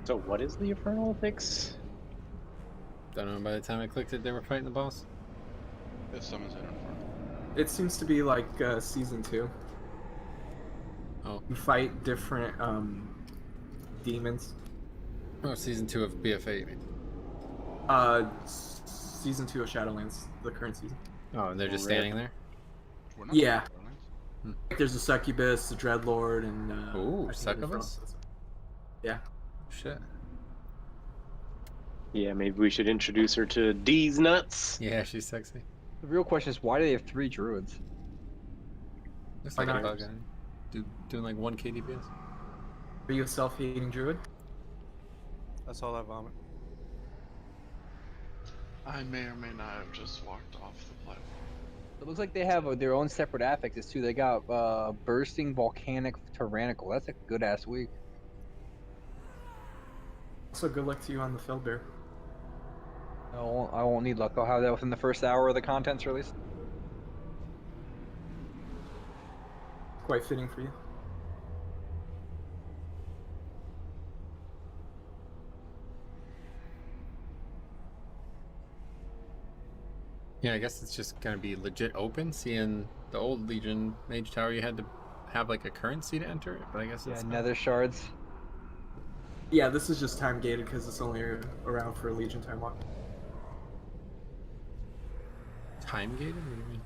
So what is the Infernal fix? Don't know. By the time I clicked it, they were fighting the boss. If someone's in Infernal. It seems to be like season 2. Oh. You fight different demons. Oh, season 2 of BFA, you mean? Season 2 of Shadowlands, the current season. Oh, and they're just standing there? We're not Yeah. in There's a Succubus, a Dreadlord, and Ooh, I think Succubus? Yeah. Shit. Yeah, maybe we should introduce her to D's nuts. Yeah, she's sexy. The real question is, why do they have 3 druids? Looks Why like a not? bug guy. Doing like 1 KDPS. Are you a self-hating druid? That's all I vomit. I may or may not have just walked off the platform. It looks like they have their own separate affixes too. They got bursting, volcanic, tyrannical. That's a good ass week. So good luck to you on the Field Bear. I won't need luck. I'll have that within the first hour of the content's release. Quite fitting for you. Yeah, I guess it's just gonna be legit open. Seeing the old Legion Mage Tower, you had to have like a currency to enter it, but I guess Yeah, it's nether shards. Yeah, this is just time gated because it's only around for Legion time walk. time gated. What do you mean?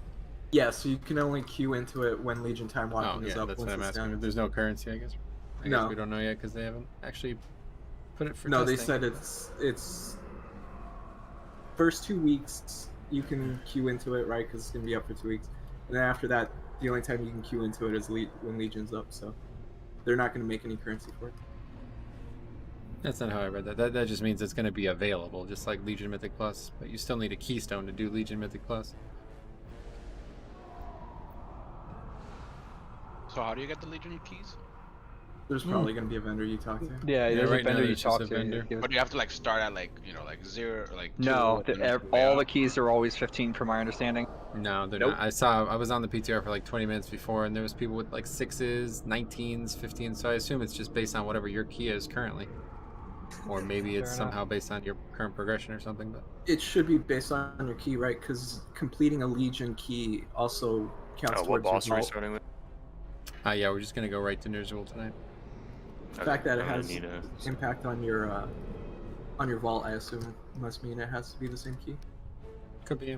Yeah, so you can only queue into it when Legion time Oh, walking is yeah, up. that's once what I'm it's asking. down. There's no currency, I guess. I No. guess we don't know yet because they haven't actually put it for No, testing. they said it's first 2 weeks you can queue into it, right? Because it's gonna be up for 2 weeks, and then after that, the only time you can queue into it is when Legion's up. So they're not gonna make any currency for it. That's not how I read that. That just means it's going to be available, just like Legion Mythic Plus. But you still need a keystone to do Legion Mythic Plus. So how do you get the Legion keys? There's probably gonna be a vendor you talk to. Yeah, Yeah, there's right a now vendor you there's just talk a to. vendor. Give us- But you have to like start at like like 0 or like 2. No, and then go all up. the keys are always 15 from my understanding. No, they're Nope. not. I was on the PTR for like 20 minutes before, and there was people with like 6s, 19s, 15s. So I assume it's just based on whatever your key is currently, or maybe it's Fair enough. somehow based on your current progression or something. But It should be based on your key, right? Because completing a Legion key also counts What towards boss your are we vault. starting with? yeah, we're just gonna go right to Ner'zhul tonight. The fact that it I'm gonna has need a- impact on your vault, I assume, must mean it has to be the same key. Could be.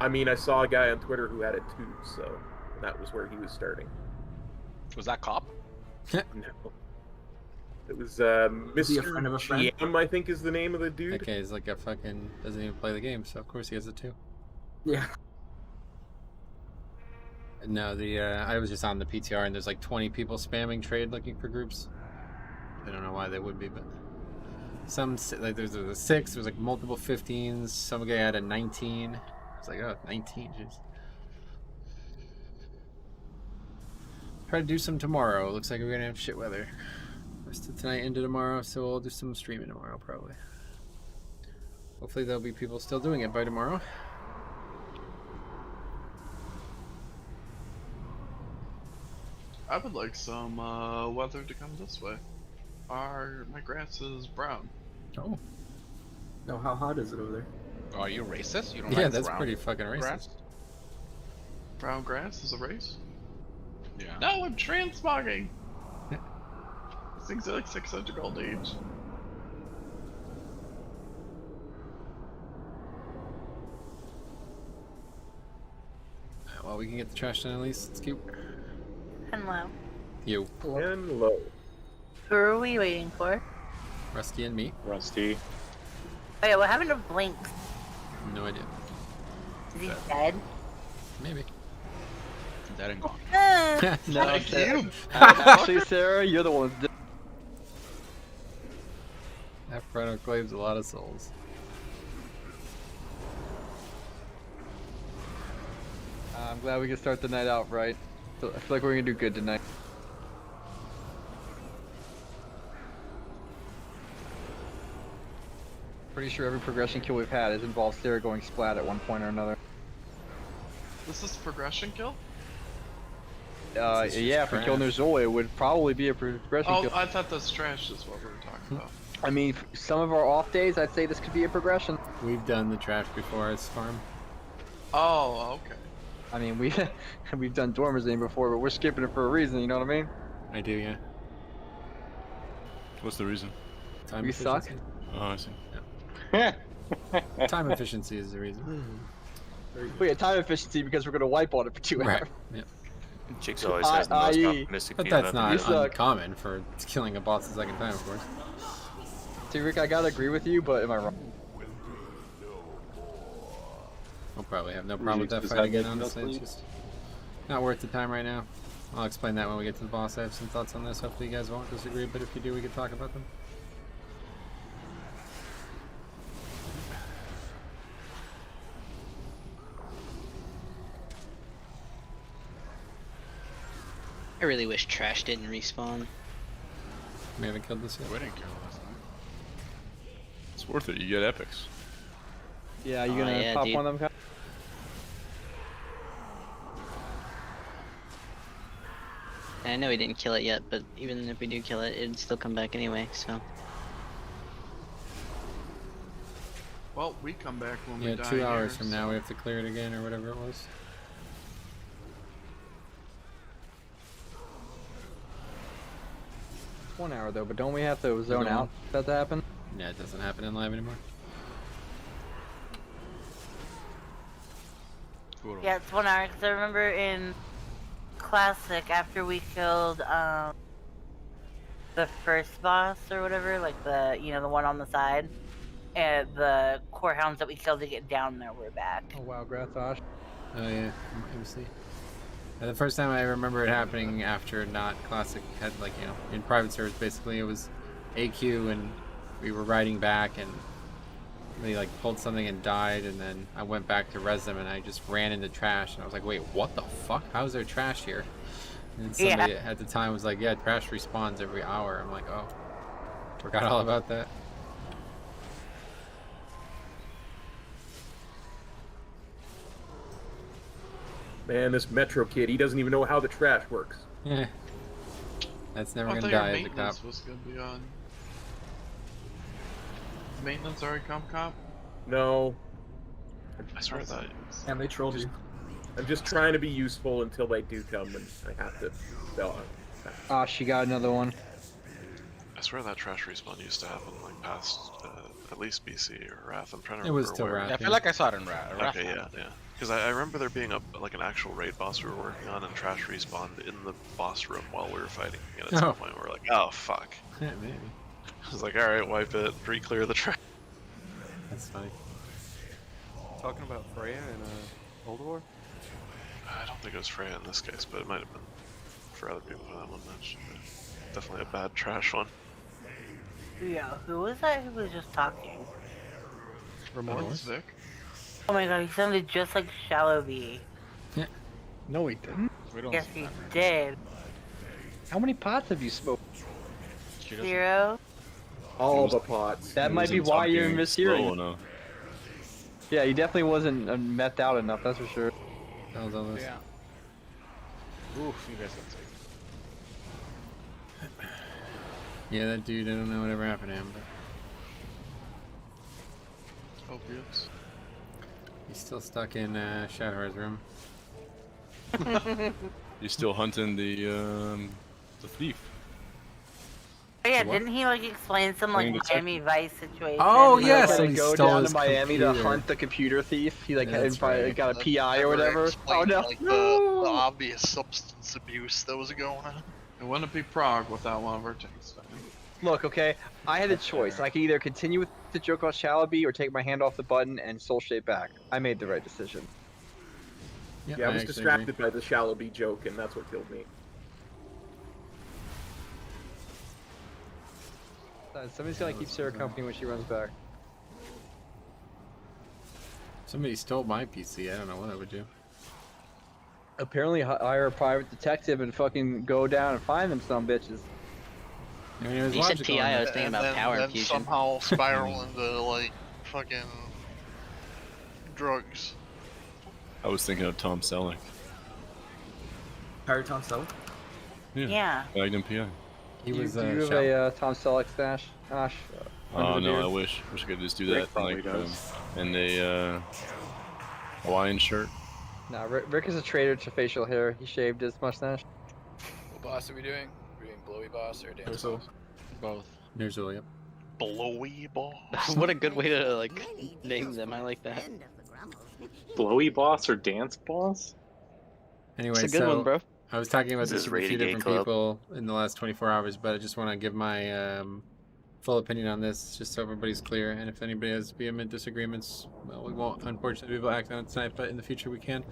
I mean, I saw a guy on Twitter who had it too, so that was where he was starting. Was that cop? No. It was he a friend of Mr. a friend? GM, I think is the name of the dude. That guy is like a fucking doesn't even play the game, so of course he has it too. Yeah. No, I was just on the PTR and there's like 20 people spamming trade looking for groups. I don't know why they would be, but some like there's a 6, there's like multiple 15s. Some guy had a 19. It's like, oh, 19, jeez. Try to do some tomorrow. Looks like we're gonna have shit weather. Rest of tonight into tomorrow, so we'll do some streaming tomorrow probably. Hopefully there'll be people still doing it by tomorrow. I would like some weather to come this way. My grass is brown. Oh. No, how hot is it over there? Oh, are you racist? You don't Yeah, like that's brown pretty fucking racist. grass? Brown grass is a race? Yeah. No, I'm transmogging! These things are like 600 gold each. Well, we can get the trash done at least. Let's keep. Hello. You, And low. Who are we waiting for? Rusty, and me. Rusty. Oh yeah, what happened to Blinks? No idea. Is he dead? Maybe. Dead and gone. Ah, No, Thank Sarah- you! actually, Sarah, you're the one that's dead. That front claims a lot of souls. I'm glad we can start the night out right. So I feel like we're gonna do good tonight. Pretty sure every progression kill we've had has involved Sarah going splat at one point or another. This is progression kill? It's just yeah, if we kill trash. Ner'zhul, it would probably be a progression Oh, kill. I thought that's trash is what we were talking about. I mean, some of our off days, I'd say this could be a progression. We've done the trash before as farm. Oh, okay. I mean, we've done Dormazine before, but we're skipping it for a reason. You know what I mean? I do, yeah. What's the reason? Time We suck? efficiency. Oh, I see. Time efficiency is the reason. We had time efficiency because we're gonna wipe on it for 2 Right. hours. Yeah. Chicks always has the most i.e. optimistic But view that's about not You suck. uncommon for killing a boss the second time, of course. See, Rick, I gotta agree with you, but am I wrong? I'll probably have no problem with that Just fight have again, that honestly. It's enough just not worth the time right now. I'll explain that when we get to the boss. I have some thoughts on this. Hopefully you guys won't disagree, but if you do, we can talk about them. I really wish trash didn't respawn. We haven't killed this yet. We didn't kill last night. It's worth it. You get epics. Yeah, you Oh, gonna yeah, pop dude. one of them? I know we didn't kill it yet, but even if we do kill it, it'd still come back anyway, so. Well, we come back when we Yeah, die 2 hours here, from so- now we have to clear it again or whatever it was. It's 1 hour though, but don't we have to zone Another out for that to happen? Yeah, it doesn't happen in live anymore. Yeah, it's 1 hour. Because I remember in Classic, after we killed the first boss or whatever, like the the one on the side, and the core hounds that we killed to get down there were back. Oh wow, Gratosh. Oh yeah, MC. The first time I remember it happening after not classic had in private servers basically it was AQ and we were riding back and they pulled something and died and then I went back to res them and I just ran into trash and I was like, wait, what the fuck? How is there trash here? And somebody at the time was like, yeah, trash respawns every hour. I'm like, oh, forgot all about that. Man, this Metro kid, he doesn't even know how the trash works. Yeah. That's never I gonna thought your die as a maintenance cop. was gonna be on. Maintenance already come, cop? No, I swear that. And they trolled you. I'm just trying to be useful until they do come and I have to sell out. Ah, she got another one. I swear that trash respawn used to happen past at least BC or Wrath. I'm trying to It remember was still where. Wrath. Yeah, I feel like like I saw it in Wrath. Okay, yeah. Because I remember there being an actual raid boss we were working on, and trash respawned in the boss room while we were fighting. And at some point we were like, oh fuck. Yeah, maybe. I was like, all right, wipe it, re-clear the trash. That's funny. Talking about Freya in Cold War? I don't think it was Freya in this case, but it might have been for other people for that one match. Definitely a bad trash one. Yeah, who was that who was just talking? Remorse? Vic? Oh my god, he sounded just like Shallow V. No, he didn't. Yes, he did. How many pots have you smoked? 0. All the pots. That might be why you're mishearing. Yeah, he definitely wasn't methed out enough, that's for sure. That was all this. Yeah. Oof, you guys got sick. Yeah, that dude, I don't know whatever happened to him, but Opiates. he's still stuck in Shadowheart's room. He's still hunting the thief. Oh yeah, What? didn't he explain some Miami Vice situation? Oh, And, yes! He Somebody go stole down his to Miami to computer. hunt the computer thief. He That's right. got a PI or whatever. Oh no! The obvious substance abuse that was going on. It wouldn't be Prague without one of our tanks. Look, okay, I had a choice. I could either continue with the joke about Shalaby or take my hand off the button and soul shape back. I made the right decision. Yeah, I was actually distracted by the Shallow B joke, and that's what killed me. Somebody's gotta keep Sarah company when she runs back. Somebody stole my PC. I don't know what I would do. Apparently, hire a private detective and fucking go down and find them some bitches. I mean, it was You said logical PI, I in was that- thinking about power then infusion. somehow spiral into fucking drugs. I was thinking of Tom Selleck. Pirate Tom Selleck? Yeah. Magnum PI. He was do you have Shell. a Tom Selleck stash? Ash? Oh no, I wish I could just do that. Rick probably Like, does. and a Hawaiian shirt. No, Rick is a traitor to facial hair. He shaved his mustache. What boss are we doing? Are we doing blowy boss or dance Ner'zhul. boss? Both. Ner'zhul, yep. Blowy ball. What a good way to like name them. I like that. Blowy boss or dance boss? Anyway, It's a good so one, bro. I was talking about Is this this with a few Renegade different Club? people in the last 24 hours, but I just want to give my full opinion on this, just so everybody's clear. And if anybody has vehement disagreements, well, we won't unfortunately be able to act on it tonight, but in the future we can.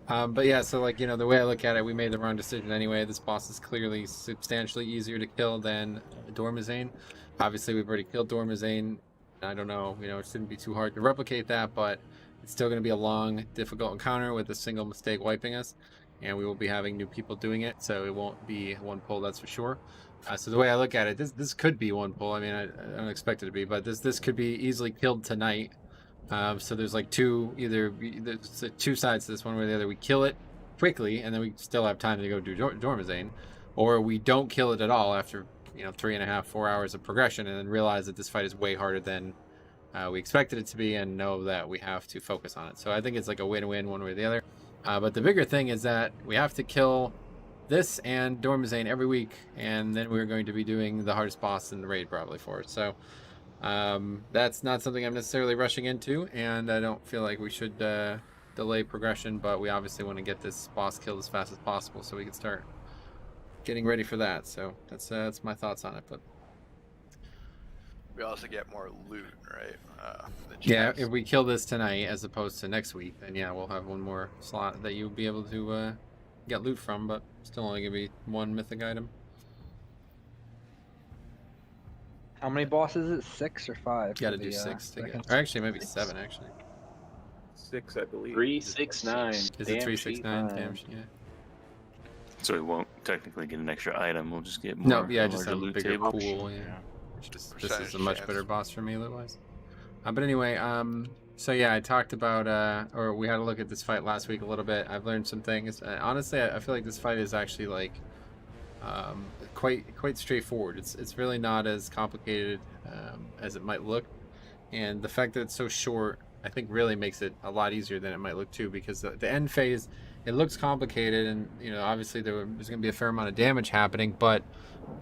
But yeah, so like, you know, the way I look at it, we made the wrong decision anyway. This boss is clearly substantially easier to kill than Dormazane. Obviously, we've already killed Dormazane. I don't know, you know, it shouldn't be too hard to replicate that, but it's still going to be a long, difficult encounter with a single mistake wiping us. And we will be having new people doing it, so it won't be one pull, that's for sure. So the way I look at it, this could be one pull. I mean, I don't expect it to be, but this could be easily killed tonight. So there's like there's two sides to this, one way or the other. We kill it quickly, and then we still have time to go do Dormazane, or we don't kill it at all after 3.5, 4 hours of progression, and then realize that this fight is way harder than we expected it to be, and know that we have to focus on it. So I think it's like a win-win one way or the other. But the bigger thing is that we have to kill this and Dormazane every week, and then we're going to be doing the hardest boss in the raid probably for it. So that's not something I'm necessarily rushing into, and I don't feel like we should delay progression, but we obviously want to get this boss killed as fast as possible so we can start getting ready for that. So that's my thoughts on it. But We also get more loot, right? yeah, if we kill this tonight as opposed to next week, then yeah, we'll have one more slot that you'll be able to get loot from, but still only gonna be one mythic item. How many bosses is it? 6 or 5? Got to do 6 to get, or actually maybe 7 actually. 6, I believe. 369. Is it 369? Damn, yeah. So we won't technically get an extra item. We'll just get more. No, yeah, just larger a loot bigger table. pool. Yeah. This is a much chance. better boss for me loot-wise. But anyway, so yeah, I talked about, or we had a look at this fight last week a little bit. I've learned some things. Honestly, I feel like this fight is actually like quite straightforward. It's really not as complicated as it might look, and the fact that it's so short, I think, really makes it a lot easier than it might look too. Because the end phase, it looks complicated, and obviously there's going to be a fair amount of damage happening, but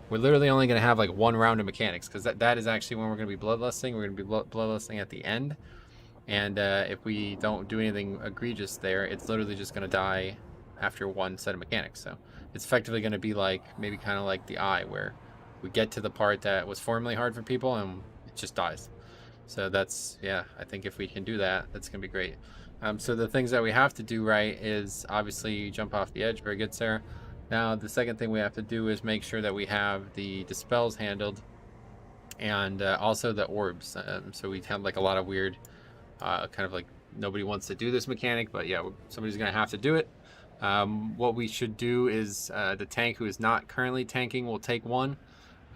we're literally only going to have like one round of mechanics, because that is actually when we're going to be bloodlusting. We're going to be bloodlusting at the end, and if we don't do anything egregious there, it's literally just going to die after one set of mechanics. So it's effectively going to be like maybe kind of like the Eye, where we get to the part that was formerly hard for people and it just dies. So that's, yeah, I think if we can do that, that's going to be great. So the things that we have to do right is obviously jump off the edge. Very good, Sarah. Now, the second thing we have to do is make sure that we have the dispels handled, and also the orbs. So we have like a lot of weird, kind of like nobody wants to do this mechanic, but yeah, somebody's going to have to do it. What we should do is the tank who is not currently tanking will take one,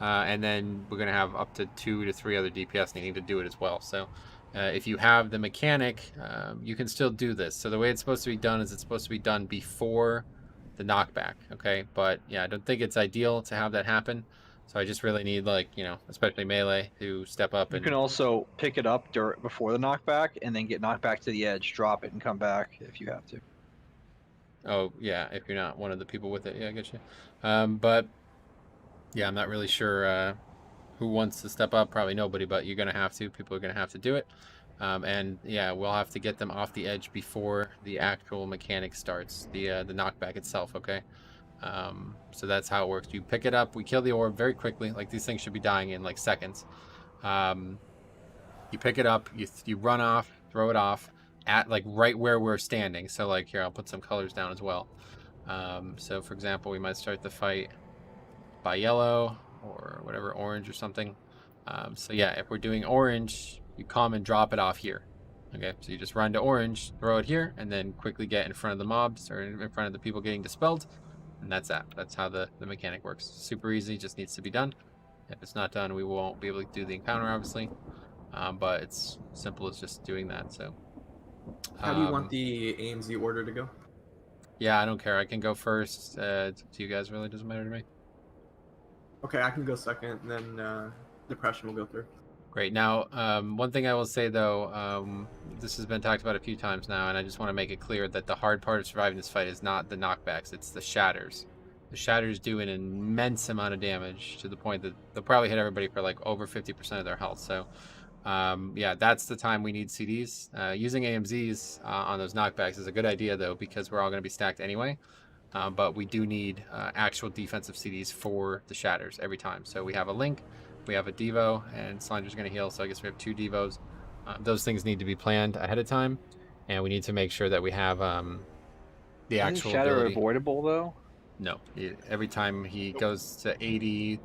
and then we're going to have up to 2 to 3 other DPS needing to do it as well. So if you have the mechanic, you can still do this. So the way it's supposed to be done is it's supposed to be done before the knockback, okay? But yeah, I don't think it's ideal to have that happen. So I just really need, like, especially melee, to step up. You can also pick it up before the knockback and then get knocked back to the edge, drop it, and come back if you have to. Oh, yeah, if you're not one of the people with it. Yeah, I get you. But yeah, I'm not really sure who wants to step up. Probably nobody, but you're going to have to. People are going to have to do it. And yeah, we'll have to get them off the edge before the actual mechanic starts, the knockback itself, okay? So that's how it works. You pick it up, we kill the orb very quickly. Like, these things should be dying in like seconds. You pick it up, you run off, throw it off at like right where we're standing. So like here, I'll put some colors down as well. So for example, we might start the fight by yellow or whatever, orange or something. So yeah, if we're doing orange, you come and drop it off here. Okay, so you just run to orange, throw it here, and then quickly get in front of the mobs or in front of the people getting dispelled. And that's that. That's how the mechanic works. Super easy, just needs to be done. If it's not done, we won't be able to do the encounter, obviously. But it's simple as just doing that. So how do you want the AMZ order to go? Yeah, I don't care. I can go first. To you guys, really doesn't matter to me. Okay, I can go second, and then Depression will go through. Great. Now, one thing I will say though, this has been talked about a few times now, and I just want to make it clear that the hard part of surviving this fight is not the knockbacks; it's the shatters. The shatters do an immense amount of damage to the point that they'll probably hit everybody for like over 50% of their health. So, yeah, that's the time we need CDs. Using AMZs on those knockbacks is a good idea though, because we're all going to be stacked anyway. But we do need actual defensive CDs for the shatters every time. So we have a Link, we have a Devo, and Slender's going to heal. So I guess we have 2 Devos. Those things need to be planned ahead of time, and we need to make sure that we have the actual Shatter ability. avoidable though? No, every time he goes to 80,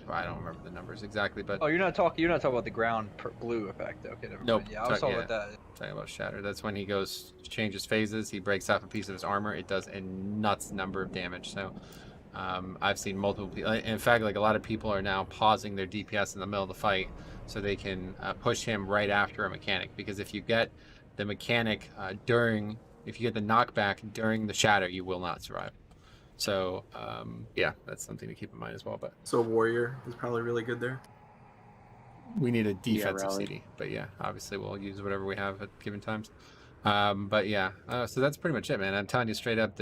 I don't remember the numbers exactly, but Oh, you're not talking about the ground blue effect. Okay, never nope. mind. Yeah, I was talking about that. Talking about Shatter. That's when he changes phases. He breaks off a piece of his armor. It does a nuts number of damage. So I've seen multiple people. In fact, like a lot of people are now pausing their DPS in the middle of the fight so they can push him right after a mechanic. Because if you get the mechanic if you get the knockback during the Shatter, you will not survive. So yeah, that's something to keep in mind as well. But so Warrior is probably really good there. We need a defensive CD, but yeah, obviously we'll use whatever we have at given times. But yeah, so that's pretty much it, man. I'm telling you straight up,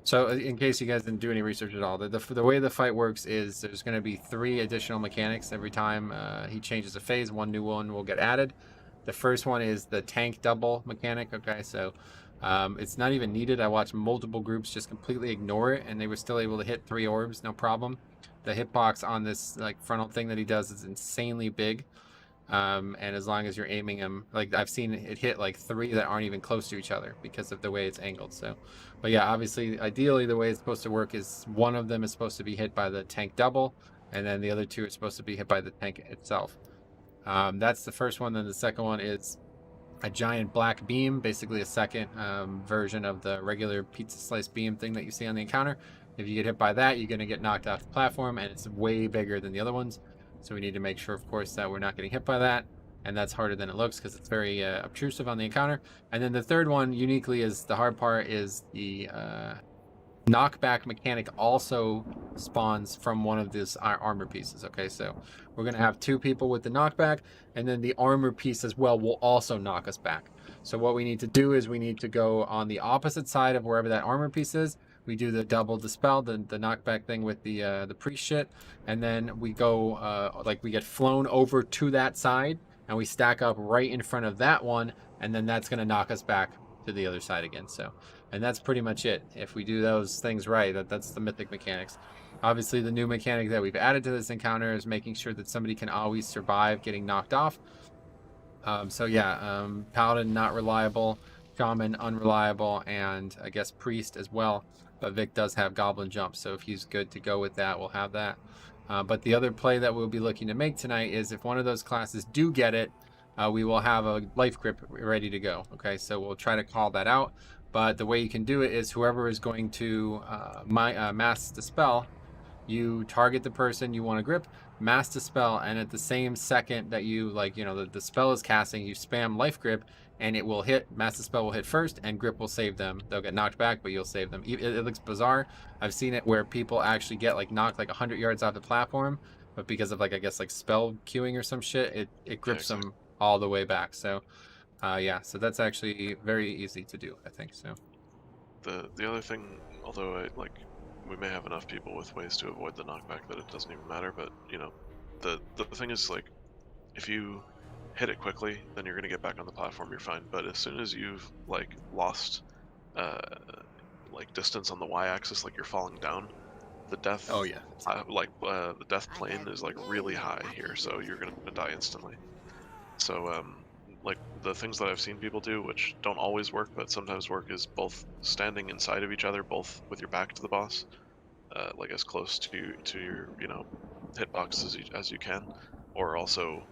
so in case you guys didn't do any research at all, the way the fight works is there's going to be 3 additional mechanics every time he changes a phase. 1 new one will get added. The first one is the tank double mechanic. Okay, so it's not even needed. I watched multiple groups just completely ignore it, and they were still able to hit 3 orbs, no problem. The hitbox on this like frontal thing that he does is insanely big, and as long as you're aiming him, like I've seen it hit like 3 that aren't even close to each other because of the way it's angled. So, but yeah, obviously, ideally, the way it's supposed to work is one of them is supposed to be hit by the tank double, and then the other 2 are supposed to be hit by the tank itself. That's the first one. Then the second one is a giant black beam, basically a second version of the regular pizza slice beam thing that you see on the encounter. If you get hit by that, you're going to get knocked off the platform, and it's way bigger than the other ones. So we need to make sure, of course, that we're not getting hit by that. And that's harder than it looks because it's very obtrusive on the encounter. And then the third one, uniquely, is the hard part is the knockback mechanic also spawns from one of these armor pieces. Okay, so we're going to have 2 people with the knockback, and then the armor piece as well will also knock us back. So what we need to do is we need to go on the opposite side of wherever that armor piece is. We do the double dispel, the knockback thing with the priest shit, and then we go like we get flown over to that side, and we stack up right in front of that one, and then that's gonna knock us back to the other side again. So, and that's pretty much it. If we do those things right, that's the mythic mechanics. Obviously, the new mechanic that we've added to this encounter is making sure that somebody can always survive getting knocked off. So yeah, Paladin not reliable, Shaman unreliable, and I guess Priest as well. But Vic does have Goblin Jump, so if he's good to go with that, we'll have that. But the other play that we'll be looking to make tonight is if one of those classes do get it, we will have a life grip ready to go. Okay, so we'll try to call that out. But the way you can do it is whoever is going to mass dispel, you target the person you want to grip, mass dispel, and at the same second that you the spell is casting, you spam life grip, and it will hit. Mass dispel will hit first, and grip will save them. They'll get knocked back, but you'll save them. It looks bizarre. I've seen it where people actually get knocked 100 yards off the platform, but because of I guess spell queuing or some shit, it grips them all the way back. So yeah, so that's actually very easy to do, I think. So the other thing, although we may have enough people with ways to avoid the knockback that it doesn't even matter, but the thing is if you hit it quickly, then you're gonna get back on the platform, you're fine. But as soon as you've lost distance on the y-axis, you're falling down, the death the death plane is really high here, so you're gonna die instantly. So the things that I've seen people do, which don't always work but sometimes work, is both standing inside of each other, both with your back to the boss, as close to your hitbox as you can, or also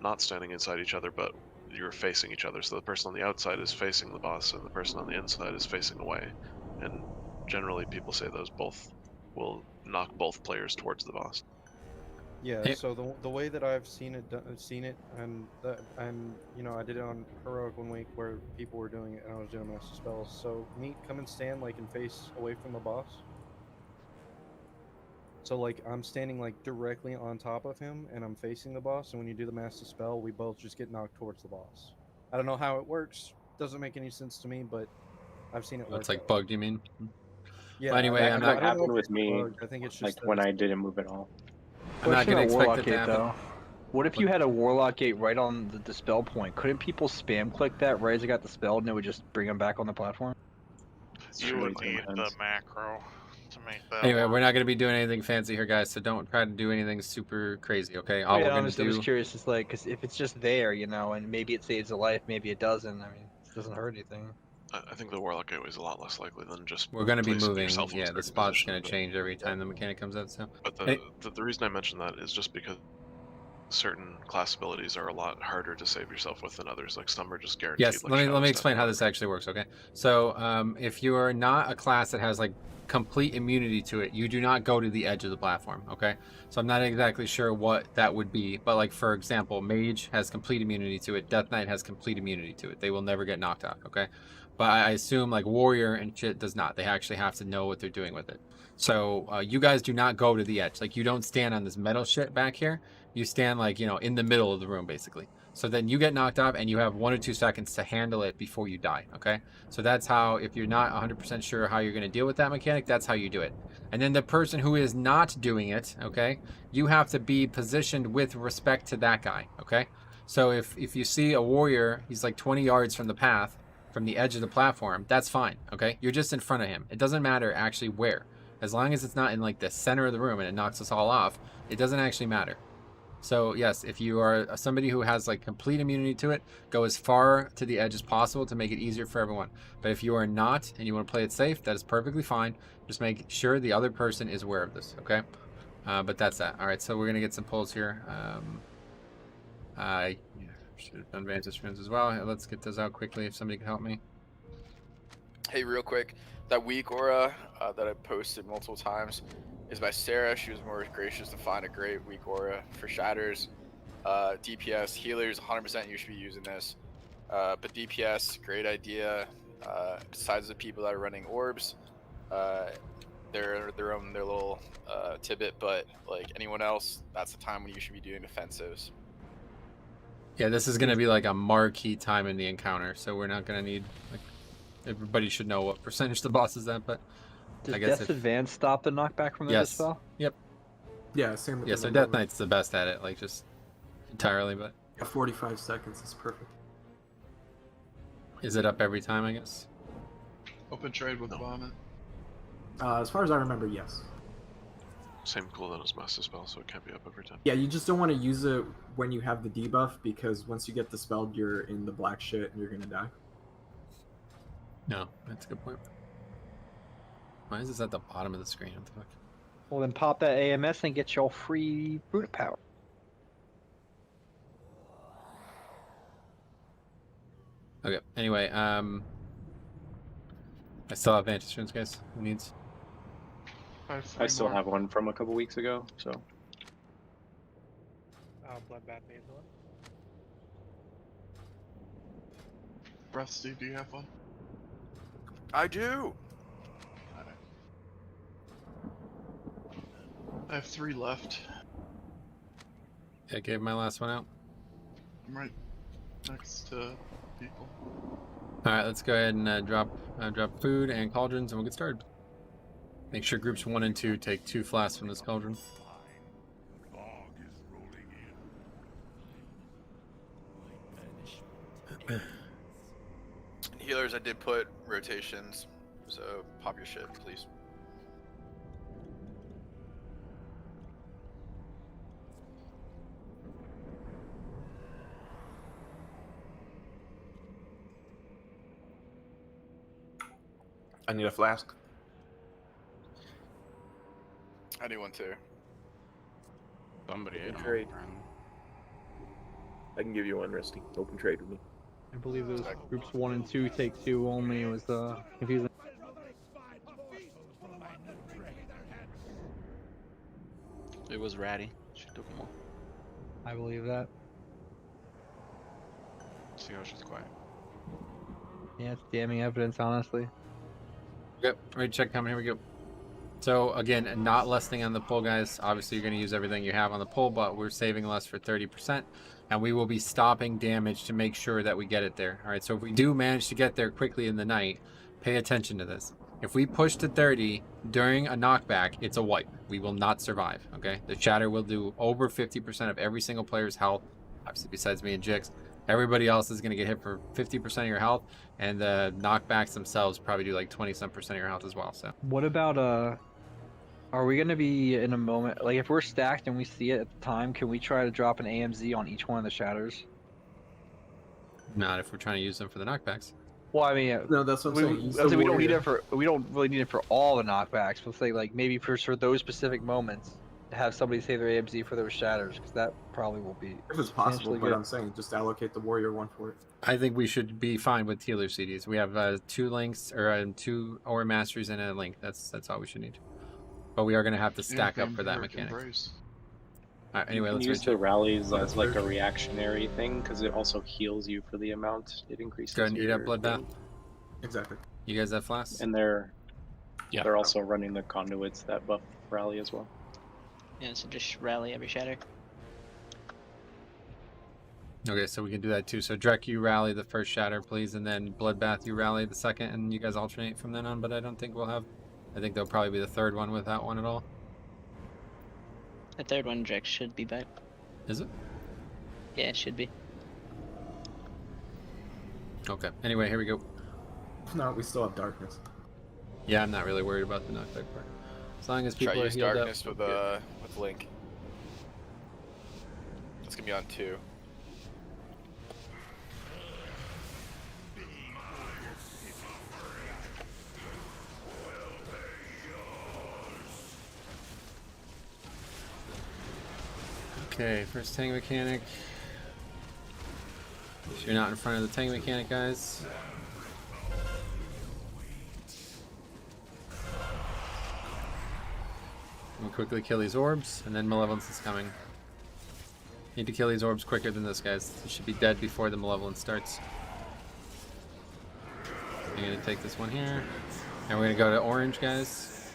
not standing inside each other but you're facing each other, so the person on the outside is facing the boss and the person on the inside is facing away, and generally people say those both will knock both players towards the boss. Yeah. Hey. So the way that I've seen it, and you know, I did it on heroic 1 week where people were doing it, and I was doing master spells. So Meat, come and stand like and face away from the boss. So like I'm standing like directly on top of him, and I'm facing the boss. And when you do the master spell, we both just get knocked towards the boss. I don't know how it works. Doesn't make any sense to me, but I've seen it work. It's like bugged, you mean? Yeah. Well, anyway, I'm not. That happened with me. Bugged. I think it's just Like when I didn't move at all. I'm not gonna expect it to happen. Though. What if you had a Warlock Gate right on the dispel point? Couldn't people spam click that right as it got dispelled and it would just bring them back on the platform? You would need the macro to make that. Anyway, we're not going to be doing anything fancy here, guys, so don't try to do anything super crazy, okay? All we're going to do... I was curious, it's like, because if it's just there, you know, and maybe it saves a life, maybe it doesn't, I mean, it doesn't hurt anything. I think the Warlock Gateway is a lot less likely than just. We're going to be moving, yourself in yeah, a the certain spot's position, going to change every time the mechanic comes out, so... But the reason I mentioned that is just because certain class abilities are a lot harder to save yourself with than others. Like some are just guaranteed. Yes, like let me explain how this actually works, okay? So, if you are not a class that has, like, complete immunity to it, you do not go to the edge of the platform, okay? So I'm not exactly sure what that would be, but like, for example, Mage has complete immunity to it, Death Knight has complete immunity to it. They will never get knocked out, okay? But I assume, like, Warrior and shit does not. They actually have to know what they're doing with it. So, you guys do not go to the edge. Like, you don't stand on this metal shit back here. You stand, like, you know, in the middle of the room, basically. So then you get knocked off and you have 1 or 2 seconds to handle it before you die, okay? So that's how, if you're not 100% sure how you're going to deal with that mechanic, that's how you do it. And then the person who is not doing it, okay, you have to be positioned with respect to that guy, okay? So if you see a warrior, he's like 20 yards from the path, from the edge of the platform, that's fine, okay? You're just in front of him. It doesn't matter actually where. As long as it's not in like the center of the room and it knocks us all off, it doesn't actually matter. So yes, if you are somebody who has like complete immunity to it, go as far to the edge as possible to make it easier for everyone. But if you are not and you want to play it safe, that is perfectly fine. Just make sure the other person is aware of this, okay? But that's that. All right, so we're gonna get some pulls here. I should have done Vantage Runes as well. Let's get those out quickly if somebody can help me. Hey, real quick, that weak aura that I posted multiple times is by Sarah. She was more gracious to find a great weak aura for shatters. DPS, healers, 100% you should be using this. But DPS, great idea. Besides the people that are running orbs, they're their little tidbit, but like anyone else, that's the time when you should be doing defensives. Yeah, this is going to be like a marquee time in the encounter, so we're not going to need, like, everybody should know what percentage the boss is at, but Does I guess Death's Advance stop the knockback from the dispel? Yep. Yeah, same with yeah, so Death Knight's the best at it, like, just entirely, but... Yeah, 45 seconds is perfect. Is it up every time, I guess? Open trade with Vomit. As far as I remember, yes. Same cooldown as Master Spell, so it can't be up every time. Yeah, you just don't want to use it when you have the debuff, because once you get dispelled, you're in the black shit and you're gonna die. No, that's a good point. Why is this at the bottom of the screen? What the fuck? Well, then pop that AMS and get your free brute power. Okay, anyway, I still have Vantage Runes, guys. Who needs? I still have one from a couple weeks ago, so. Bloodbath Basil. Rusty, do you have one? I do. I have 3 left. I gave my last one out. I'm right next to people. All right, let's go ahead and drop food and cauldrons, and we'll get started. Make sure groups 1 and 2 take 2 flasks from this cauldron. Healers, I did put rotations, so pop your shit, please. I need a flask. I need one too. Somebody ate them. Trade. I can give you one, Rusty. Open trade with me. I believe it was groups 1 and 2 take 2 only. It was confusing. It was ratty. Took them all. I believe that. See how she's quiet. Yeah, it's damning evidence, honestly. Yep. Right, check coming. Here we go. So again, not lessening on the pull, guys. Obviously, you're going to use everything you have on the pull, but we're saving less for 30%, and we will be stopping damage to make sure that we get it there. All right. So if we do manage to get there quickly in the night, pay attention to this. If we push to 30 during a knockback, it's a wipe. We will not survive. Okay. The shatter will do over 50% of every single player's health, obviously besides me and Jix. Everybody else is going to get hit for 50% of your health, and the knockbacks themselves probably do like 20-some% of your health as well. So what about are we gonna be in a moment, like if we're stacked and we see it at the time, can we try to drop an AMZ on each one of the shatters? not if we're trying to use them for the knockbacks. Well, I mean, No, that's what I'm saying. Use I was the saying we don't need warrior. it for, we don't really need it for all the knockbacks, but say like maybe for those specific moments, to have somebody say their AMZ for those shatters, because that probably will be. If it's possible, substantially but good. I'm saying just allocate the warrior one for it. I think we should be fine with healer CDs. We have 2 links, or 2 aura masters and a link. That's all we should need. But we are going to have to stack up for that mechanic. Alright, anyway, you can let's use reach the it. rallies as like a reactionary thing because it also heals you for the amount it increases. Go ahead and eat your up bloodbath. thing. Exactly. You guys have flasks? And they're also running the conduits that buff rally as well. Yeah, so just rally every shatter. Okay, so we can do that too. So Drek, you rally the first shatter, please, and then Bloodbath, you rally the second, and you guys alternate from then on, but I don't think we'll have... I think there'll probably be the third one without one at all. The third one, Drex, should be back. Is it? Yeah, it should be. Okay, anyway, here we go. If not, we still have darkness. Yeah, I'm not really worried about the knockback part. As long as people Try are use healed darkness up. with Link. It's gonna be on 2. Okay, first tank mechanic. So you're not in front of the tank mechanic, guys. We'll quickly kill these orbs, and then Malevolence is coming. Need to kill these orbs quicker than this, guys. They should be dead before the Malevolence starts. I'm gonna take this one here. And we're gonna go to orange, guys.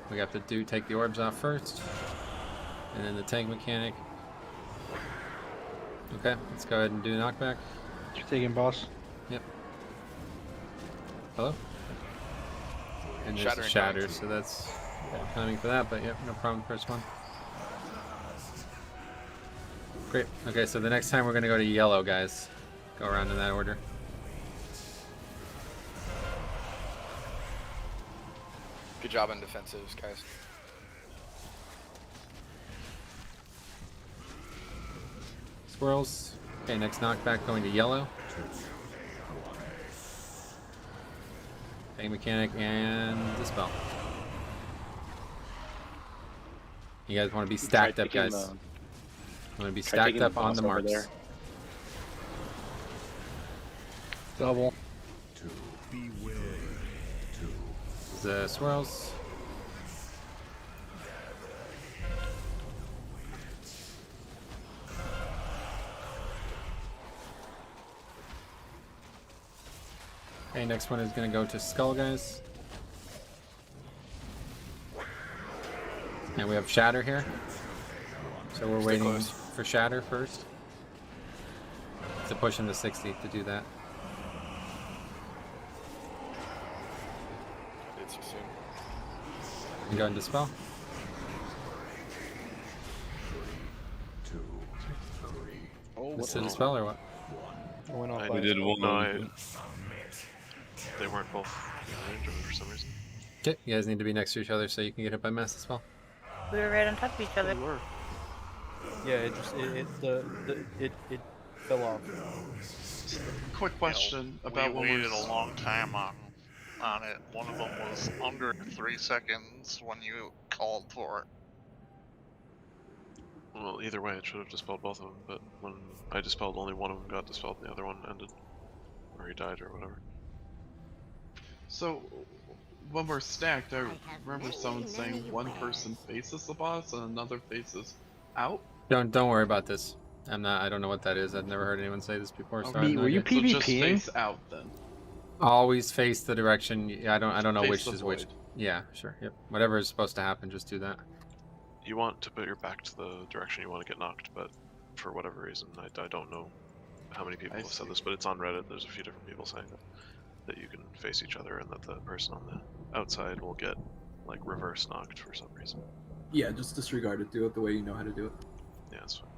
We have to take the orbs off first. And then the tank mechanic. Okay, let's go ahead and do knockback. You're taking boss. Yep. Hello? And there's Shatter a and shatter, dying. so that's timing for that, but yep, no problem. First one. Great. Okay, so the next time we're gonna go to yellow, guys. Go around in that order. Good job on defensives, guys. Squirrels. Okay, next knockback going to yellow. Tank mechanic and dispel. You guys want to be stacked up, guys. Want to be stacked up on the marks. There. Double. The swirls. Okay, next one is going to go to Skull, guys. And we have Shatter here. So we're waiting close. for Shatter first. To push him to 60 to do that. Did too soon. And go and Dispel. What's the Dispel or what? I went off I by did a- one. No, they weren't both in range of it for some reason. Okay, you guys need to be next to each other so you can get hit by Mass Dispel. We were right on top of each other. Yeah, it just it fell off. Quick question about we when waited a long time on it. One of them was under 3 seconds when you called for it. Well, either way, it should have dispelled both of them, but when I dispelled, only one of them got dispelled and the other one ended. Or he died or whatever. So, when we're stacked, I remember someone saying one person faces the boss and another faces Out? Don't worry about this. I don't know what that is. I've never heard anyone say this before. So Were you So just PvPing? face out then. Always face the direction. Yeah, I don't know Face which the is which. void. Yeah, sure. Yep. Whatever is supposed to happen, just do that. You want to put your back to the direction you want to get knocked, but for whatever reason, I don't know how many people have said this, but it's on Reddit. There's a few different people saying that you can face each other and that the person on the outside will get like reverse knocked for some reason. Yeah, just disregard it. Do it the way you know how to do it. Yeah, that's fine.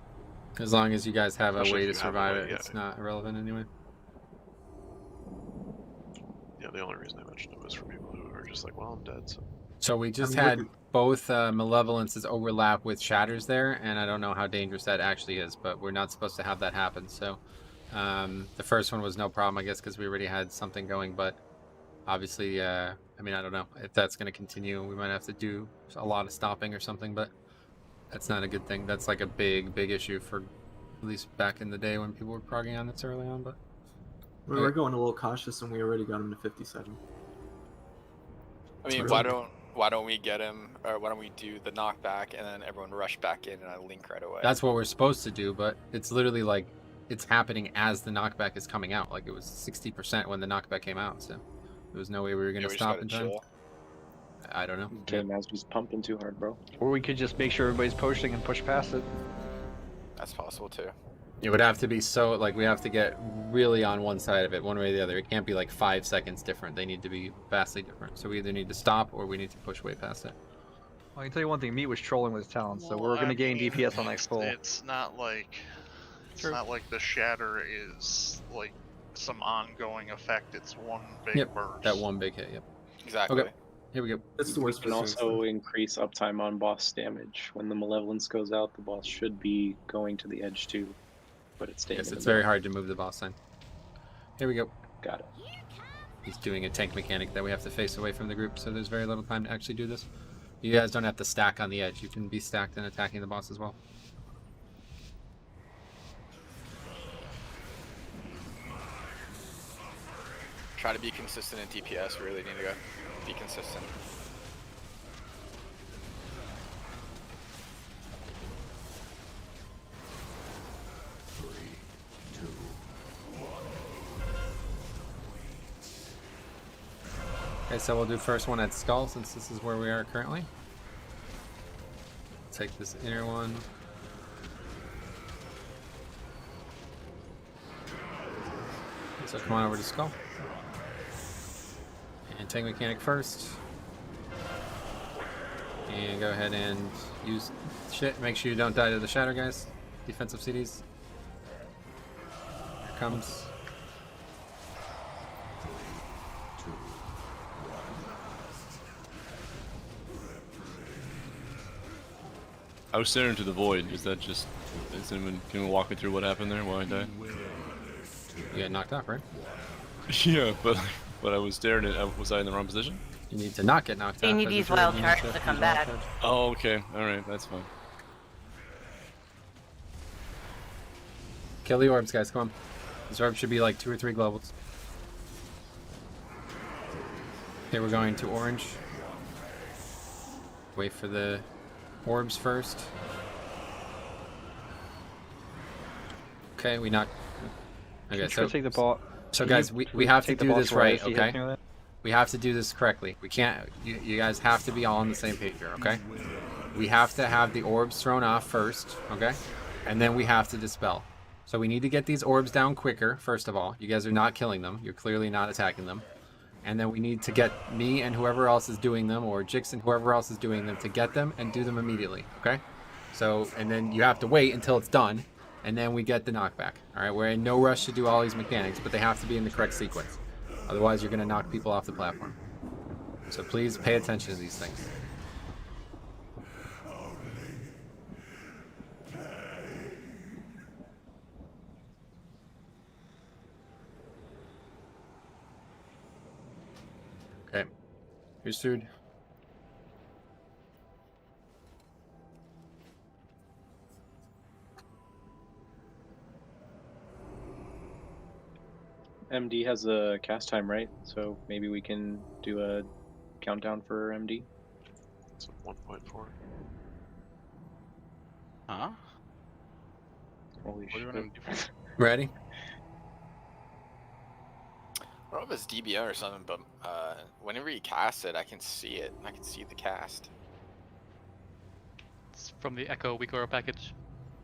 As long as you guys have Especially a way if to you have a survive way, it, yeah. it's not irrelevant anyway. Yeah, the only reason I mentioned it was for people who are just like, well, I'm dead, so. So we just had both malevolences overlap with shatters there, and I don't know how dangerous that actually is, but we're not supposed to have that happen. So the first one was no problem, I guess, because we already had something going, but obviously, I mean, I don't know if that's going to continue. We might have to do a lot of stopping or something, but that's not a good thing. That's like a big issue for at least back in the day when people were progging on this early on, but We're going a little cautious, and we already got him to 57. I mean, why don't we get him, or why don't we do the knockback and then everyone rush back in and I link right away? that's what we're supposed to do, but it's literally like it's happening as the knockback is coming out. Like it was 60% when the knockback came out, so there was no way we were going to stop in time. I don't know. Game Mass just pumping too hard, bro. Or we could just make sure everybody's pushing and push past it. That's possible too. It would have to be so, like, we have to get really on one side of it, one way or the other. It can't be like 5 seconds different. They need to be vastly different. So we either need to stop or we need to push way past it. Well, I can tell you one thing, Meat was trolling with his talents, so Well, we're going to I gain mean, DPS on next pull. It's not like the shatter is like some ongoing effect. It's one big burst. That one big hit, yep. Exactly. Okay, here we go. That's the worst. We can also increase uptime on boss damage. When the Malevolence goes out, the boss should be going to the edge too, but it's staying. Yes, in it's the very middle. hard to move the boss sign. Here we go. Got it. He's doing a tank mechanic that we have to face away from the group, so there's very little time to actually do this. You guys don't have to stack on the edge. You can be stacked and attacking the boss as well. Try to be consistent in DPS. We really need to be consistent. Okay, so we'll do first one at Skull since this is where we are currently. Take this inner one. So come on over to Skull. And tank mechanic first. And go ahead and use shit. Make sure you don't die to the shatter, guys. Defensive CDs. Here comes. I was staring into the void. Is that just? Is anyone, can we walk me through what happened there? Why I died? You got knocked off, right? Yeah, but I was staring at. Was I in the wrong position? You need to not get knocked So you off. need as these a druid, wild you need charts to to use come wild back. charts. Oh, okay. All right, that's fine. Kill the orbs, guys. Come on. These orbs should be like 2 or 3 globals. Okay, we're going to orange. Wait for the orbs first. Okay, we knocked. Okay, so take the ball. So Can guys, you we have to take the do boss this right, as he hits okay? me with it? We have to do this correctly. We can't. You guys have to be all on the same page here, okay? We have to have the orbs thrown off first, okay? And then we have to dispel. So we need to get these orbs down quicker, first of all. You guys are not killing them. You're clearly not attacking them. And then we need to get me and whoever else is doing them, or Jix and whoever else is doing them, to get them and do them immediately, okay? So, and then you have to wait until it's done, and then we get the knockback, all right? We're in no rush to do all these mechanics, but they have to be in the correct sequence. Otherwise, you're going to knock people off the platform. So please pay attention to these things. Okay. Here's food. MD has a cast time, right? So maybe we can do a countdown for MD. It's 1.4. Huh? Holy What do you shit. want to do? Ready? I don't know if it's DBN or something, but whenever you cast it, I can see it. I can see the cast. It's from the Echo Weak Aura package.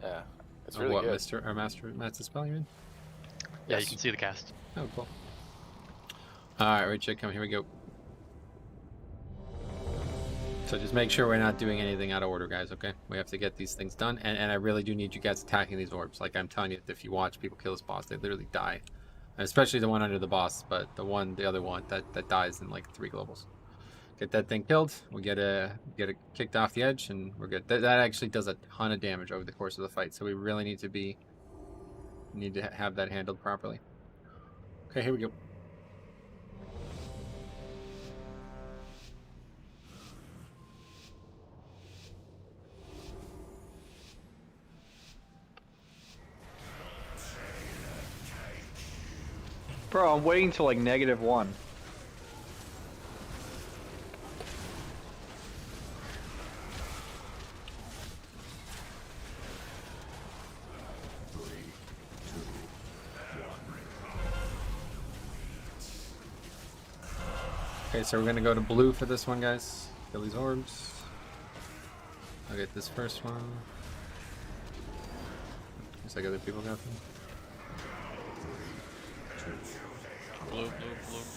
Yeah, it's Oh, really what, good. Mr. or Master Spell, you mean? Yeah, Yes. you can see the cast. Oh, cool. Alright, Richard, come here we go. So just make sure we're not doing anything out of order, guys, okay? We have to get these things done, and I really do need you guys attacking these orbs. Like I'm telling you, if you watch people kill this boss, they literally die. And especially the one under the boss, but the other one that dies in like 3 globals. Get that thing killed, we get it kicked off the edge, and we're good. That actually does a ton of damage over the course of the fight, so we really need to have that handled properly. Okay, here we go. Bro, I'm waiting till like -1. Okay, so we're gonna go to blue for this one, guys. Kill these orbs. I'll get this first one. Looks like other people got them. Blue.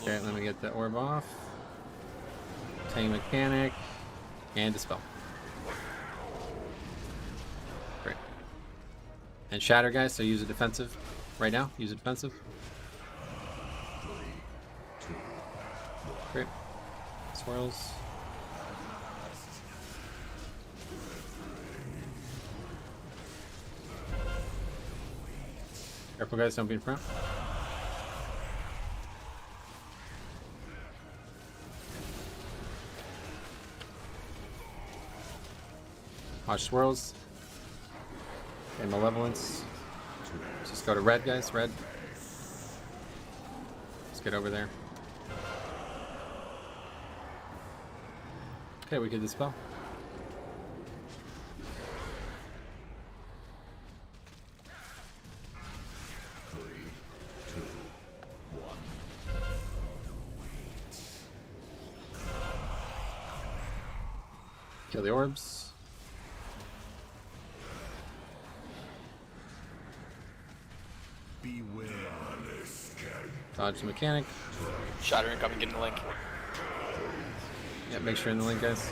Okay, let me get that orb off. Tang Mechanic. And Dispel. Great. And Shatter, guys, so use a defensive. Right now, use a defensive. Great. Swirls. Careful, guys, don't be in front. Watch swirls. Okay, malevolence. Just go to red, guys. Red. Let's get over there. Okay, we could dispel. Kill the orbs. Dodge the mechanic. Shatter incoming, getting the link. Yeah, make sure you're in the link, guys.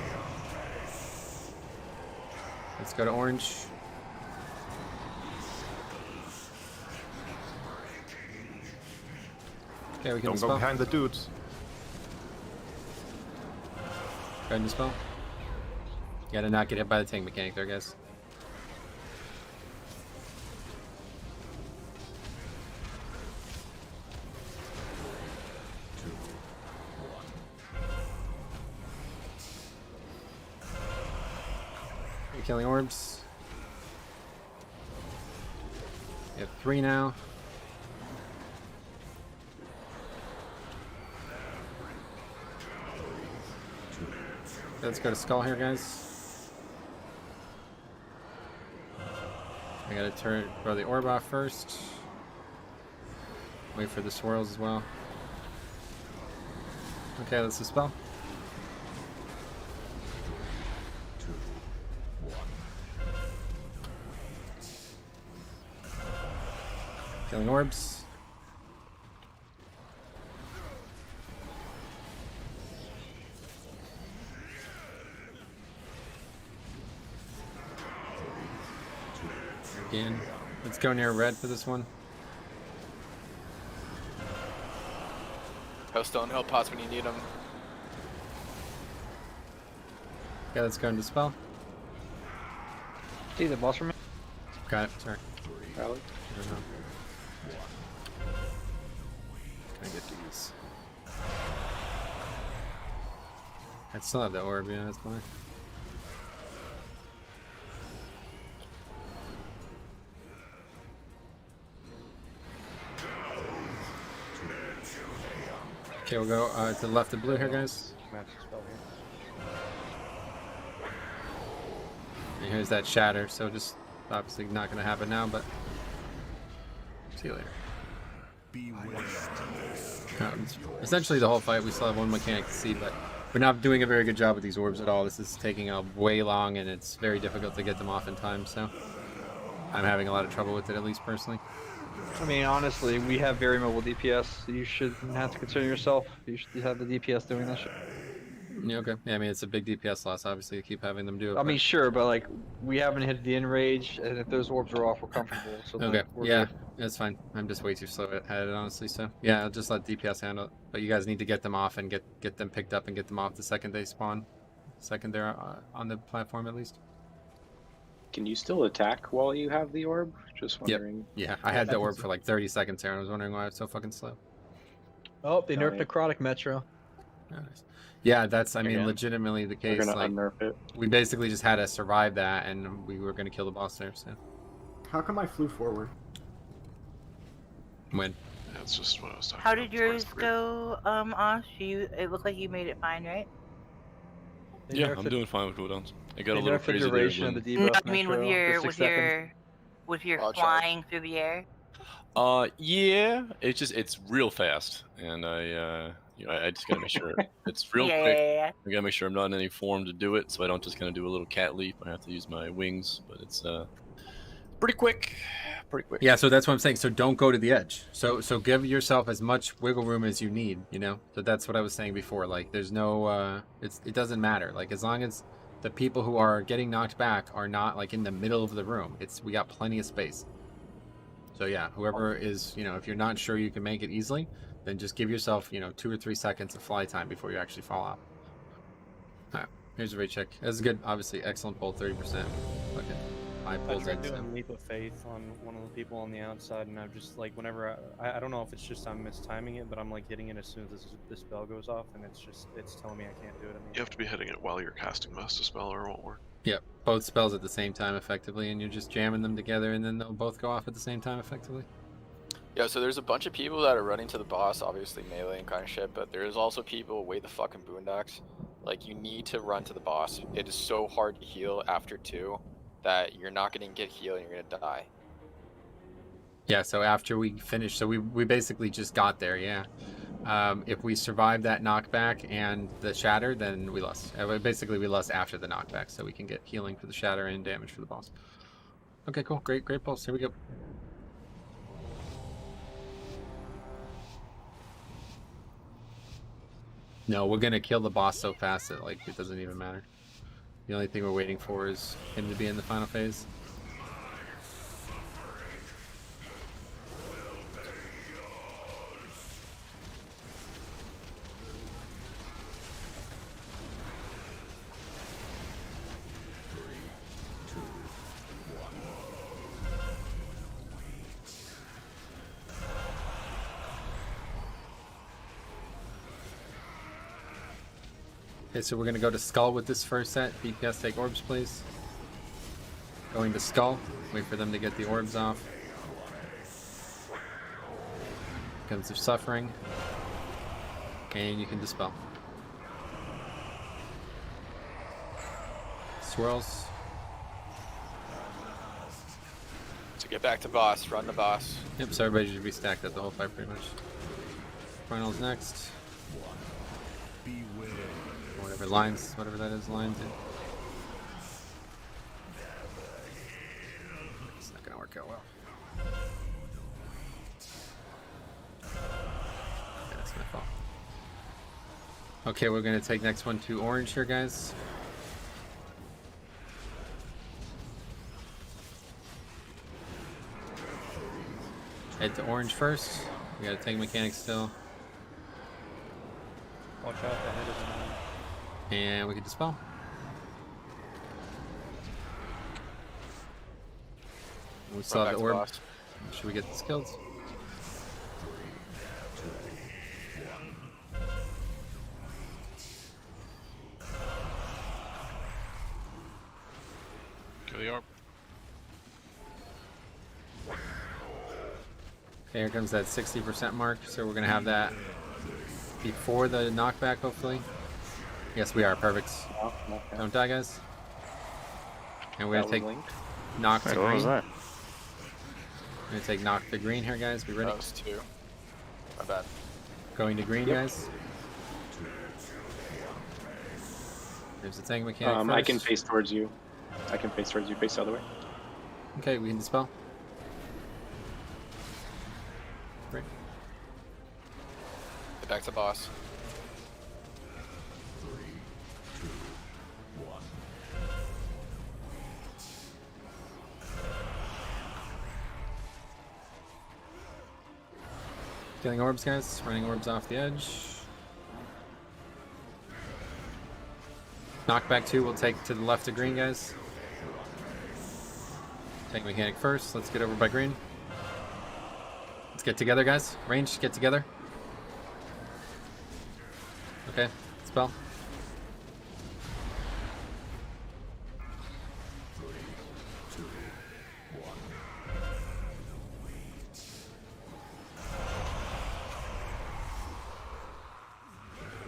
Let's go to orange. Okay, we can Don't dispel. go behind the dudes. Go ahead and dispel. You gotta not get hit by the tank mechanic there, guys. You're killing orbs. You have 3 now. Let's go to Skull here, guys. I gotta throw the orb off first. Wait for the swirls as well. Okay, let's dispel. Killing orbs. Again. Let's go near red for this one. Hellstone, help pots when you need them. Okay, let's go and dispel. See the boss for me? Got it, sorry. Alex? I don't know. Can I get these? I still have the orb, yeah, that's fine. Okay, we'll go to the left of blue here, guys. Spell here. And here's that shatter, so just obviously not going to happen now, but see you later. Essentially the whole fight, we still have one mechanic to see, but we're not doing a very good job with these orbs at all. This is taking way long, and it's very difficult to get them off in time, so I'm having a lot of trouble with it, at least personally. I mean, honestly, we have very mobile DPS, so you shouldn't have to concern yourself. You should have the DPS doing this shit. Yeah, okay. Yeah, I mean, it's a big DPS loss, obviously, to keep having them do it. I mean, sure, but like, we haven't hit the enrage, and if those orbs are off, we're comfortable. So okay, like, we're yeah, good. that's fine. I'm just way too slow at it, honestly, so yeah, I'll just let DPS handle it. But you guys need to get them off and get them picked up and get them off the second they spawn. Second they're on the platform, at least. Can you still attack while you have the orb? Just wondering. Yep. Yeah, I had the orb for like 30 seconds there, and I was wondering why I was so fucking slow. Oh, they nerfed necrotic metro. Nice. Yeah, that's, I mean, Again, legitimately the case. They're gonna Like, unnerf it. we basically just had to survive that, and we were gonna kill the boss there, so. How come I flew forward? When? That's just what I was talking How about. did yours go, Ash? It looked like you made it fine, right? Yeah, I'm doing fine with cooldowns. I got a They little nerfed the crazy there. duration of when- the No, debuff I mean metro, with the 6 your I'll try. flying through the air. Yeah, it's real fast, and I just gotta make sure it's real Yeah, quick. yeah. I gotta make sure I'm not in any form to do it, so I don't just kind of do a little cat leap. I have to use my wings, but it's pretty quick. Yeah, so that's what I'm saying. So don't go to the edge. So give yourself as much wiggle room as you need, you know? So that's what I was saying before. Like, there's no, it doesn't matter. Like, as long as the people who are getting knocked back are not, like, in the middle of the room, we got plenty of space. So yeah, whoever is, you know, if you're not sure you can make it easily, then just give yourself, 2 or 3 seconds of fly time before you actually fall off. All right, here's a rate check. That's good, obviously, excellent pull, 30%. Okay. I I pulled tried in, doing so. leap of faith on one of the people on the outside, and I'm just like, whenever I don't know if it's just I'm mistiming it, but I'm like hitting it as soon as this spell goes off, and it's telling me I can't do it. You have to be hitting it while you're casting Master Spell, or it won't work. Yep, both spells at the same time effectively, and you're just jamming them together, and then they'll both go off at the same time effectively. Yeah, so there's a bunch of people that are running to the boss, obviously melee and kind of shit, but there's also people way the fucking boondocks. Like, you need to run to the boss. It is so hard to heal after 2 that you're not going to get healed and you're going to die. Yeah, so after we finish, so we basically just got there, yeah. If we survive that knockback and the shatter, then we lost. Basically, we lost after the knockback, so we can get healing for the shatter and damage for the boss. Okay, cool. Great pulse. Here we go. No, we're gonna kill the boss so fast that, like, it doesn't even matter. The only thing we're waiting for is him to be in the final phase. Okay, so we're gonna go to Skull with this first set. DPS take orbs, please. Going to Skull. Wait for them to get the orbs off. Guns of Suffering. And you can dispel. Swirls. So get back to boss, run the boss. Yep, so everybody should be stacked up the whole fight pretty much. Finals next. Whatever lines, whatever that is, lines. Yeah. It's not gonna work out well. Yeah, that's my fault. Okay, we're gonna take next one to orange here, guys. Head to orange first. We gotta take mechanics still. Watch out, the head is annoying. And we can dispel. We still have the orb. Should we get the skills? Kill the orb. Okay, here comes that 60% mark, so we're gonna have that before the knockback, hopefully. Yes, we are. Perfect. Don't die, guys. And we're gonna take Knock to Wait, what was green. that? I'm gonna take knock to green here, guys. Be ready. That was 2. My bad. Going to green, guys. There's the tank mechanic first. I can face towards you. I can face towards you. Face the other way. Okay, we can dispel. Great. Get back to boss. Killing orbs, guys. Running orbs off the edge. Knockback 2 will take to the left of green, guys. Tank mechanic first. Let's get over by green. Let's get together, guys. Range, get together. Okay, spell.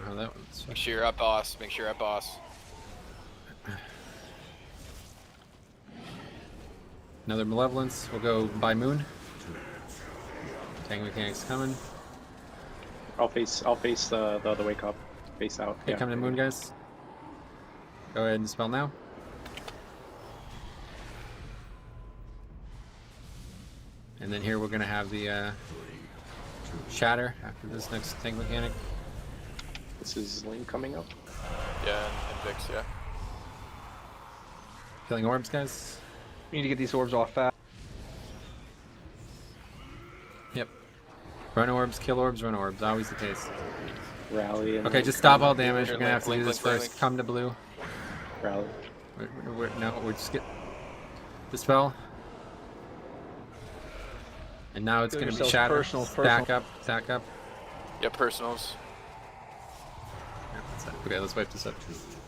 Oh, that one's... Make sure you're at boss. Make sure you're at boss. Another malevolence. We'll go by moon. Tank mechanics coming. I'll face the other way, Cop. Face out. Okay, come to moon, guys. Go ahead and spell now. And then here we're gonna have the shatter after this next tank mechanic. This is Link coming up. Yeah, and Vix, yeah. Killing orbs, guys. We need to get these orbs off fast. Yep. Run orbs, kill orbs, run orbs. Always the case. Rally. And okay, just stop all damage. We're gonna have to do this first. Come to blue. Rally. No, we're just get dispel. And now it's gonna be shatter. Stack up, stack up. Yeah, personals. Okay, let's wipe this up.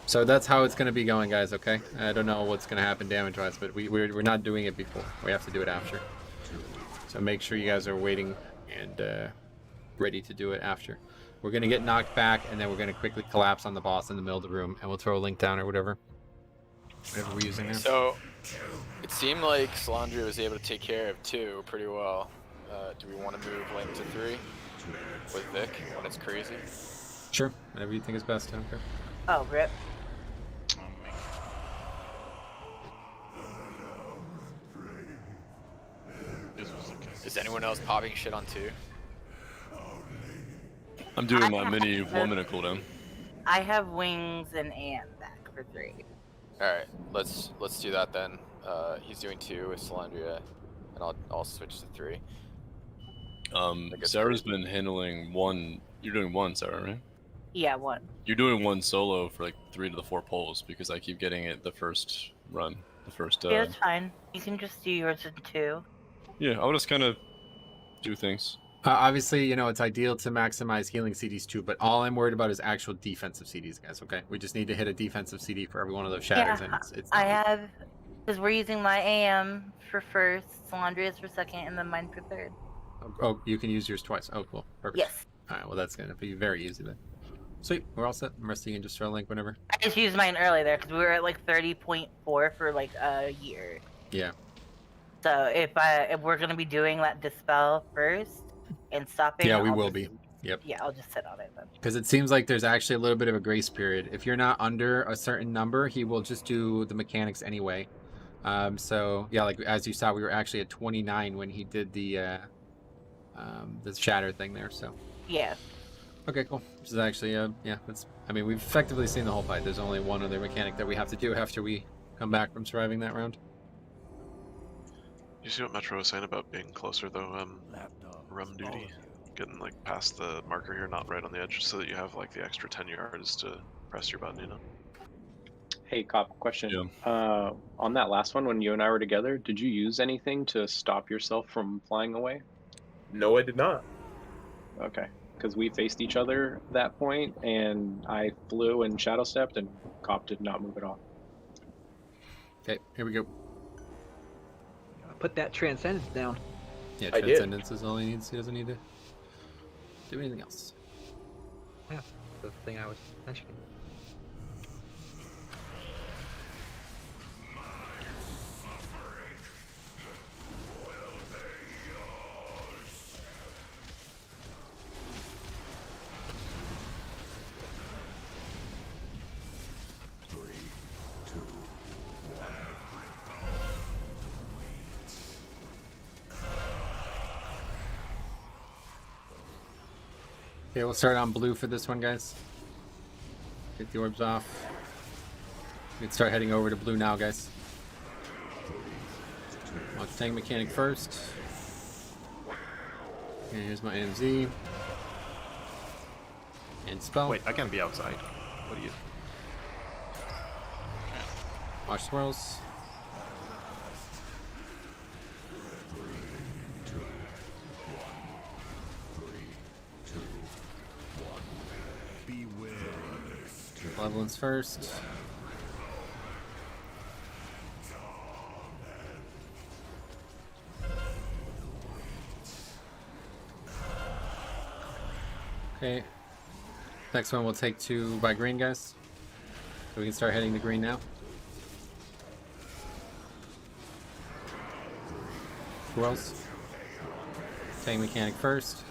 So that's how it's going to be going, guys, okay? I don't know what's going to happen damage-wise, but we're not doing it before. We have to do it after. So make sure you guys are waiting and ready to do it after. We're going to get knocked back, and then we're going to quickly collapse on the boss in the middle of the room, and we'll throw a link down or whatever. Whatever we're using now. So, it seemed like Salandria was able to take care of 2 pretty well. Do we want to move Link to 3 with Vic when it's crazy? Sure, whatever you think is best, I don't care. Oh, rip. Is anyone else popping shit on 2? I'm doing my mini 1 minute cooldown. I have wings and Anne back for 3. Alright, let's do that then. He's doing 2 with Salandria, and I'll switch to 3. Sarah's been handling 1. You're doing 1, Sarah, right? Yeah, 1. You're doing 1 solo for like 3 to the 4 poles because I keep getting it the first run. The first. Yeah, that's fine. You can just do yours in 2. Yeah, I'll just kind of do things. Obviously, you know, it's ideal to maximize healing CDs too, but all I'm worried about is actual defensive CDs, guys, okay? We just need to hit a defensive CD for every one of those shatters, Yeah, and it's I have, because we're using my AM for first, Salandria's for second, and then mine for third. Oh, you can use yours twice. Oh, cool. Perfect. Yes. Alright, well, that's going to be very easy then. Sweet, we're all set. The rest of you can just throw a link whenever. I just used mine early there, because we were at like 30.4 for like a year. Yeah. So if we're going to be doing that dispel first and stopping... Yeah, we I'll will just- be. Yep. Yeah, I'll just sit on it then. Because it seems like there's actually a little bit of a grace period. If you're not under a certain number, he will just do the mechanics anyway. So yeah, like as you saw, we were actually at 29 when he did the shatter thing there. So yeah. Okay, cool. This is actually yeah. That's. I mean, we've effectively seen the whole fight. There's only one other mechanic that we have to do after we come back from surviving that round. You see what Metro was saying about being closer though? Rum duty. Getting like past the marker here, not right on the edge, so that you have like the extra 10 yards to press your button, you know? Hey, Cop, question. On that last one, when you and I were together, did you use anything to stop yourself from flying away? No, I did not. Okay, because we faced each other at that point, and I flew and shadow stepped, and Cop did not move at all. Okay, here we go. Put that transcendence down. Yeah, I did. transcendence is all he needs. He doesn't need to do anything else. Yeah, the thing I was mentioning. Okay, we'll start on blue for this one, guys. Get the orbs off. We can start heading over to blue now, guys. Launch tank mechanic first. Okay, here's my NMZ. And spell. Wait, I can be outside. What do you? Watch swirls. Malevolence first. Okay. Next one we'll take 2 by green, guys. So we can start heading to green now. Swirls. Tank mechanic first.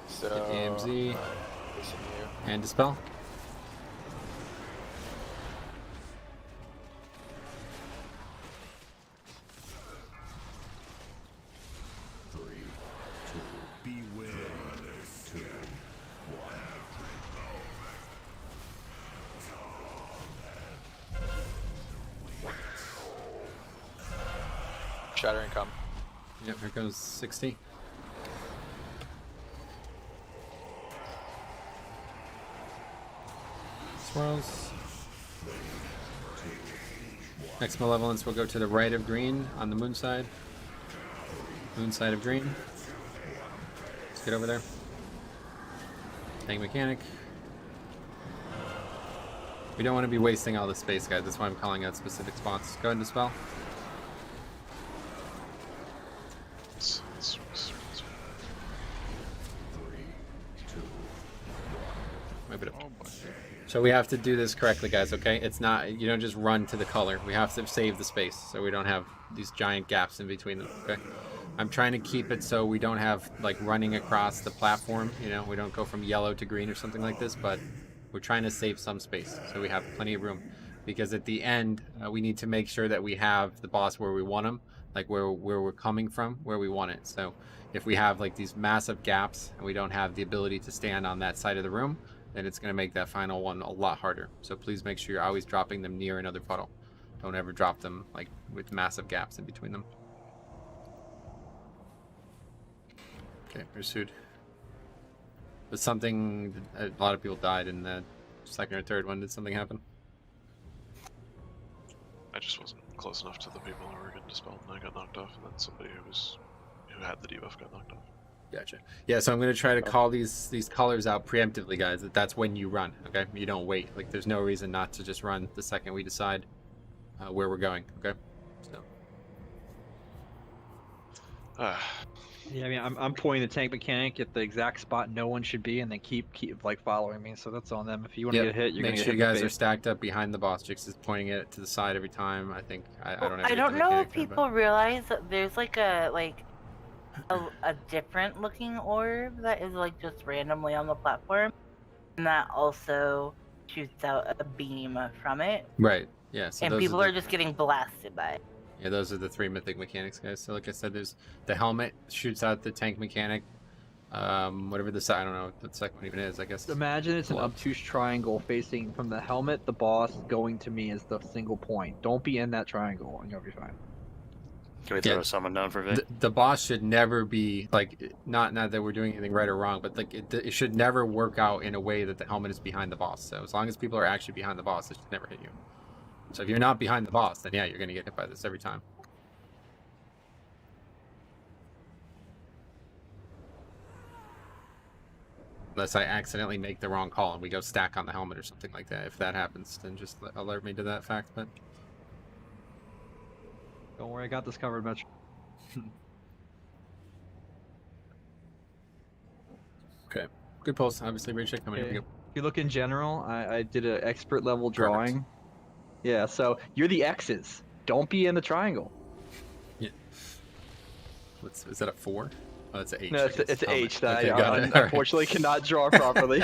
So, get the AMZ. listen And dispel. Shatter income. Yep, here goes 60. Swirls. Next malevolence will go to the right of green on the moon side. Moon side of green. Let's get over there. Tank mechanic. We don't want to be wasting all the space, guys. That's why I'm calling out specific spots. Go ahead and dispel. So we have to do this correctly, guys, okay? It's not, you don't just run to the color. We have to save the space so we don't have these giant gaps in between them, okay? I'm trying to keep it so we don't have, like, running across the platform, you know? We don't go from yellow to green or something like this, but we're trying to save some space so we have plenty of room. Because at the end, we need to make sure that we have the boss where we want him, like where we're coming from, where we want it. So if we have, like, these massive gaps and we don't have the ability to stand on that side of the room, then it's going to make that final one a lot harder. So please make sure you're always dropping them near another puddle. Don't ever drop them like with massive gaps in between them. Okay, pursued. But something, a lot of people died in the second or third one. Did something happen? I just wasn't close enough to the people who were getting dispelled, and I got knocked off, and then somebody who had the debuff got knocked off. Gotcha. Yeah, so I'm going to try to call these colors out preemptively, guys. That's when you run, okay? You don't wait. Like, there's no reason not to just run the second we decide where we're going, okay? So. Yeah, I mean, I'm pointing the tank mechanic at the exact spot no one should be, and then keep like following me. So that's on them. If you want to get hit, you're gonna get hit. Make sure you guys are stacked up behind the boss. Jix is pointing it to the side every time. I think I don't. I don't know if people realize that there's like a different looking orb that is like just randomly on the platform, and that also shoots out a beam from it. Right. Yeah. So and people are just getting blasted by it. Yeah, those are the 3 mythic mechanics, guys. So like I said, there's the helmet shoots out the tank mechanic. Whatever the side, I don't know what the second one even is, I guess. Imagine it's an obtuse triangle facing from the helmet, the boss, going to me as the single point. Don't be in that triangle and you'll be fine. Can we throw someone down for Vic? The boss should never be, like, not that we're doing anything right or wrong, but like it should never work out in a way that the helmet is behind the boss. So as long as people are actually behind the boss, it should never hit you. So if you're not behind the boss, then yeah, you're going to get hit by this every time. Unless I accidentally make the wrong call and we go stack on the helmet or something like that. If that happens, then just alert me to that fact. But don't worry, I got this covered, Mitch. Okay, good pulse. Obviously, reach check coming. Okay. If you look in general, I did an expert level drawing. Perfect. Yeah, so you're the X's. Don't be in the triangle. Yeah. Is that a 4? Oh, it's an H. No, it's an H that I unfortunately cannot draw properly.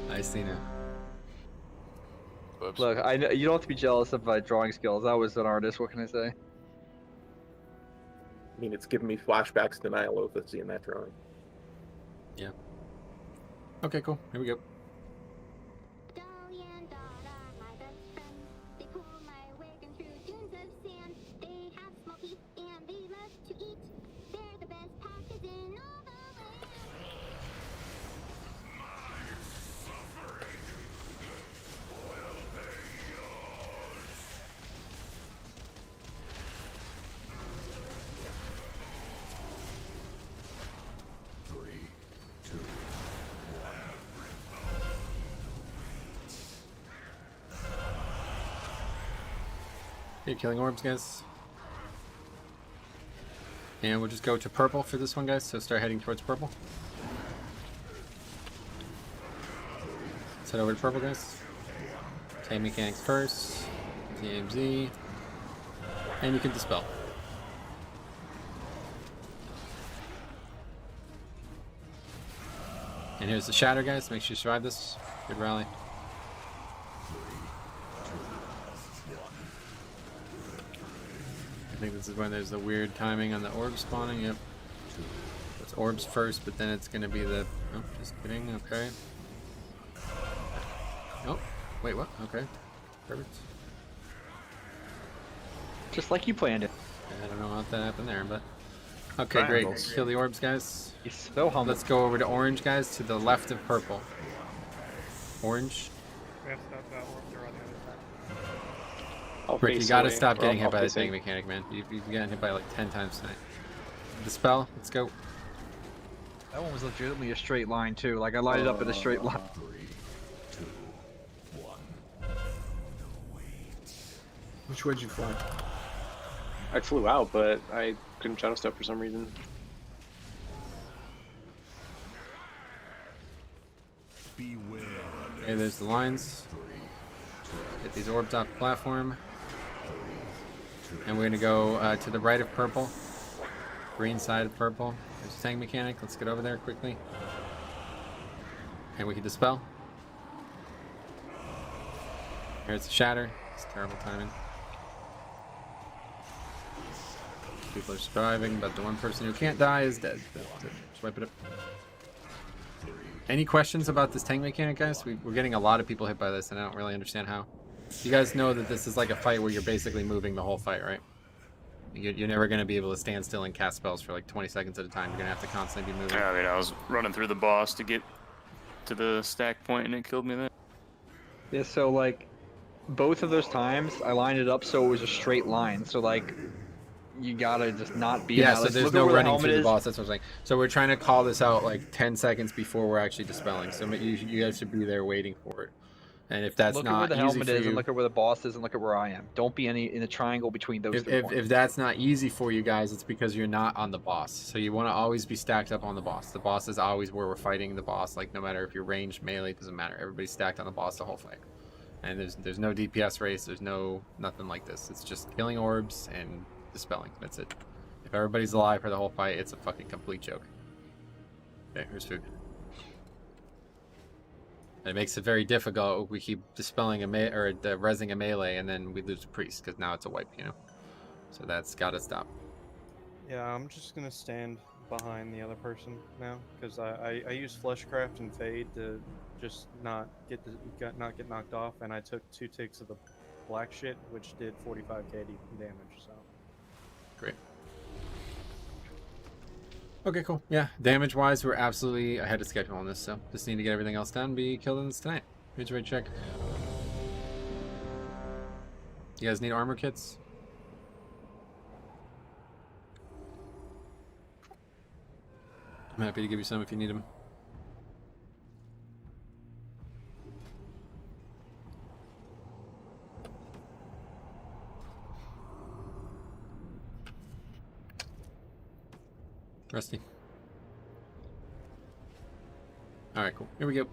I see now. Oops. Look, I know you don't have to be jealous of my drawing skills. I was an artist. What can I say? I mean, it's giving me flashbacks to Nihilothus seeing that drawing. Yeah. Okay, cool. Here we go. Okay, killing orbs, guys. And we'll just go to purple for this one, guys. So start heading towards purple. Let's head over to purple, guys. Tank mechanics first. TMZ. And you can dispel. And here's the shatter, guys. Make sure you survive this. Good rally. I think this is when there's the weird timing on the orb spawning. Yep. It's orbs first, but then it's going to be the... Oh, just kidding. Okay. Oh, wait, what? Okay. Perfect. Just like you planned it. I don't know how that happened there, but... Okay, great. Kill the orbs, guys. He's so humble. Let's go over to orange, guys, to the left of purple. Orange. We have stuff that orbs are on the other side. Rick, you gotta stop getting hit by the tank mechanic, man. You've gotten hit by like 10 times tonight. Dispel, let's go. That one was legitimately a straight line too. Like I lined it up in a straight line. 3, 2, 1. Which way did you fly? I flew out, but I couldn't shadow step for some reason. Okay, there's the lines. Get these orbs off the platform. And we're gonna go to the right of purple. Green side of purple. There's a tank mechanic. Let's get over there quickly. And we can dispel. Here's the shatter. It's terrible timing. People are surviving, but the one person who can't die is dead. Just wipe it up. Any questions about this tank mechanic, guys? We're getting a lot of people hit by this, and I don't really understand how. You guys know that this is like a fight where you're basically moving the whole fight, right? You're never going to be able to stand still and cast spells for like 20 seconds at a time. You're going to have to constantly be moving. Yeah, I mean, I was running through the boss to get to the stack point, and it killed me then. Yeah, so like, both of those times, I lined it up so it was a straight line. So like, you gotta just not be... Yeah, so there's no running through the boss, that's what I'm saying. So we're trying to call this out like 10 seconds before we're actually dispelling. So you guys should be there waiting for it. And if that's not not look at where the helmet easy for is you, and look at where the boss is and look at where I am. Don't be in the triangle between those two points. if that's not easy for you guys, it's because you're not on the boss. So you want to always be stacked up on the boss. The boss is always where we're fighting the boss. Like no matter if you're ranged, melee, it doesn't matter. Everybody's stacked on the boss the whole fight. And there's no DPS race. There's nothing like this. It's just killing orbs and dispelling. That's it. If everybody's alive for the whole fight, it's a fucking complete joke. Okay, here's food. And it makes it very difficult if we keep dispelling rezzing a melee and then we lose a priest because now it's a wipe, you know? So that's gotta stop. Yeah, I'm just gonna stand behind the other person now because I use Fleshcraft and Fade to just not get knocked off, and I took 2 ticks of the black shit, which did 45k damage. So great. Okay, cool. Yeah, damage-wise, we're absolutely ahead of schedule on this, so just need to get everything else done, be killed in this tonight. Here's your check. You guys need armor kits? I'm happy to give you some if you need them. Rusty. Alright, cool. Here we go.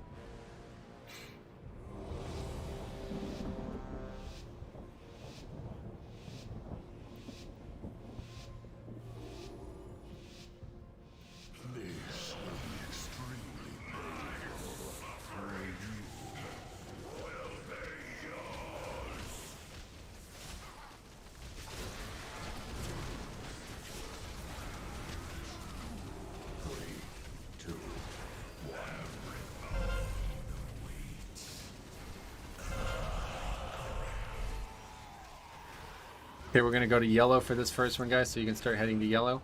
Okay, we're gonna go to yellow for this first one, guys, so you can start heading to yellow.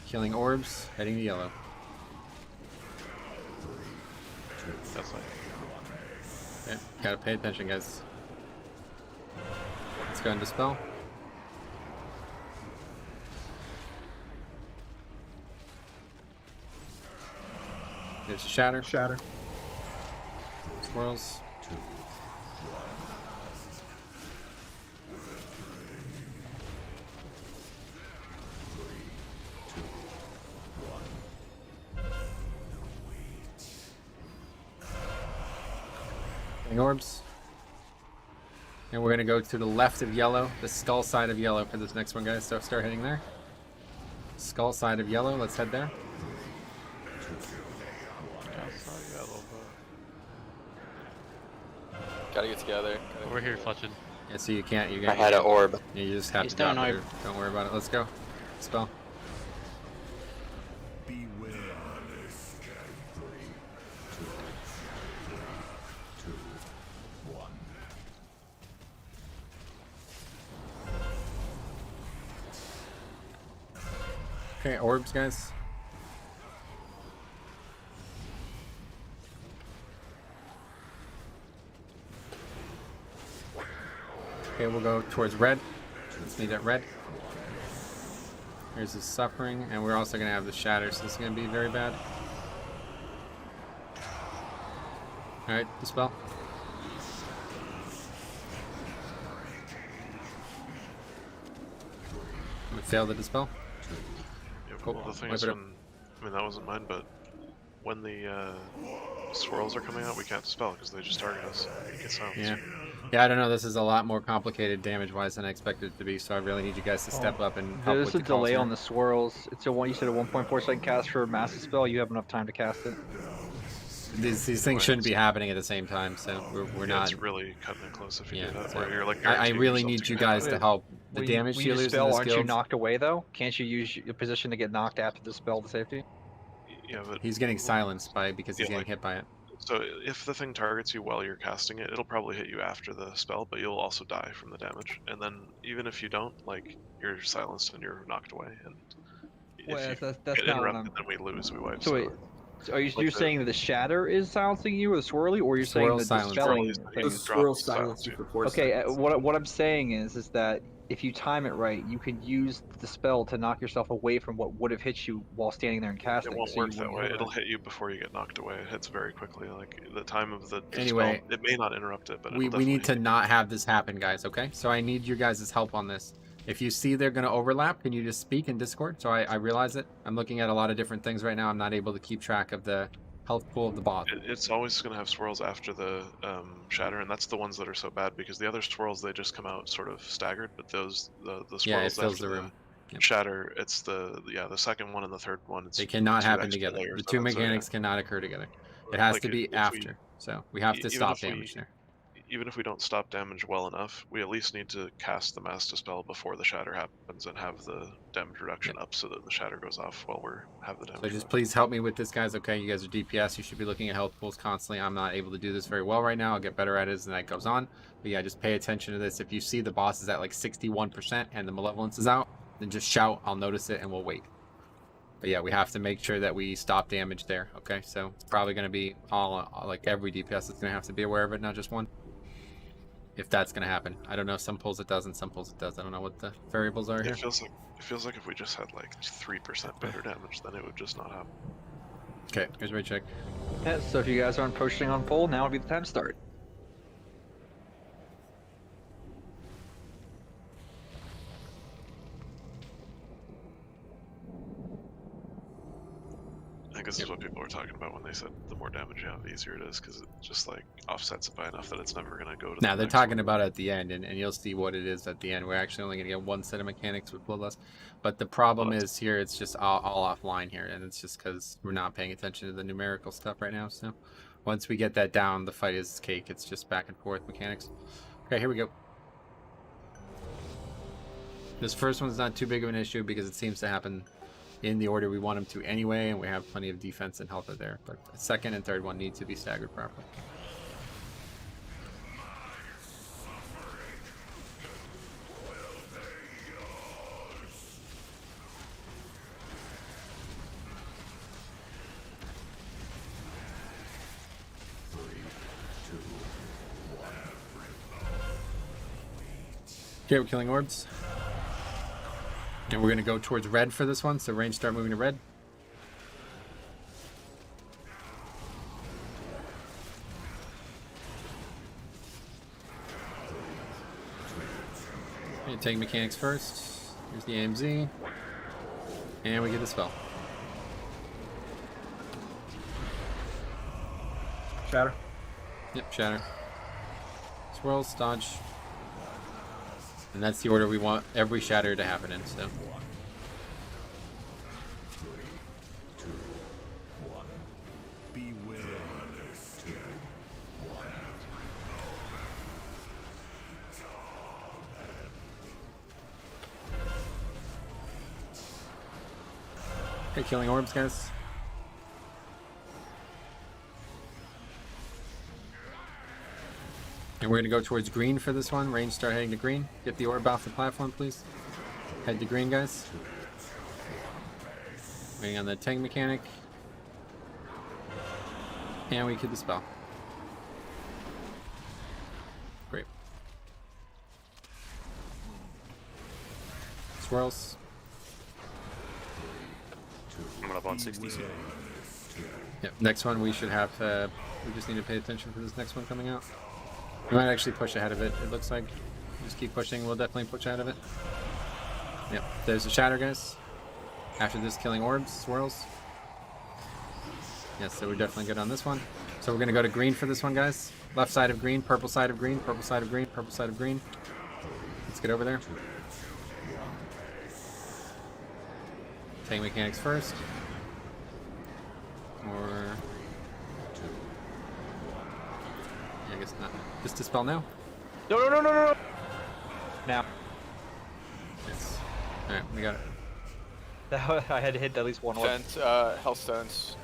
Killing orbs, heading to yellow. That's fine. Okay, gotta pay attention, guys. Let's go and dispel. There's a shatter. Shatter. Swirls. Orbs. And we're going to go to the left of yellow, the skull side of yellow for this next one, guys. So start heading there. Skull side of yellow, let's head there. Gotta get together. We're here, Fletchin. Yeah, so you can't. I had an orb. You just have He's to drop down it. orb. Don't worry about it. Let's go. Spell. Okay, orbs, guys. Okay, we'll go towards red. Let's meet at red. Here's the suffering, and we're also going to have the shatter, so this is going to be very bad. Alright, dispel. We failed the dispel. Yeah, Cool. well, the thing Wipe is, it up. I mean, that wasn't mine, but when the swirls are coming out, we can't dispel because they just target us. It sounds. Yeah. Yeah, I don't know. This is a lot more complicated damage-wise than I expected it to be, so I really need you guys to step up and help There's with a the calls delay here. on the swirls. It's a one. You said a 1.4 second cast for a massive spell. You have enough time to cast it. These things shouldn't be happening at the same time, so we're Yeah, not. it's really cutting it close if you Yeah, do that. so Where you're like I guaranteeing really yourself need to you get guys to help. The When damage you dealers in dispel, this aren't you guild. knocked away though? Can't you use your position to get knocked after the spell to safety? Yeah, but He's getting silenced by it because he's Yeah, getting hit by it. so if the thing targets you while you're casting it, it'll probably hit you after the spell, but you'll also die from the damage. And then even if you don't, like, you're silenced and you're knocked away. And Well, if you that's get not what interrupted, then we lose. We wipe. So wait, are you like you're the- saying that the shatter is silencing you, or the swirly, or you're saying Swirl that silence. the spelling? The swirl silence you for 4 Okay, seconds. what I'm saying is that if you time it right, you can use the spell to knock yourself away from what would have hit you while standing there and casting. It won't so work you that wouldn't way. get It'll hit. hit you before you get knocked away. It hits very quickly. Like the time of the Anyway, spell, it may not interrupt it, but We it'll need definitely to hit not have this happen, guys, okay? So I need your guys' help on this. If you see they're going to overlap, can you just speak in Discord? So I realize it. I'm looking at a lot of different things right now. I'm not able to keep track of the health pool of the boss. It's always going to have swirls after the shatter, and that's the ones that are so bad because the other swirls they just come out sort of staggered, but those the swirls Yeah, it fills after the room. Yep. shatter, it's the second one and the third one. It's They cannot two happen extra together. layers The two of it, so, mechanics cannot occur together. It has Like, to be if we- after. So we have to even stop if we- damage there. Even if we don't stop damage well enough, we at least need to cast the mass dispel before the shatter happens and have the damage reduction up so that the shatter goes off while have the damage. So just please help me with this, guys. Okay, you guys are DPS. You should be looking at health pools constantly. I'm not able to do this very well right now. I'll get better at it as the night goes on. But yeah, just pay attention to this. If you see the boss is at like 61% and the malevolence is out, then just shout. I'll notice it and we'll wait. But yeah, we have to make sure that we stop damage there. Okay, so it's probably going to be all like every DPS is going to have to be aware of it, not just one. If that's going to happen. I don't know. Some pulls it doesn't, some pulls it does. I don't know what the variables are here. It feels like if we just had like 3% better damage, then it would just not happen. Okay, here's my check. Yeah, so if you guys aren't pushing on pole, now would be the time to start. I think this is what people were talking about when they said the more damage you have, the easier it is, because it just like offsets it by enough that it's never going to go to. Now the they're next talking about it at the end, and you'll see what it is at the end. We're actually only going to get one set of mechanics with Bloodlust, but the problem is here it's just all offline here, and it's just because we're not paying attention to the numerical stuff right now. So once we get that down, the fight is cake. It's just back and forth mechanics. Okay, here we go. This first one's not too big of an issue because it seems to happen in the order we want them to anyway, and we have plenty of defense and health there. But the second and third one need to be staggered properly. Okay, we're killing orbs. And we're going to go towards red for this one, so range start moving to red. Okay, take mechanics first. Here's the AMZ. And we get the spell. Shatter. Yep, shatter. Swirls, dodge. And that's the order we want every shatter to happen in, so. Okay, killing orbs, guys. And we're going to go towards green for this one. Range start heading to green. Get the orb off the platform, please. Head to green, guys. Waiting on the tank mechanic. And we kill the spell. Great. Swirls. I'm up on 60 soon. Yep, next one we should have, we just need to pay attention for this next one coming out. We might actually push ahead of it, it looks like. Just keep pushing, we'll definitely push ahead of it. Yep, there's a shatter, guys. After this, killing orbs, swirls. Yes, so we're definitely good on this one. So we're gonna go to green for this one, guys. Left side of green, purple side of green, purple side of green, purple side of green. Let's get over there. Tank mechanics first. Or... I guess not. Just dispel now? No. Now. Yes. Alright, we got it. I had to hit at least one orb. Hellstones.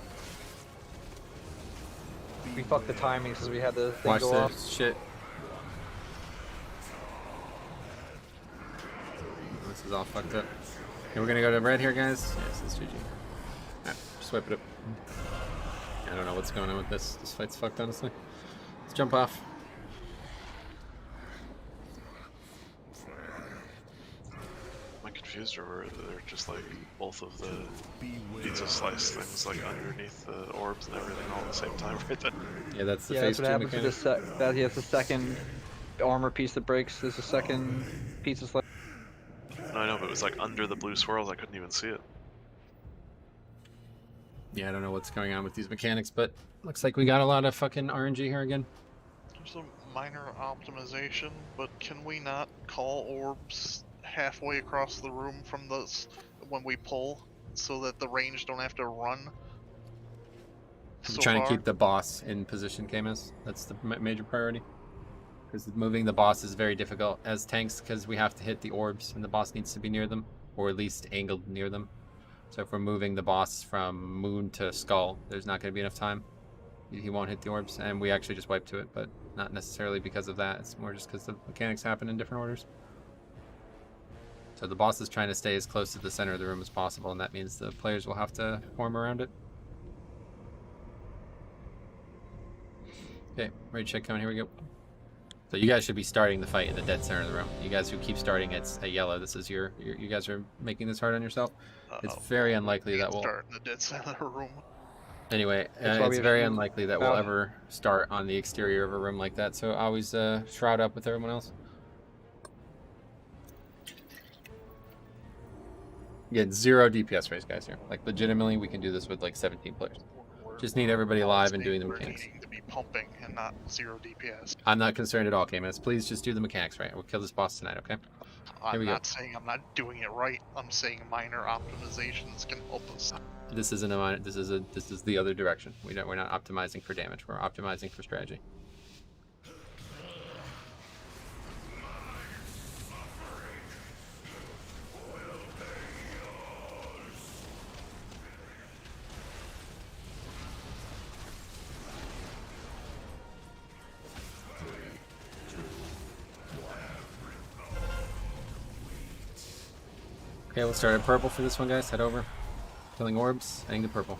We fucked the timing because we had the thing Watch go off. this shit. This is all fucked up. Okay, we're gonna go to red here, guys. Yes, it's GG. Alright, just wipe it up. I don't know what's going on with this. This fight's fucked, honestly. Let's jump off. Am I confused, or they're just like both of the pizza slice things like underneath the orbs and everything all at the same time right there? Yeah, that's the That's what happens to this that's the second armor piece that breaks. There's a second pizza slice. No, I know, but it was like under the blue swirls, I couldn't even see it. Yeah, I don't know what's going on with these mechanics, but looks like we got a lot of fucking RNG here again. There's a minor optimization, but can we not call orbs halfway across the room from those when we pull, so that the range don't have to run? I'm trying to keep the boss in position, KMS. That's the major priority. Because moving the boss is very difficult as tanks, because we have to hit the orbs, and the boss needs to be near them, or at least angled near them. So if we're moving the boss from moon to skull, there's not going to be enough time. He won't hit the orbs, and we actually just wipe to it, but not necessarily because of that. It's more just because the mechanics happen in different orders. So the boss is trying to stay as close to the center of the room as possible, and that means the players will have to form around it. Okay, ready to check coming, here we go. So you guys should be starting the fight in the dead center of the room. You guys who keep starting it's a yellow, this is you guys are making this hard on yourself. It's very unlikely that we'll start in the dead center of the room. Anyway, it's very unlikely that we'll ever start on the exterior of a room like that, so always shroud up with everyone else. Get 0 DPS raise, guys, here. Like, legitimately, we can do this with like 17 players. Just need everybody alive and doing the mechanics. To be pumping and not 0 DPS. I'm not concerned at all, KMS. Please just do the mechanics right. We'll kill this boss tonight, okay? I'm not saying I'm not doing it right. I'm saying minor optimizations can help us. This isn't a minor. This is the other direction. We're not optimizing for damage. We're optimizing for strategy. Okay, let's start at purple for this one, guys. Head over. Killing orbs, heading to purple.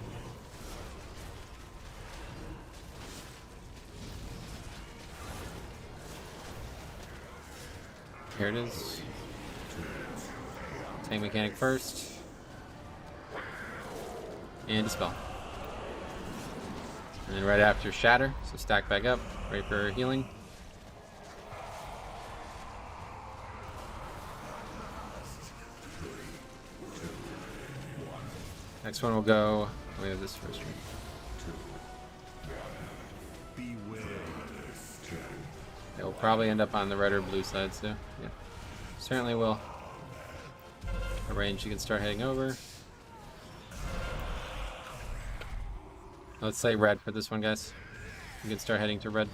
Here it is. Tank mechanic first. And dispel. And then right after shatter, so stack back up, ready for healing. Next one will go. We have this first one. It will probably end up on the red or blue side, so yeah, certainly will. A range you can start heading over. Let's say red for this one, guys. You can start heading to red.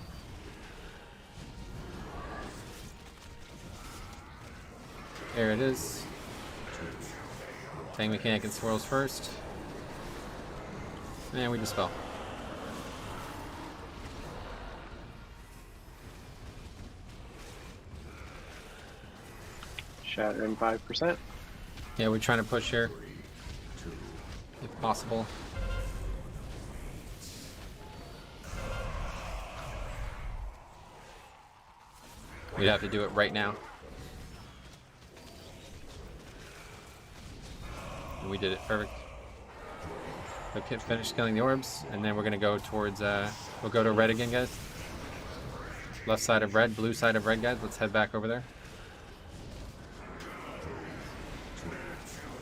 There it is. Tank mechanic and swirls first. And we dispel. Shattering 5%. Yeah, we're trying to push here, if possible. We'd have to do it right now. And we did it, perfect. Okay, finish killing the orbs, and then we're gonna go towards, we'll go to red again, guys. Left side of red, blue side of red, guys. Let's head back over there.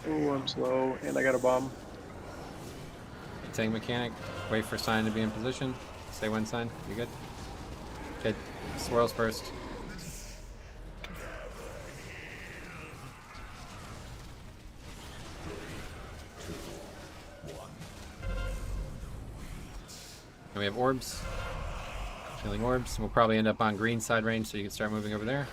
Oh, I'm slow, and I got a bomb. Tank mechanic, wait for sign to be in position. Say when sign, you good? Okay, swirls first. And we have orbs. Filling orbs. We'll probably end up on green side range, so you can start moving over there.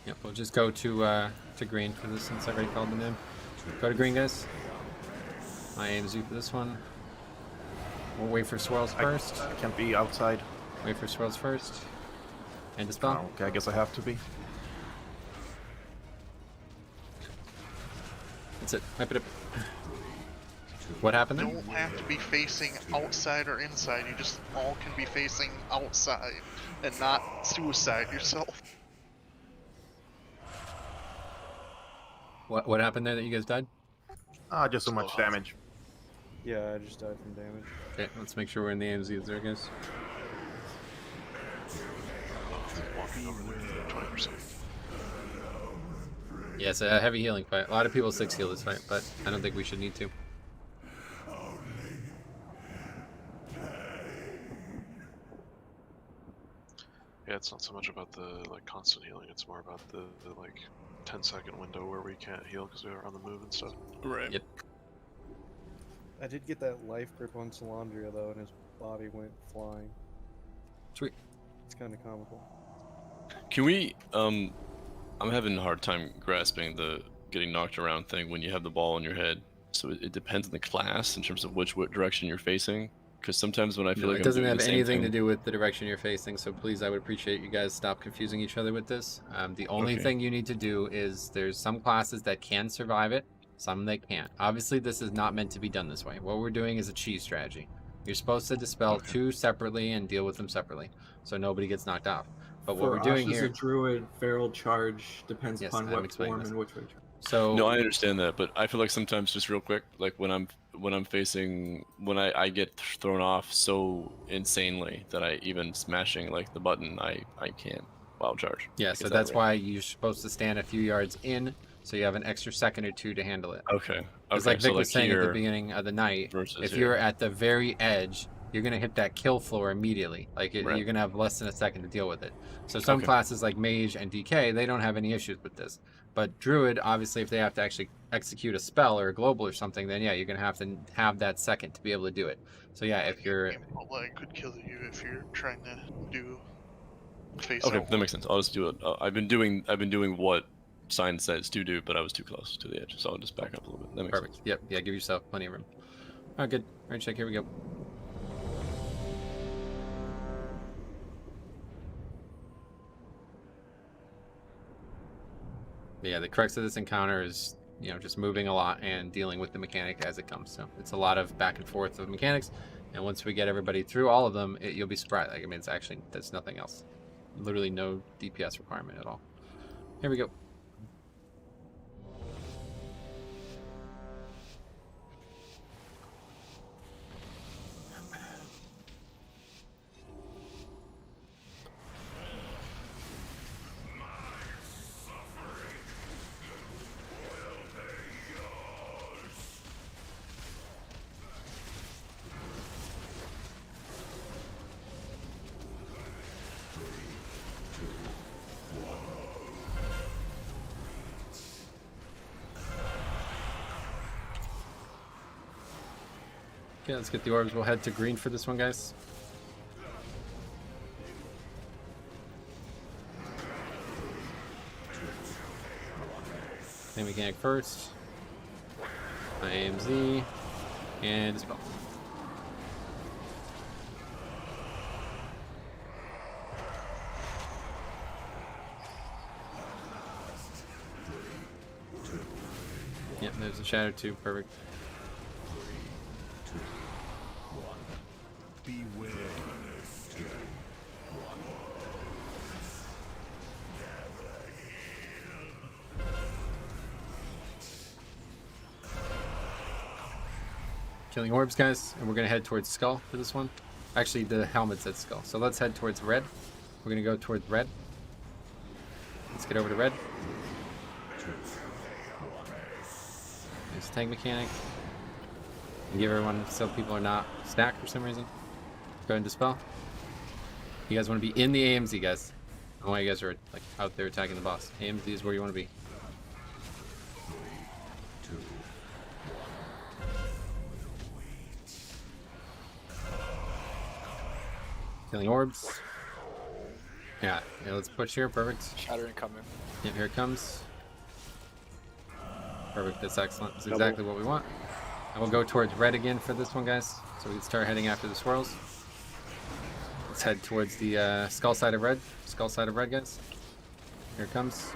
Yep, we'll just go to green for this since I already called them in. Go to green, guys. My aim's you for this one. We'll wait for swirls first. I can't be outside. Wait for swirls first. And dispel. Oh, okay, I guess I have to be. That's it. Wipe it up. What happened You there? don't have to be facing outside or inside. You just all can be facing outside and not suicide yourself. What happened there that you guys died? Just so much damage. Yeah, I just died from damage. Okay, let's make sure we're in the AMZs there, guys. Walking over there, 20%. Yeah, it's a heavy healing fight. A lot of people 6 heal this fight, but I don't think we should need to. Yeah, it's not so much about the like constant healing. It's more about the like 10-second window where we can't heal because we are on the move and stuff. Right. Yep. I did get that life grip on Salandria though, and his body went flying. Sweet. It's kind of comical. Can we? I'm having a hard time grasping the getting knocked around thing when you have the ball in your head. So it depends on the class in terms of what direction you're facing. Because sometimes when I feel like it doesn't have anything to do with the direction you're facing. So please, I would appreciate you guys stop confusing each other with this. The only thing you need to do is there's some classes that can survive it, some that can't. Obviously, this is not meant to be done this way. What we're doing is a cheese strategy. You're supposed to dispel 2 separately and deal with them separately, so nobody gets knocked off. But what we're doing here, a druid, feral charge depends upon what form and which way. So no, I understand that, but I feel like sometimes, just real quick, like when I'm facing, when I get thrown off so insanely that I even smashing like the button, I can't wild charge. Yeah, so that's why you're supposed to stand a few yards in, so you have an extra second or 2 to handle it. Okay. It's like Vic was saying at the beginning of the night, if you're at the very edge, you're going to hit that kill floor immediately. Like you're going to have less than a second to deal with it. So some classes like Mage and DK, they don't have any issues with this. But Druid, obviously, if they have to actually execute a spell or a global or something, then yeah, you're going to have that second to be able to do it. So yeah, if you're... Like, could kill you if you're trying to do face Okay, out. that makes sense. I'll just do it. I've been doing what sign says to do, but I was too close to the edge, so I'll just back up a little bit. That makes Perfect. sense. Yep. Yeah, give yourself plenty of room. All right, good. All right, check. Here we go. Yeah, the crux of this encounter is, just moving a lot and dealing with the mechanic as it comes. So it's a lot of back and forth of mechanics. And once we get everybody through all of them, you'll be surprised. Like, I mean, it's actually, there's nothing else. Literally no DPS requirement at all. Here we go. Okay, let's get the orbs. We'll head to green for this one, guys. Play mechanic first. IAMZ. And dispel. Yep, there's a shadow too. Perfect. Killing orbs, guys, and we're gonna head towards skull for this one. Actually, the helmet said skull, so let's head towards red. We're gonna go towards red. Let's get over to red. There's tank mechanic. And give everyone so people are not stacked for some reason. Go ahead and dispel. You guys want to be in the AMZ, guys. I don't know why you guys are like out there attacking the boss. AMZ is where you want to be. Killing orbs. Yeah, let's push here. Perfect. Shatter incoming. Yep, here it comes. Perfect. That's excellent. That's exactly what we want. And we'll go towards red again for this one, guys. So we can start heading after the swirls. Let's head towards the skull side of red. Skull side of red, guys. Here it comes.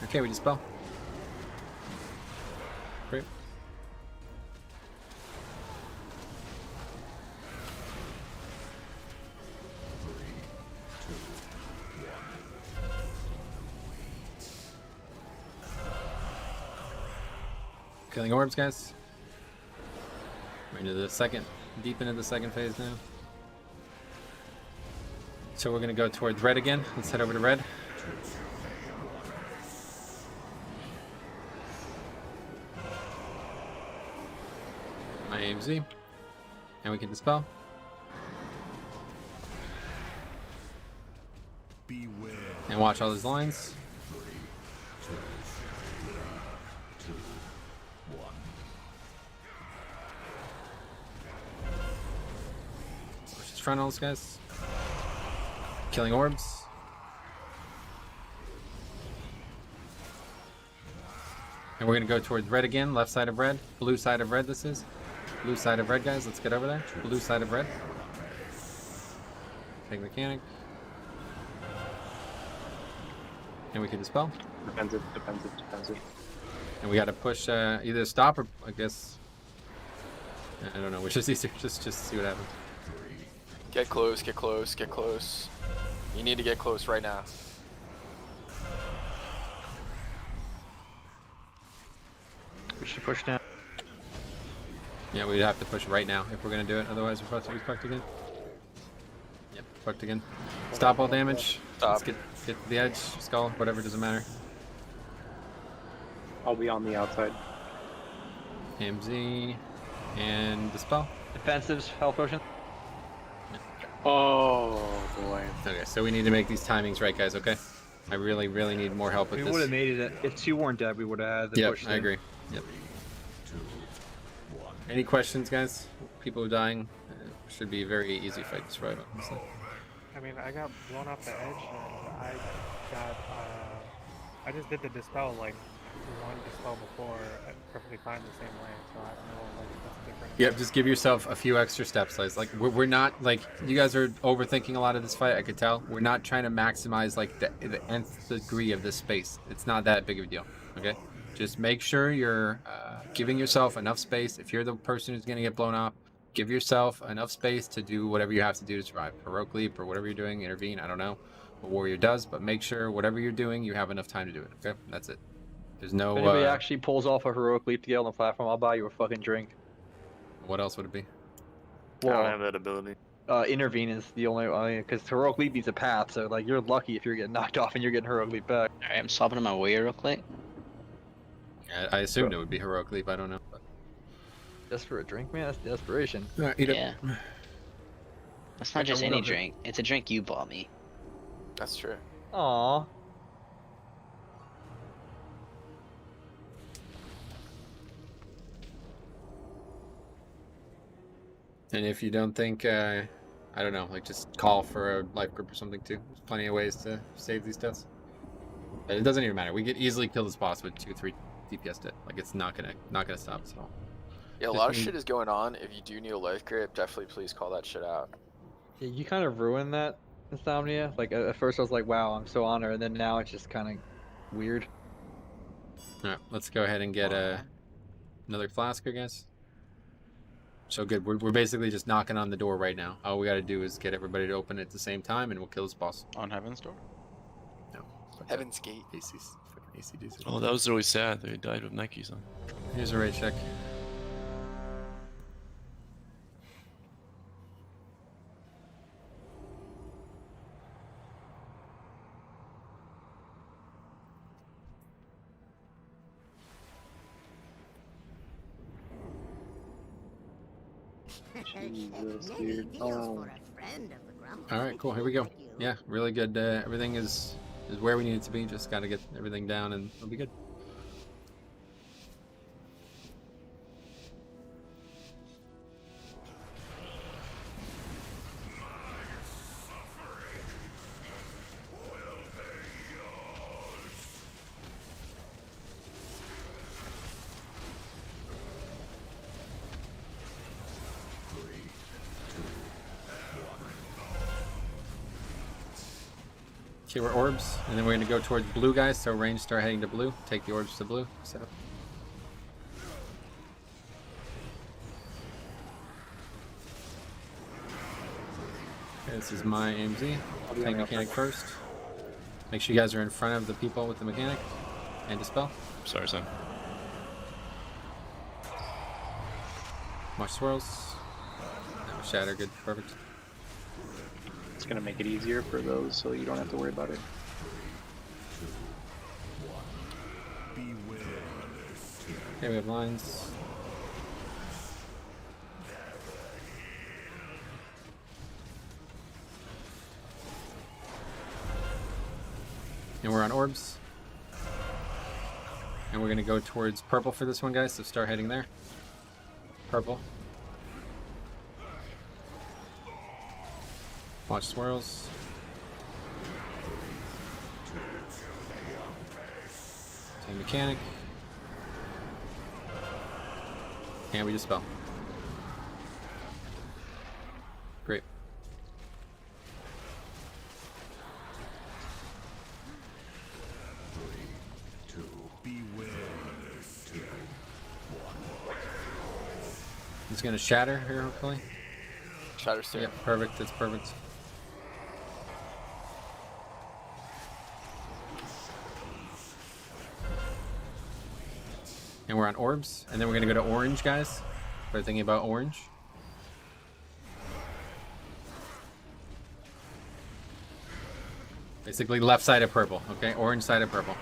Okay, we dispel. Great. Killing orbs, guys. We're into the second, deep into the second phase now. So we're gonna go towards red again. Let's head over to red. My AMZ. And we can dispel. And watch all these lines. Frontals, guys. Killing orbs. And we're gonna go towards red again, left side of red, blue side of red this is. Blue side of red, guys, let's get over there. Blue side of red. Take mechanic. And we can dispel. Depends it. And we gotta push either stop or I guess I don't know, which is easier. Just see what happens. Get close, get close, get close. You need to get close right now. We should push down. Yeah, we'd have to push right now if we're gonna do it. Otherwise, we're about to be fucked again. Yep, fucked again. Stop all damage. Stop. Let's get to the edge, skull, whatever, doesn't matter. I'll be on the outside. AMZ and dispel. Defensives, health potion. Oh boy. Okay, so we need to make these timings right, guys. Okay. I really need more help with We this. would have made it if two weren't dead. We would have had the Yep, push. I agree. Yep. Any questions, guys? People who are dying should be a very easy fight to survive, honestly. I mean, I got blown off the edge, and I just did the dispel like one dispel before perfectly fine the same way, so I don't know like what's different. Yep, just give yourself a few extra steps. Like we're not like you guys are overthinking a lot of this fight. I could tell. We're not trying to maximize like the nth degree of this space. It's not that big of a deal. Okay, just make sure you're giving yourself enough space. If you're the person who's gonna get blown off, give yourself enough space to do whatever you have to do to survive. Heroic leap or whatever you're doing, intervene. I don't know what warrior does, but make sure whatever you're doing, you have enough time to do it. Okay, that's it. There's no. If anybody actually pulls off a heroic leap to get on the platform, I'll buy you a fucking drink. What else would it be? I don't have that ability. Intervene is the only because heroic leap needs a path, so like you're lucky if you're getting knocked off and you're getting heroic leap back. Alright, I'm swapping to my warrior real quick. I assumed it would be heroic leap. I don't know. But... Just for a drink, man. That's desperation. Right, eat yeah. That's not just any drink. It's a drink you bought me. That's true. Aww. And if you don't think, I don't know, like just call for a life group or something too. There's plenty of ways to save these deaths. But it doesn't even matter. We could easily kill this boss with 2-3 DPS dead. Like it's not gonna stop us at all. Yeah, a lot of shit is going on. If you do need a life grip, definitely please call that shit out. Yeah, you kind of ruined that, Insomnia. Like at first I was like, wow, I'm so honored, and then now it's just kind of weird. All right, let's go ahead and get another flask, I guess. So good. We're basically just knocking on the door right now. All we got to do is get everybody to open it at the same time, and we'll kill this boss. On Heaven's Door? No. Heaven's Gate. ACDC. Oh, that was really sad. They died with Nikes on. Here's a raid check. Jesus, dude. Oh. All right, cool. Here we go. Yeah, really good. Everything is where we need it to be. Just got to get everything down, and it'll be good. Okay, we're orbs, and then we're going to go towards blue, guys. So range, start heading to blue. Take the orbs to blue. Set up. Okay, this is my AMZ. Tank mechanic first. Make sure you guys are in front of the people with the mechanic. And dispel. Sorry, son. Watch swirls. No, shatter, good, perfect. It's gonna make it easier for those, so you don't have to worry about it. Okay, we have lines. And we're on orbs. And we're gonna go towards purple for this one, guys, so start heading there. Purple. Watch swirls. Take mechanic. And we dispel. Great. It's gonna shatter here, hopefully. Shatter soon. Yep, perfect. That's perfect. And we're on orbs, and then we're gonna go to orange, guys. We're thinking about orange. Basically left side of purple, okay? Orange side of purple.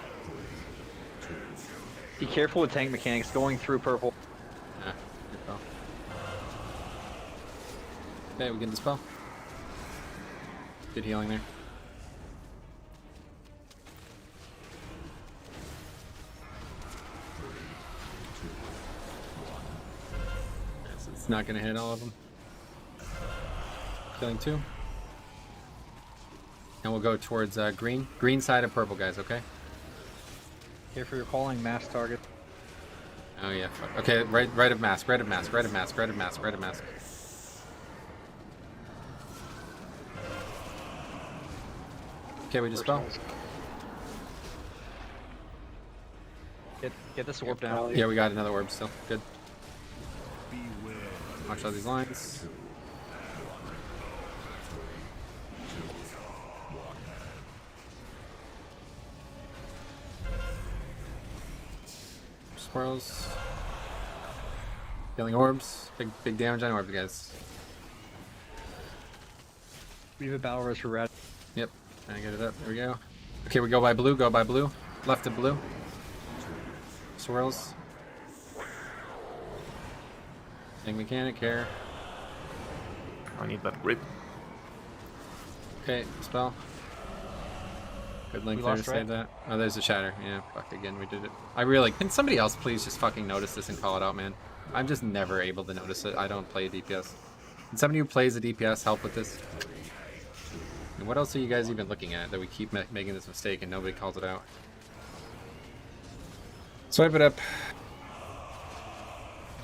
Be careful with tank mechanics going through purple. Yeah, dispel. Okay, we can dispel. Good healing there. It's not going to hit all of them. Killing 2. And we'll go towards green. Green side of purple, guys, okay? Here for your calling, mass target. Oh yeah, fuck. Okay, right of mask, right of mask, right of mask, right of mask, right of mask. Okay, we dispel. Get this orb down. Yeah, we got another orb still. Good. Watch out these lines. Swirls. Killing orbs. Big damage on orbs, guys. We have a battle rush for red. Yep. Trying to get it up. There we go. Okay, we go by blue. Go by blue. Left of blue. Swirls. Thing mechanic here. I need that rip. Okay, spell. Good link there to save that. Oh, there's a shatter. Yeah, fuck again, we did it. I really... Can somebody else please just fucking notice this and call it out, man? I'm just never able to notice it. I don't play DPS. Can somebody who plays the DPS help with this? And what else are you guys even looking at that we keep making this mistake and nobody calls it out? Swipe it up.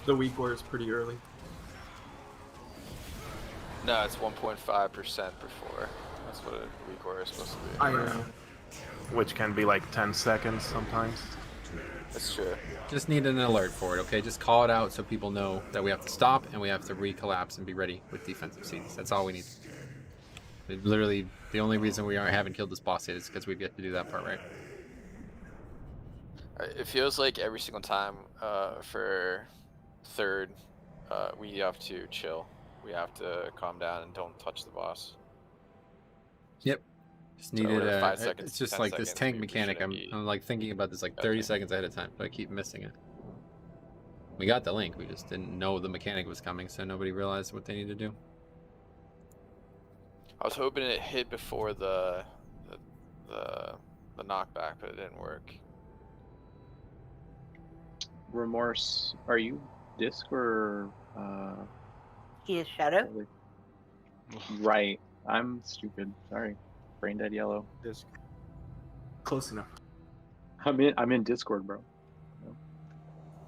The weak ore is pretty early. No, it's 1.5% before. That's what a weak ore is supposed to be. I know. Which can be like 10 seconds sometimes. That's true. Just need an alert for it, okay? Just call it out so people know that we have to stop and we have to recollapse and be ready with defensive seeds. That's all we need. Literally, the only reason we haven't killed this boss yet is because we get to do that part right. It feels like every single time for third, we have to chill. We have to calm down and don't touch the boss. Yep. Just needed so 5 seconds, it's just 10 like this seconds, tank we mechanic. shouldn't I'm like thinking about this like 30 seconds ahead of time, but I keep missing it. We got the link, we just didn't know the mechanic was coming, so nobody realized what they need to do. I was hoping it hit before the knockback, but it didn't work. Remorse, are you disc or He is shadow. Right. I'm stupid. Sorry. Brain dead yellow. Disc. Close enough. I'm in Discord, bro.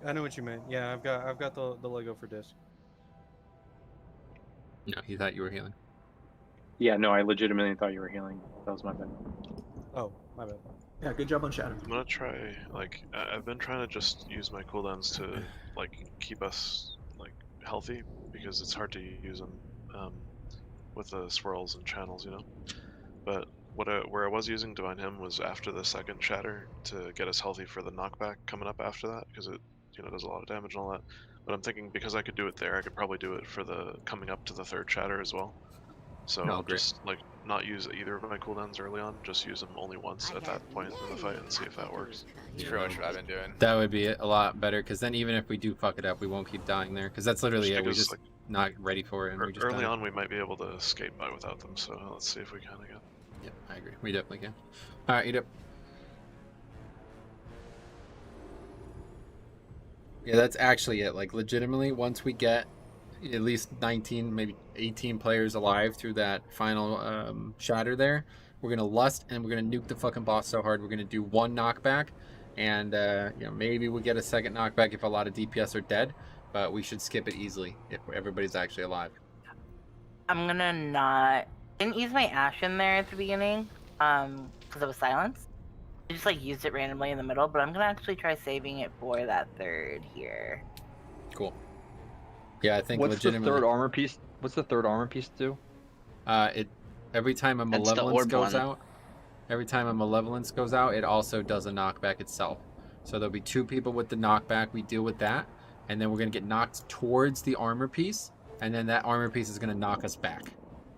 I know what you meant. Yeah, I've got the Lego for disc. No, he thought you were healing. Yeah, no, I legitimately thought you were healing. That was my bad. Oh, my bad. Yeah, good job on shadow. I'm gonna try, like, I've been trying to just use my cooldowns to, like, keep us, like, healthy, because it's hard to use them with the swirls and channels, you know? But where I was using Divine Hymn was after the second shatter to get us healthy for the knockback coming up after that, because it, you know, does a lot of damage and all that. But I'm thinking because I could do it there, I could probably do it for the coming up to the third shatter as well. So I'll just like not use either of my cooldowns early on, just use them only once at that point in the fight and see if that works. That's pretty much what I've been doing. That would be a lot better, because then even if we do fuck it up, we won't keep dying there, because that's literally it. We're just like, not ready for it. And we just early die. on, we might be able to escape by without them. So let's see if we can again. Yep, I agree. We definitely can. All right, eat up. Yeah, that's actually it. Like, legitimately, once we get at least 19, maybe 18 players alive through that final shatter there, we're gonna lust and we're gonna nuke the fucking boss so hard. We're gonna do one knockback, and you know, maybe we get a second knockback if a lot of DPS are dead, but we should skip it easily if everybody's actually alive. I'm gonna not. Didn't use my ash in there at the beginning, because it was silenced. I just like used it randomly in the middle, but I'm gonna actually try saving it for that third here. Cool. Yeah, I think What's the legitimately. third armor piece? What's the third armor piece do? It every time a That's the malevolence orb goes one. out, every time a malevolence goes out, it also does a knockback itself. So there'll be 2 people with the knockback. We deal with that, and then we're gonna get knocked towards the armor piece, and then that armor piece is gonna knock us back.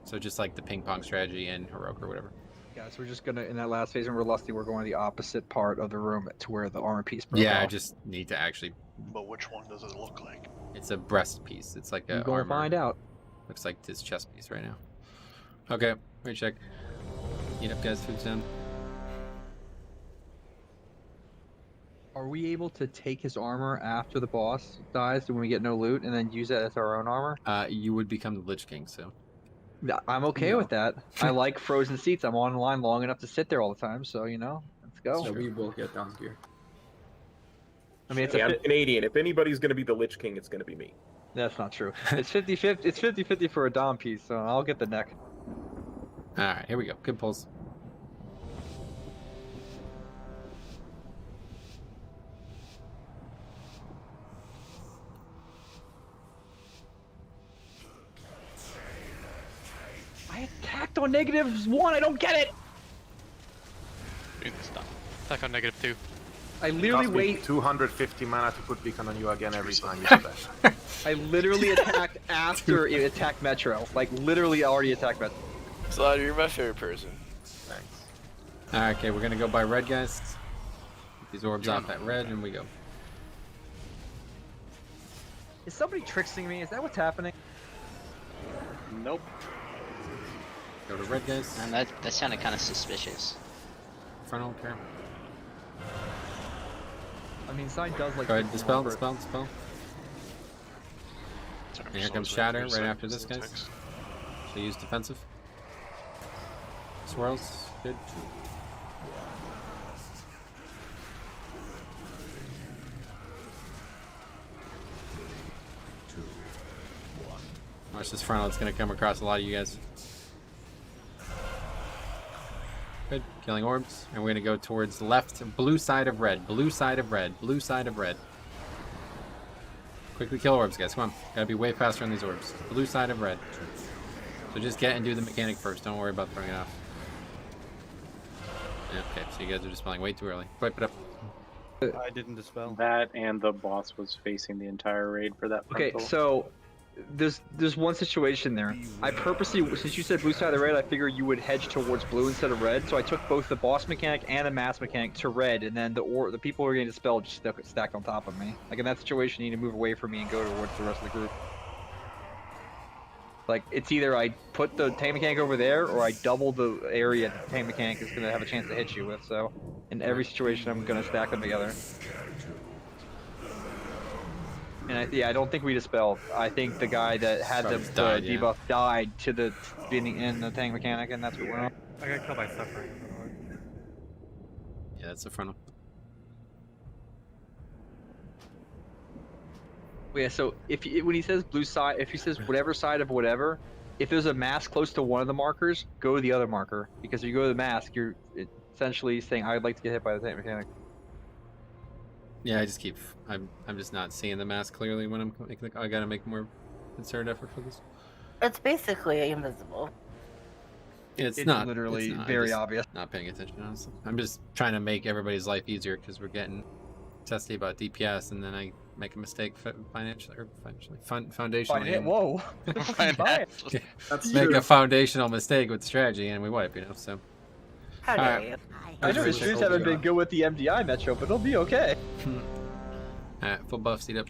So just like the ping pong strategy in Heroic or whatever. Yeah, so we're just gonna, in that last phase when we're lusty, we're going the opposite part of the room to where the armor piece broke Yeah, I off. just need to actually. But which one does it look like? It's a breast piece. It's like a. You're gonna armor. find out. Looks like his chest piece right now. Okay, wait, check. Eat up, guys. Food's done. Are we able to take his armor after the boss dies when we get no loot and then use that as our own armor? You would become the Lich King, so. Yeah, I'm okay with that. I like frozen seats. I'm online long enough to sit there all the time, so you know, let's go. So we will get down gear. I mean, it's Hey, I'm Canadian. If anybody's going to be the Lich King, it's going to be me. That's not true. It's 50-50. It's 50-50 for a Dom piece, so I'll get the neck. All right, here we go. Good pulls. I attacked on -1. I don't get it. Dude, stop. Attack on -2. I literally Cost me wait. 250 mana to put beacon on you again every time you do that. I literally attacked after it attacked Metro. Like literally already attacked Metro. Slaughter, you're my favorite person. Thanks. All right, okay, we're gonna go by red, guys. Get these orbs off at red, and we go. Is somebody tricksing me? Is that what's happening? Nope. Go to red, guys. And that sounded kind of suspicious. Frontal care. I mean, Sign does like. Go ahead, dispel. And here comes Shatter right after this, guys. So use defensive. Swirls, good. Watch this frontal, it's gonna come across a lot of you guys. Good, killing orbs. And we're gonna go towards the left, blue side of red, blue side of red, blue side of red. Quickly kill orbs, guys, come on. Gotta be way faster on these orbs. Blue side of red. So just get and do the mechanic first, don't worry about throwing it off. Okay, so you guys are dispelling way too early. Wipe it up. I didn't dispel. That and the boss was facing the entire raid for that. Okay, frontal. so there's one situation there. I purposely, since you said blue side of red, I figured you would hedge towards blue instead of red. So I took both the boss mechanic and the mass mechanic to red, and then the people who are getting dispelled just stacked on top of me. Like in that situation, you need to move away from me and go towards the rest of the group. Like it's either I put the tank mechanic over there, or I double the area that the tank mechanic is gonna have a chance to hit you with. So in every situation, I'm gonna stack them together. And I don't think we dispelled. I think the guy that had the debuff died to the being in the tank mechanic, and that's what went on. I got killed by suffering. Yeah, that's the frontal. Yeah, so when he says blue side, if he says whatever side of whatever, if there's a mask close to one of the markers, go to the other marker. Because if you go to the mask, you're essentially saying, I would like to get hit by the tank mechanic. Yeah, I just keep. I'm just not seeing the mask clearly when I'm making. I gotta make more concerted effort for this. It's basically invisible. It's not literally it's not, very I'm just obvious. Not paying attention, honestly. I'm just trying to make everybody's life easier because we're getting testy about DPS, and then I make a mistake foundationally. Whoa! Make a foundational mistake with strategy, and we wipe. So. How dare you? I know his streams haven't been good with the MDI Metro, but it'll be okay. Alright, full buff, seat up.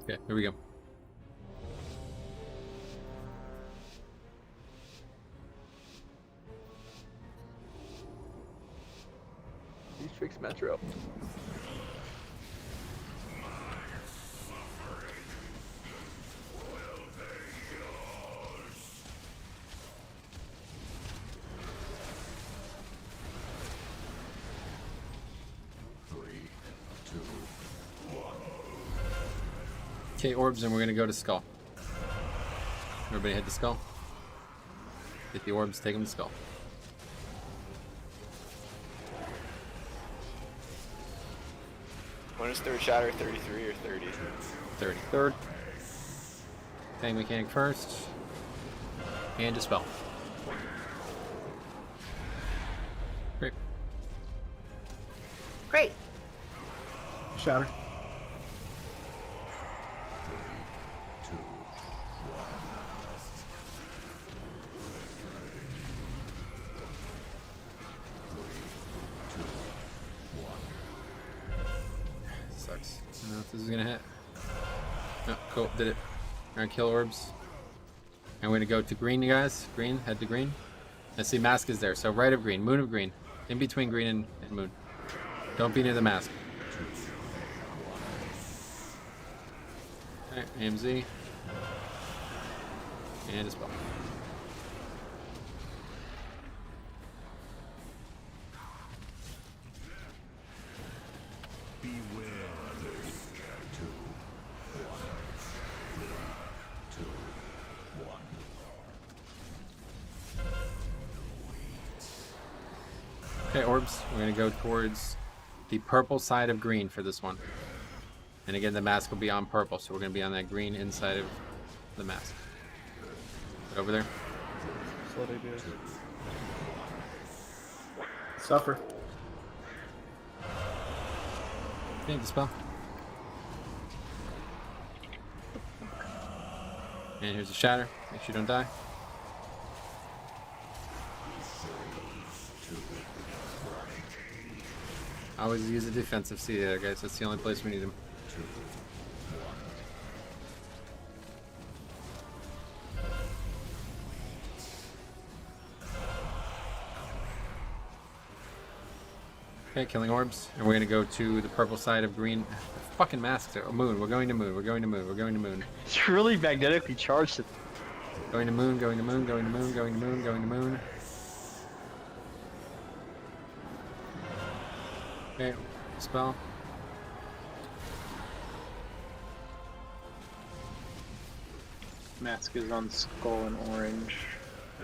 Okay, here we go. These tricks Metro. Okay, orbs, and we're gonna go to skull. Everybody head to skull. Get the orbs, take them to skull. When is third shatter? 33 or 30? 30. Third. Tank mechanic first. And dispel. Great. Great. Shatter. Sucks. I don't know if this is gonna hit. No, cool, did it. Alright, kill orbs. And we're gonna go to green, you guys. Green, head to green. Let's see, mask is there. So right of green, moon of green. In between green and moon. Don't be near the mask. Okay, AMZ. And Dispel. Okay, orbs. We're going to go towards the purple side of green for this one. And again, the mask will be on purple, so we're going to be on that green inside of the mask. Right over there. Slowly do. Suffer. Okay, Dispel. And here's the Shatter. Make sure you don't die. Always use a defensive C there, guys. That's the only place we need him. Okay, killing orbs. And we're going to go to the purple side of green. Fucking masks there. Oh, moon. We're going to moon. We're going to moon. We're going to moon. It's really magnetically charged. Going to moon, going to moon, going to moon, going to moon, going to moon. Okay, spell. Mask is on skull and orange.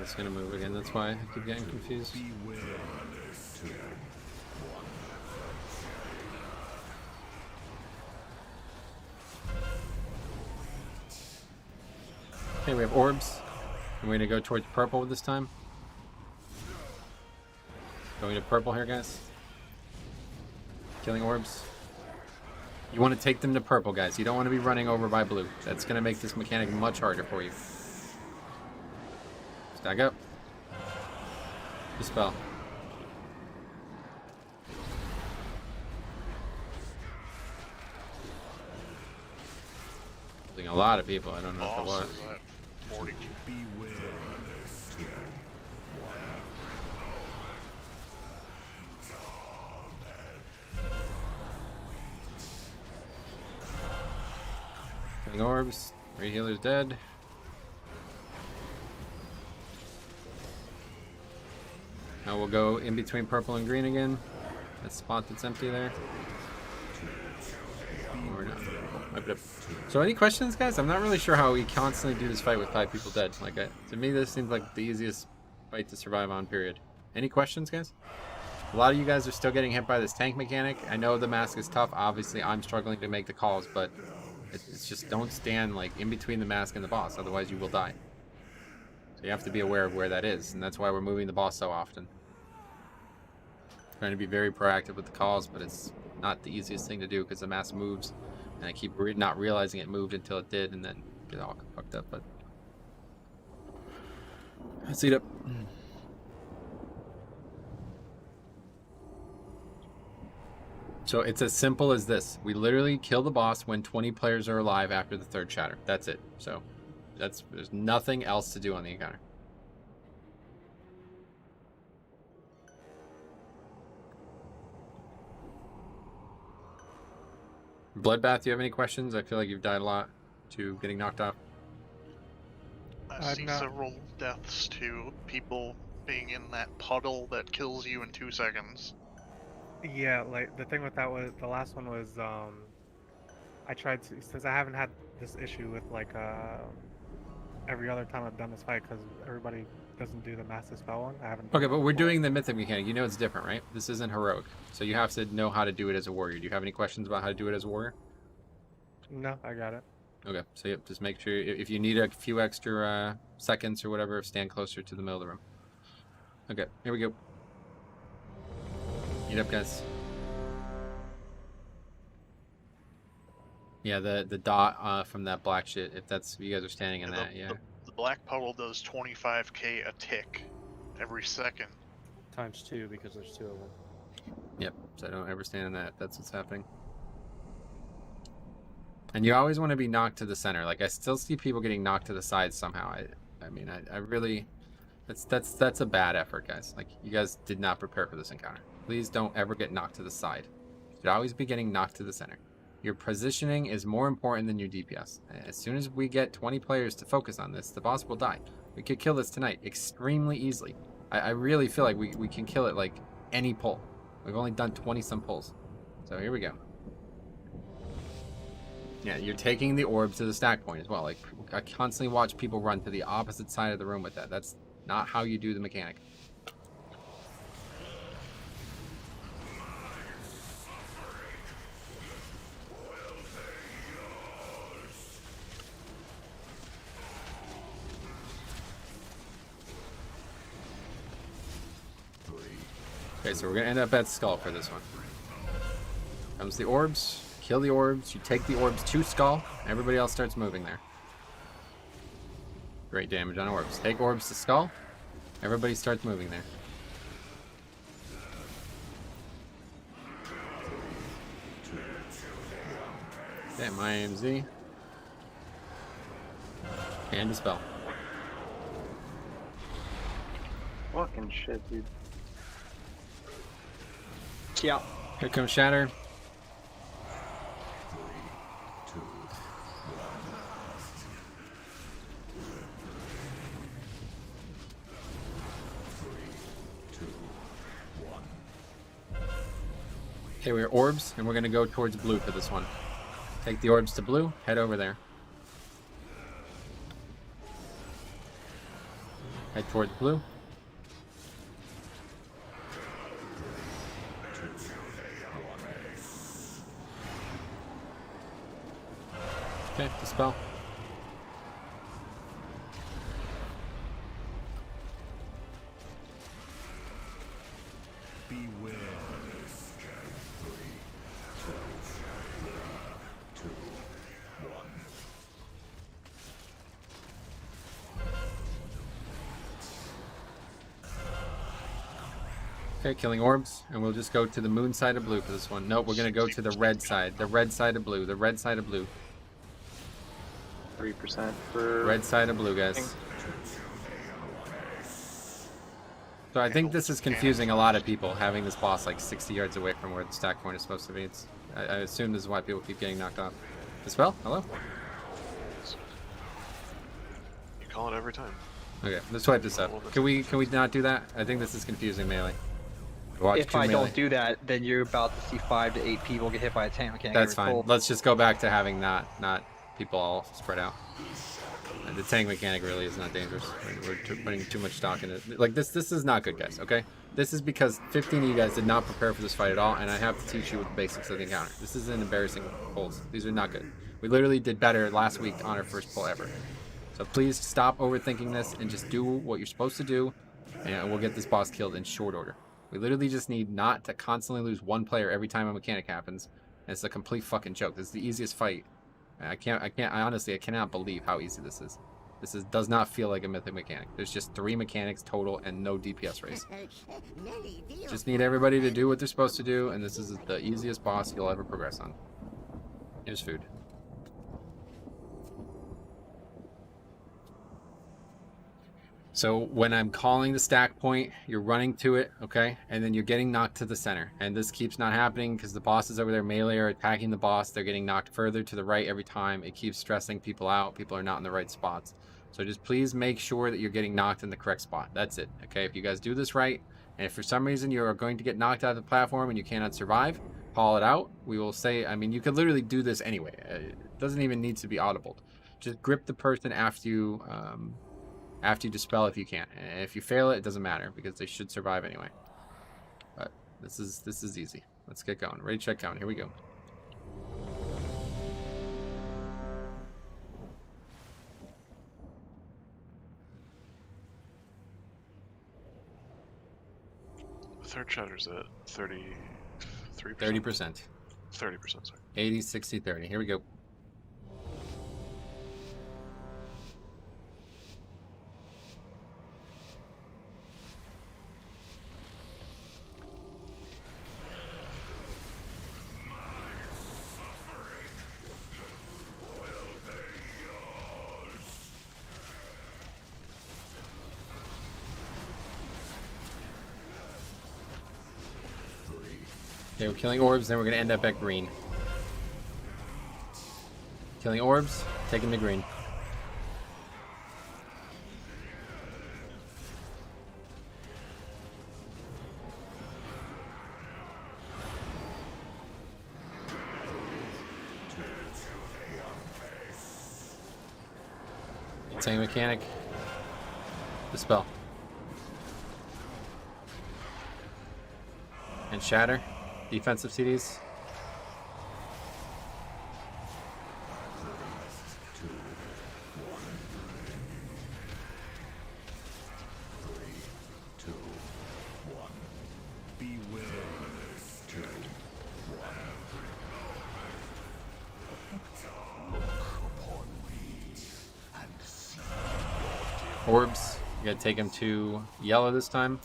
It's gonna move again, that's why I keep getting confused. Okay, we have orbs. And we're gonna go towards purple this time. Going to purple here, guys. Killing orbs. You want to take them to purple, guys. You don't want to be running over by blue. That's going to make this mechanic much harder for you. Stack up. Dispel. Killing a lot of people. I don't know if it was. 40. Killing orbs. Three healers dead. Now we'll go in between purple and green again. That spot that's empty there. Or not. Wipe it up. So any questions, guys? I'm not really sure how we constantly do this fight with 5 people dead. Like, to me, this seems like the easiest fight to survive on, period. Any questions, guys? A lot of you guys are still getting hit by this tank mechanic. I know the mask is tough. Obviously, I'm struggling to make the calls, but it's just don't stand like in between the mask and the boss. Otherwise, you will die. So you have to be aware of where that is, and that's why we're moving the boss so often. Trying to be very proactive with the calls, but it's not the easiest thing to do because the mask moves, and I keep not realizing it moved until it did, and then get all fucked up. But let's eat up. So it's as simple as this. We literally kill the boss when 20 players are alive after the 3rd shatter. That's it. So there's nothing else to do on the encounter. Bloodbath, do you have any questions? I feel like you've died a lot to getting knocked off. I see several deaths to people being in that puddle that kills you in 2 seconds. Yeah, like the thing with that was the last one was I tried to, since I haven't had this issue with like every other time I've done this fight because everybody doesn't do the massive spell one. I haven't. Okay, but we're doing the mythic mechanic. You know it's different, right? This isn't heroic, so you have to know how to do it as a warrior. Do you have any questions about how to do it as a warrior? No, I got it. Okay, so yep, just make sure if you need a few extra seconds or whatever, stand closer to the middle of the room. Okay, here we go. Eat up, guys. Yeah, the dot from that black shit. If that's you guys are standing in that, yeah. The black puddle does 25k a tick every second. Times 2 because there's 2 of them. Yep. So don't ever stand in that. That's what's happening. And you always want to be knocked to the center. Like I still see people getting knocked to the sides somehow. I mean, I really, that's a bad effort, guys. Like you guys did not prepare for this encounter. Please don't ever get knocked to the side. You should always be getting knocked to the center. Your positioning is more important than your DPS. As soon as we get 20 players to focus on this, the boss will die. We could kill this tonight extremely easily. I really feel like we can kill it like any pull. We've only done 20-some pulls. So here we go. Yeah, you're taking the orb to the stack point as well. Like, I constantly watch people run to the opposite side of the room with that. That's not how you do the mechanic. Okay, so we're gonna end up at Skull for this one. Comes the orbs, kill the orbs, you take the orbs to Skull, everybody else starts moving there. Great damage on orbs. Take orbs to Skull, everybody starts moving there. Okay, my AMZ. And Dispel. Fucking shit, dude. Yeah. Here comes Shatter. Okay, we're orbs, and we're gonna go towards blue for this one. Take the orbs to blue, head over there. Head towards blue. Okay, Dispel. Beware. Okay, killing orbs, and we'll just go to the moon side of blue for this one. Nope, we're gonna go to the red side of blue, the red side of blue. 3% for red side of blue, guys. So I think this is confusing a lot of people, having this boss like 60 yards away from where the stack point is supposed to be. I assume this is why people keep getting knocked off. Dispel? Hello? You call it every time. Okay, let's swipe this up. Can we not do that? I think this is confusing melee. If I don't do that, then you're about to see 5 to 8 people get hit by a tank mechanic. That's fine. Let's just go back to having not people all spread out. And the tank mechanic really is not dangerous. We're putting too much stock in it. Like this is not good, guys. Okay, this is because 15 of you guys did not prepare for this fight at all, and I have to teach you the basics of the encounter. This is an embarrassing pulls. These are not good. We literally did better last week on our first pull ever. So please stop overthinking this and just do what you're supposed to do, and we'll get this boss killed in short order. We literally just need not to constantly lose one player every time a mechanic happens. And it's a complete fucking joke. This is the easiest fight. I honestly cannot believe how easy this is. This does not feel like a mythic mechanic. There's just 3 mechanics total and no DPS race. Just need everybody to do what they're supposed to do, and this is the easiest boss you'll ever progress on. Here's food. So when I'm calling the stack point, you're running to it, okay? And then you're getting knocked to the center. And this keeps not happening because the bosses over there melee are attacking the boss. They're getting knocked further to the right every time. It keeps stressing people out. People are not in the right spots. So just please make sure that you're getting knocked in the correct spot. That's it, okay? If you guys do this right, and if for some reason you are going to get knocked out of the platform and you cannot survive, call it out. We will say, I mean, you could literally do this anyway. It doesn't even need to be audible. Just grip the person after you dispel if you can. And if you fail it, it doesn't matter because they should survive anyway. But this is easy. Let's get going. Ready, check, count. Here we go. The third shatter's at 33%. 30%. 30%, sorry. 80, 60, 30. Here we go. Okay, we're killing orbs, then we're going to end up at green. Killing orbs, taking the green. Same mechanic. Dispel. And shatter. Defensive CDs. Orbs, you gotta take him to yellow this time.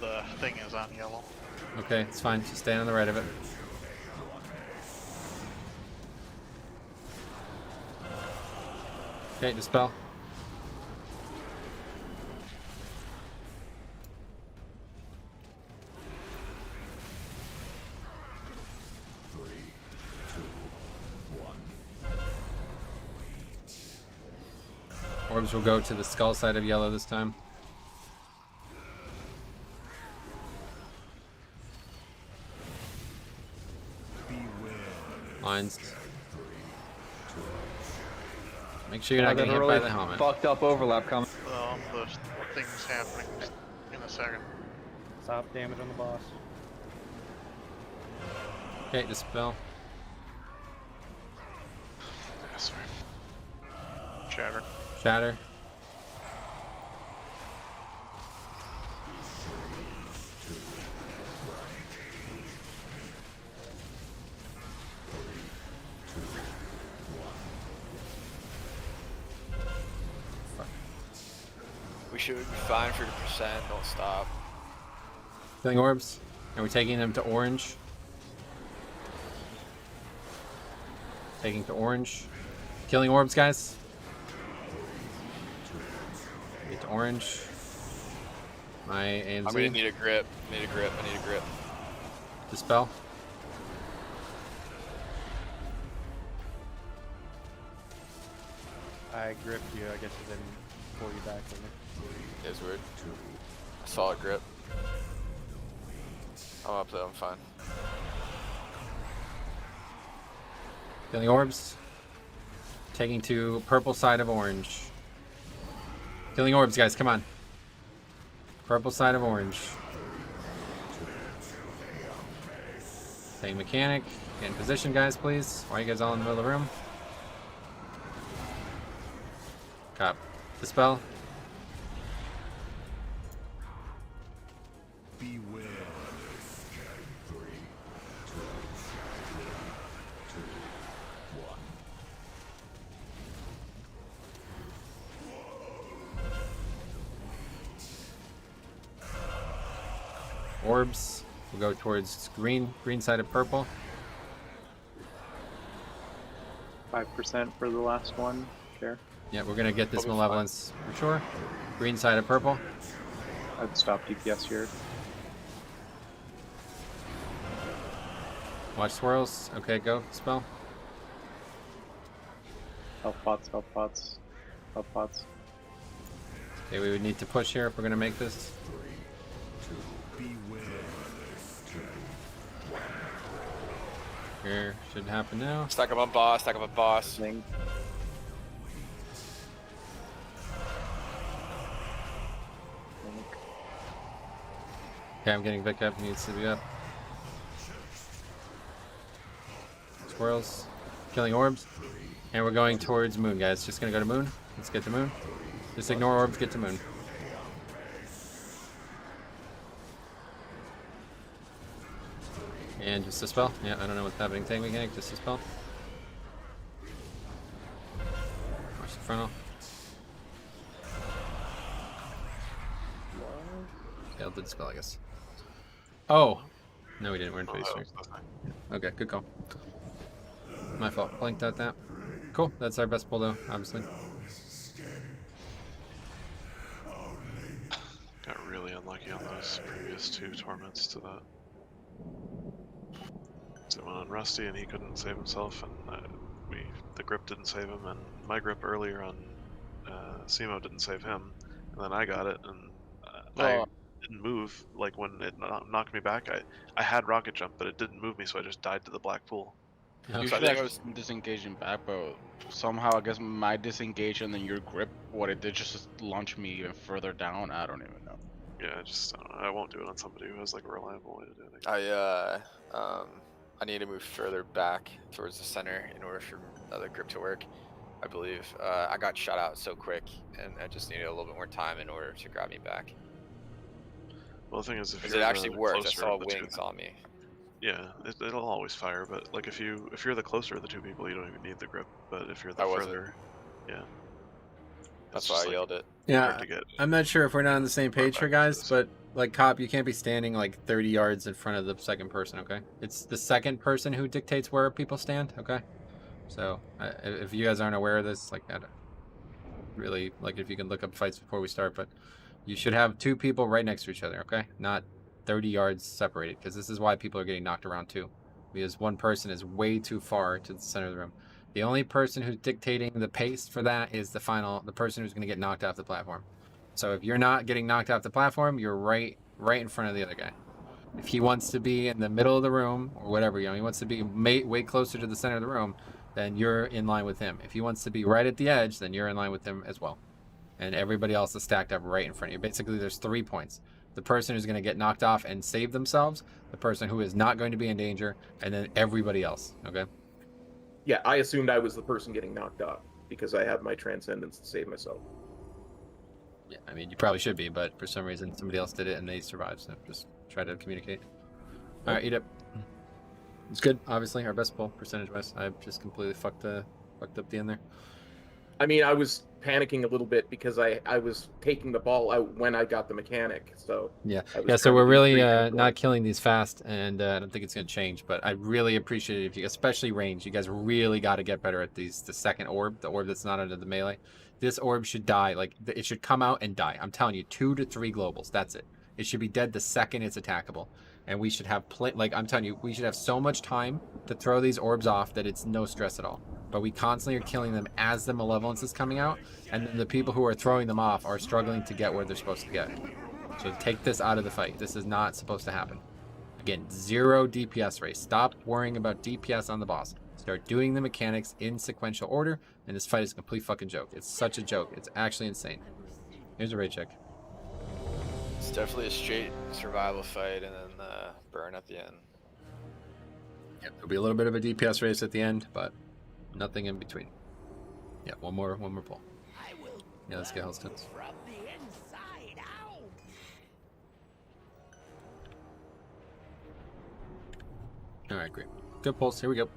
The thing is on yellow. Okay, it's fine. Just stay on the right of it. Okay, dispel. Orbs will go to the skull side of yellow this time. Lines. Make sure you're not getting hit by the helmet. Fucked up overlap coming. The thing's happening in a second. Stop damage on the boss. Okay, dispel. Yes, Shatter. Shatter. We should be fine for the percent. Don't stop. Killing orbs. And we're taking them to orange. Taking to orange. Killing orbs, guys. Get to orange. My AMZ. I'm gonna need a grip. I need a grip. Dispel. I gripped you. I guess it didn't pull you back with me. It's weird. I saw a grip. I'm up there. I'm fine. Killing orbs. Taking to purple side of orange. Killing orbs, guys. Come on. Purple side of orange. Same mechanic. Get in position, guys, please. Why are you guys all in the middle of the room? Cop. Dispel. Orbs will go towards green side of purple. 5% for the last one. Care. Yeah, we're gonna get this malevolence for sure. Green side of purple. I'd stop DPS here. Watch swirls. Okay, go. Spell. Health pots, health pots, health pots. Okay, we would need to push here if we're gonna make this. Here should happen now. Stack up on boss. Stack up on boss. Okay, I'm getting Vic up. Needs to be up. Squirrels. Killing orbs. And we're going towards moon, guys. Just gonna go to moon. Let's get to moon. Just ignore orbs, get to moon. And just dispel. Yeah, I don't know what's happening. Tank mechanic, just dispel. Watch the frontal. Okay, I'll do dispel, I guess. Oh! No, we didn't. We're in phase 3. Okay, good call. My fault. Blanked out that. Cool. That's our best pull, though, obviously. Got really unlucky on those previous 2 torments to that. went on Rusty, and he couldn't save himself, and the grip didn't save him, and my grip earlier on Simo didn't save him, and then I got it, and I didn't move. Like when it knocked me back, I had rocket jump, but it didn't move me, so I just died to the black pool. Usually I was disengaging back, but somehow I guess my disengage and then your grip, what it did just launch me even further down. I don't even know. Yeah, I won't do it on somebody who has like a reliable way to do it. I need to move further back towards the center in order for the grip to work. I believe I got shot out so quick, and I just needed a little bit more time in order to grab me back. Well, the thing is, if it actually worked, I saw wings on me. Yeah, it'll always fire, but like if you're the closer of the two people, you don't even need the grip. But if you're the further, yeah. That's why I yelled it. Yeah, I'm not sure if we're not on the same page here, guys, but like Cop, you can't be standing like 30 yards in front of the second person, okay? It's the second person who dictates where people stand, okay? So if you guys aren't aware of this, like, I don't really, like, if you can look up fights before we start, but you should have two people right next to each other, okay? Not 30 yards separated, because this is why people are getting knocked around too, because one person is way too far to the center of the room. The only person who's dictating the pace for that is the person who's going to get knocked off the platform. So if you're not getting knocked off the platform, you're right in front of the other guy. If he wants to be in the middle of the room or whatever, he wants to be way closer to the center of the room, then you're in line with him. If he wants to be right at the edge, then you're in line with him as well. And everybody else is stacked up right in front of you. Basically, there's 3 points. The person who's going to get knocked off and save themselves, the person who is not going to be in danger, and then everybody else, okay? Yeah, I assumed I was the person getting knocked off because I have my transcendence to save myself. Yeah, I mean, you probably should be, but for some reason somebody else did it and they survived, so just try to communicate. All right, eat up. It's good, obviously, our best pull, percentage-wise. I just completely fucked up the end there. I mean, I was panicking a little bit because I was taking the ball out when I got the mechanic, so... Yeah, so we're really not killing these fast, and I don't think it's going to change, but I really appreciate it if you, especially range, you guys really got to get better at the second orb, the orb that's not under the melee. This orb should die, like, it should come out and die. I'm telling you, 2 to 3 globals, that's it. It should be dead the second it's attackable. And we should have, like, I'm telling you, we should have so much time to throw these orbs off that it's no stress at all. But we constantly are killing them as the malevolence is coming out, and then the people who are throwing them off are struggling to get where they're supposed to get. So take this out of the fight. This is not supposed to happen. Again, 0 DPS race. Stop worrying about DPS on the boss. Start doing the mechanics in sequential order, and this fight is a complete fucking joke. It's such a joke. It's actually insane. Here's a raid check. It's definitely a straight survival fight, and then burn at the end. Yep, there'll be a little bit of a DPS race at the end, but nothing in between. Yeah, one more pull. Yeah, let's get Hellstones. All right, great. Good pulse. Here we go.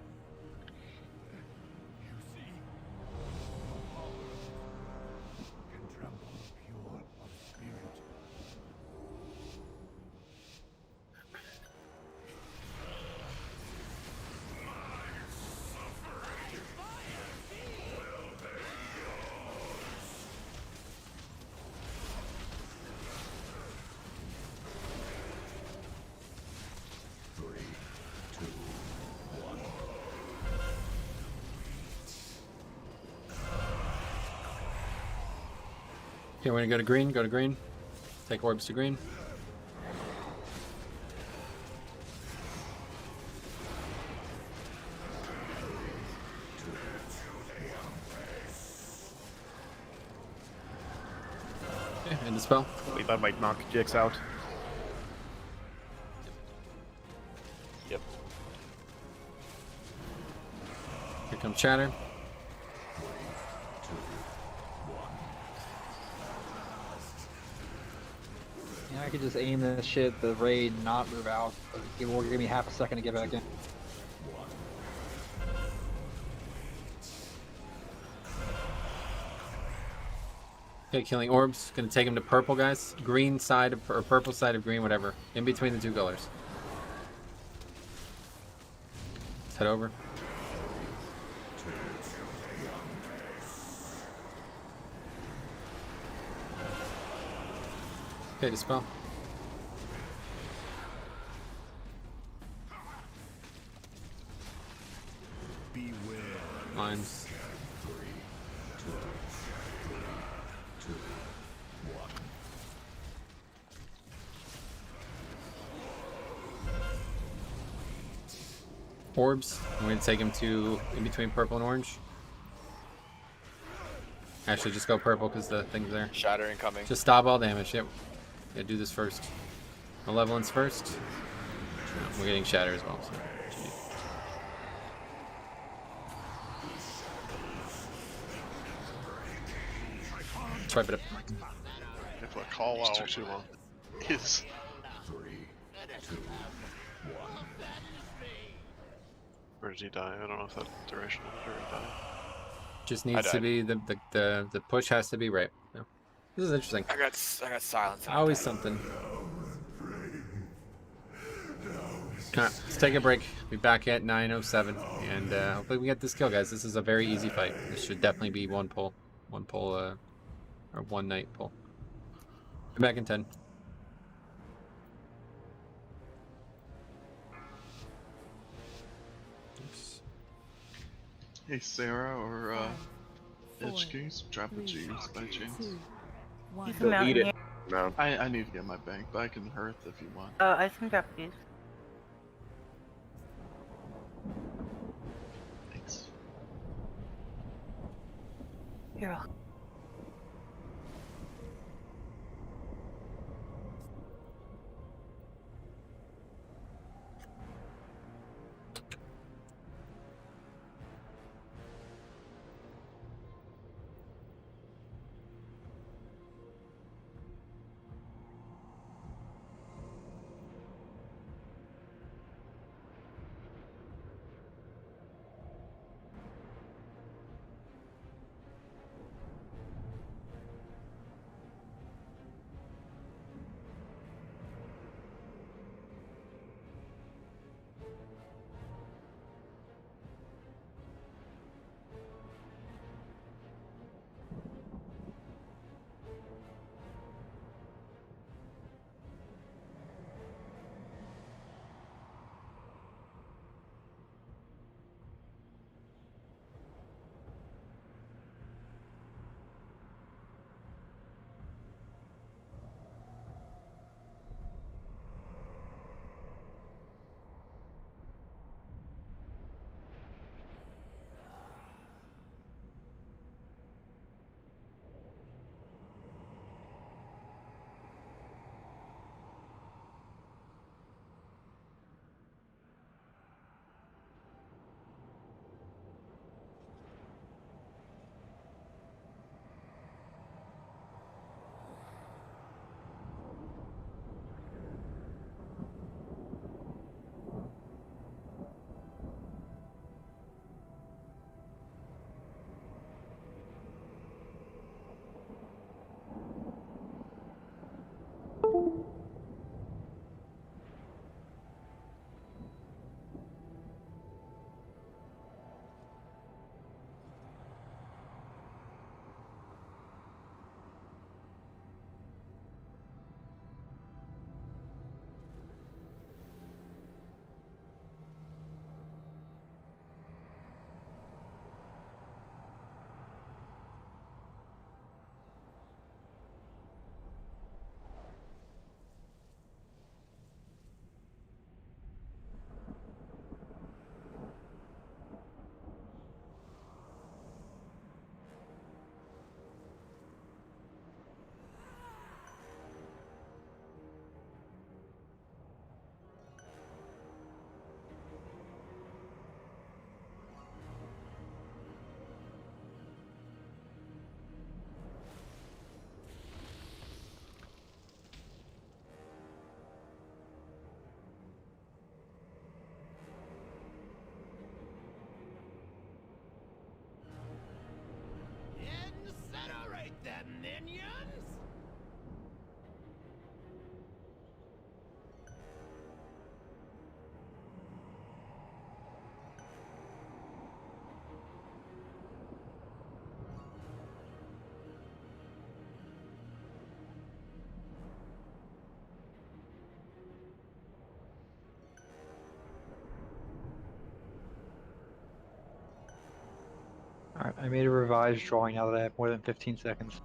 Okay, we're gonna go to green. Go to green. Take orbs to green. Okay, end the spell. I believe I might knock Jix out. Yep. Here comes Chatter. Yeah, I could just aim this shit, the raid, not move out. It will give me half a second to get back in. Okay, killing orbs. Gonna take him to purple, guys. Green side of, or purple side of green, whatever. In between the 2 colors. Let's head over. Okay, dispel. times. Orbs. I'm going to take him to in between purple and orange. Actually, just go purple because the thing's there. Shatter incoming. Just stop all damage. Yep. Yeah, do this first. Malevolence first. No, we're getting shatter as well. So. Swipe it up. If a call out Too long. is Where did he die? I don't know if that duration or he died. Just needs to be the push has to be right. No. This is interesting. I got silence. Always something. Alright, let's take a break. Be back at 9:07, and hopefully we get this kill, guys. This is a very easy fight. This should definitely be one pull, or one night pull. Be back in 10. Oops. Hey Sarah or Edge Case, drop a G's by chance. Delete it. No. I need to get my bank, but I can hurt if you want. Oh, I can drop these. Thanks. You're welcome. I made a revised drawing now that I have more than 15 seconds.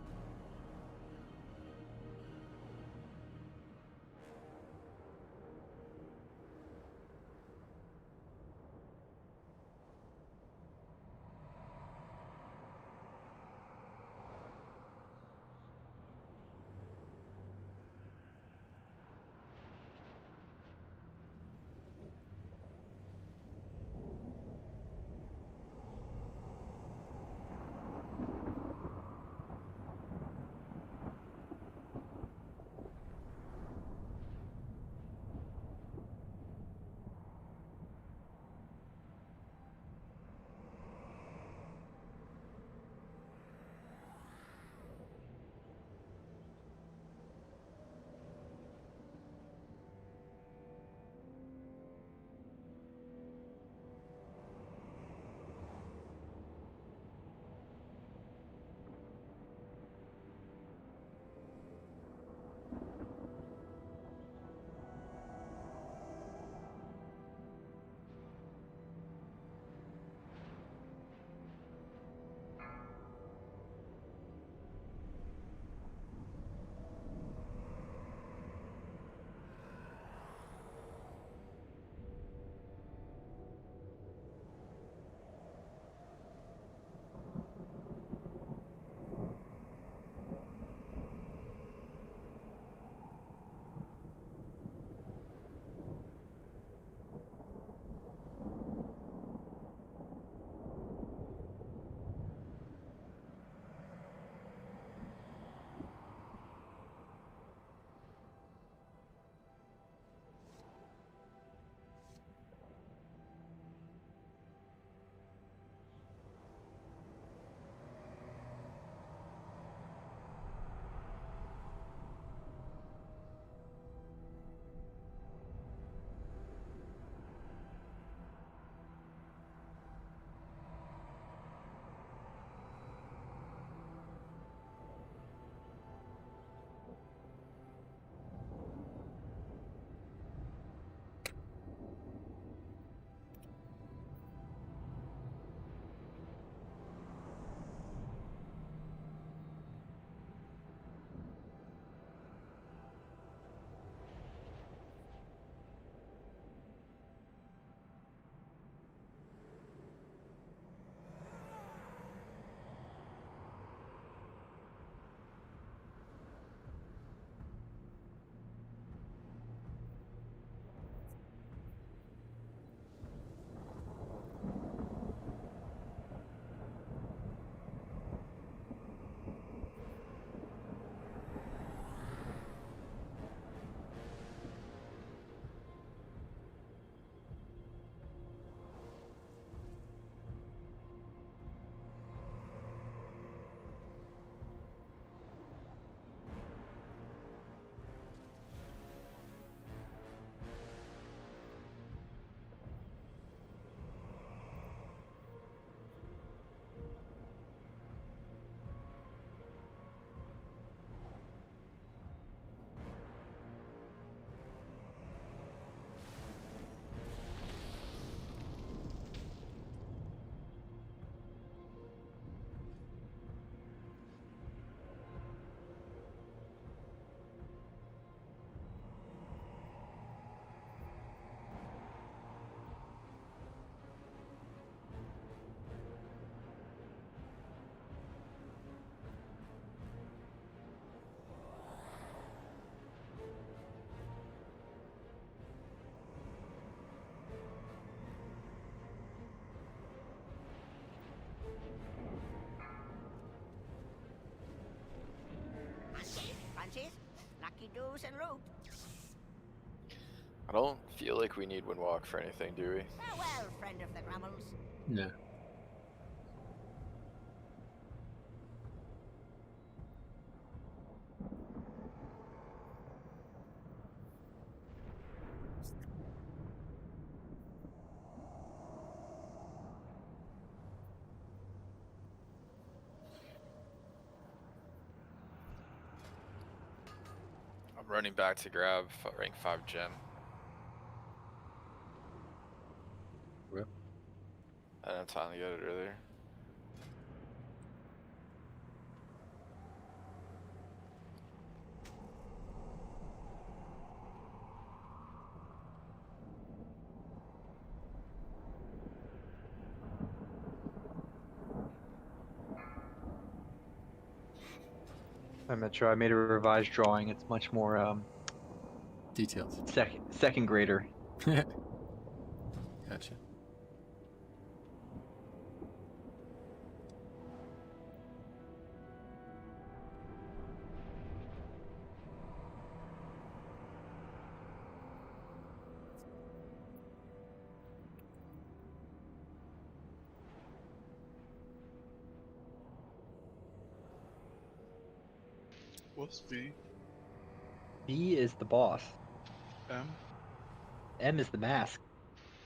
Lucky doos and loot. I don't feel like we need Windwalk for anything, do we? Farewell, friend of the Grummels. No. I'm running back to grab rank 5 gem. Yep. I didn't have time to get it earlier. I'm not sure. I made a revised drawing. It's much more detailed. Second grader. Gotcha. What's B? B is the boss. M? M is the mask.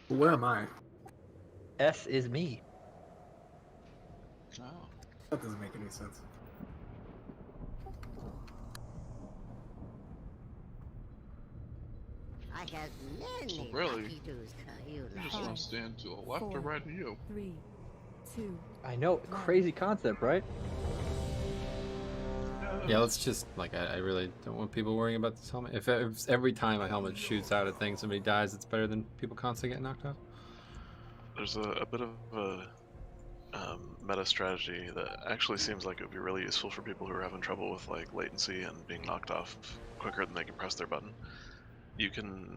Where am I? S is me. Oh. That doesn't make any sense. I have many So really, lucky doos. You just want to stand to the left or right of you. 3, 2. I know, crazy concept, right? Yeah, let's just, like, I really don't want people worrying about this helmet. If every time a helmet shoots out at things, somebody dies, it's better than people constantly getting knocked off. There's a bit of a meta strategy that actually seems like it would be really useful for people who are having trouble with like latency and being knocked off quicker than they can press their button. You can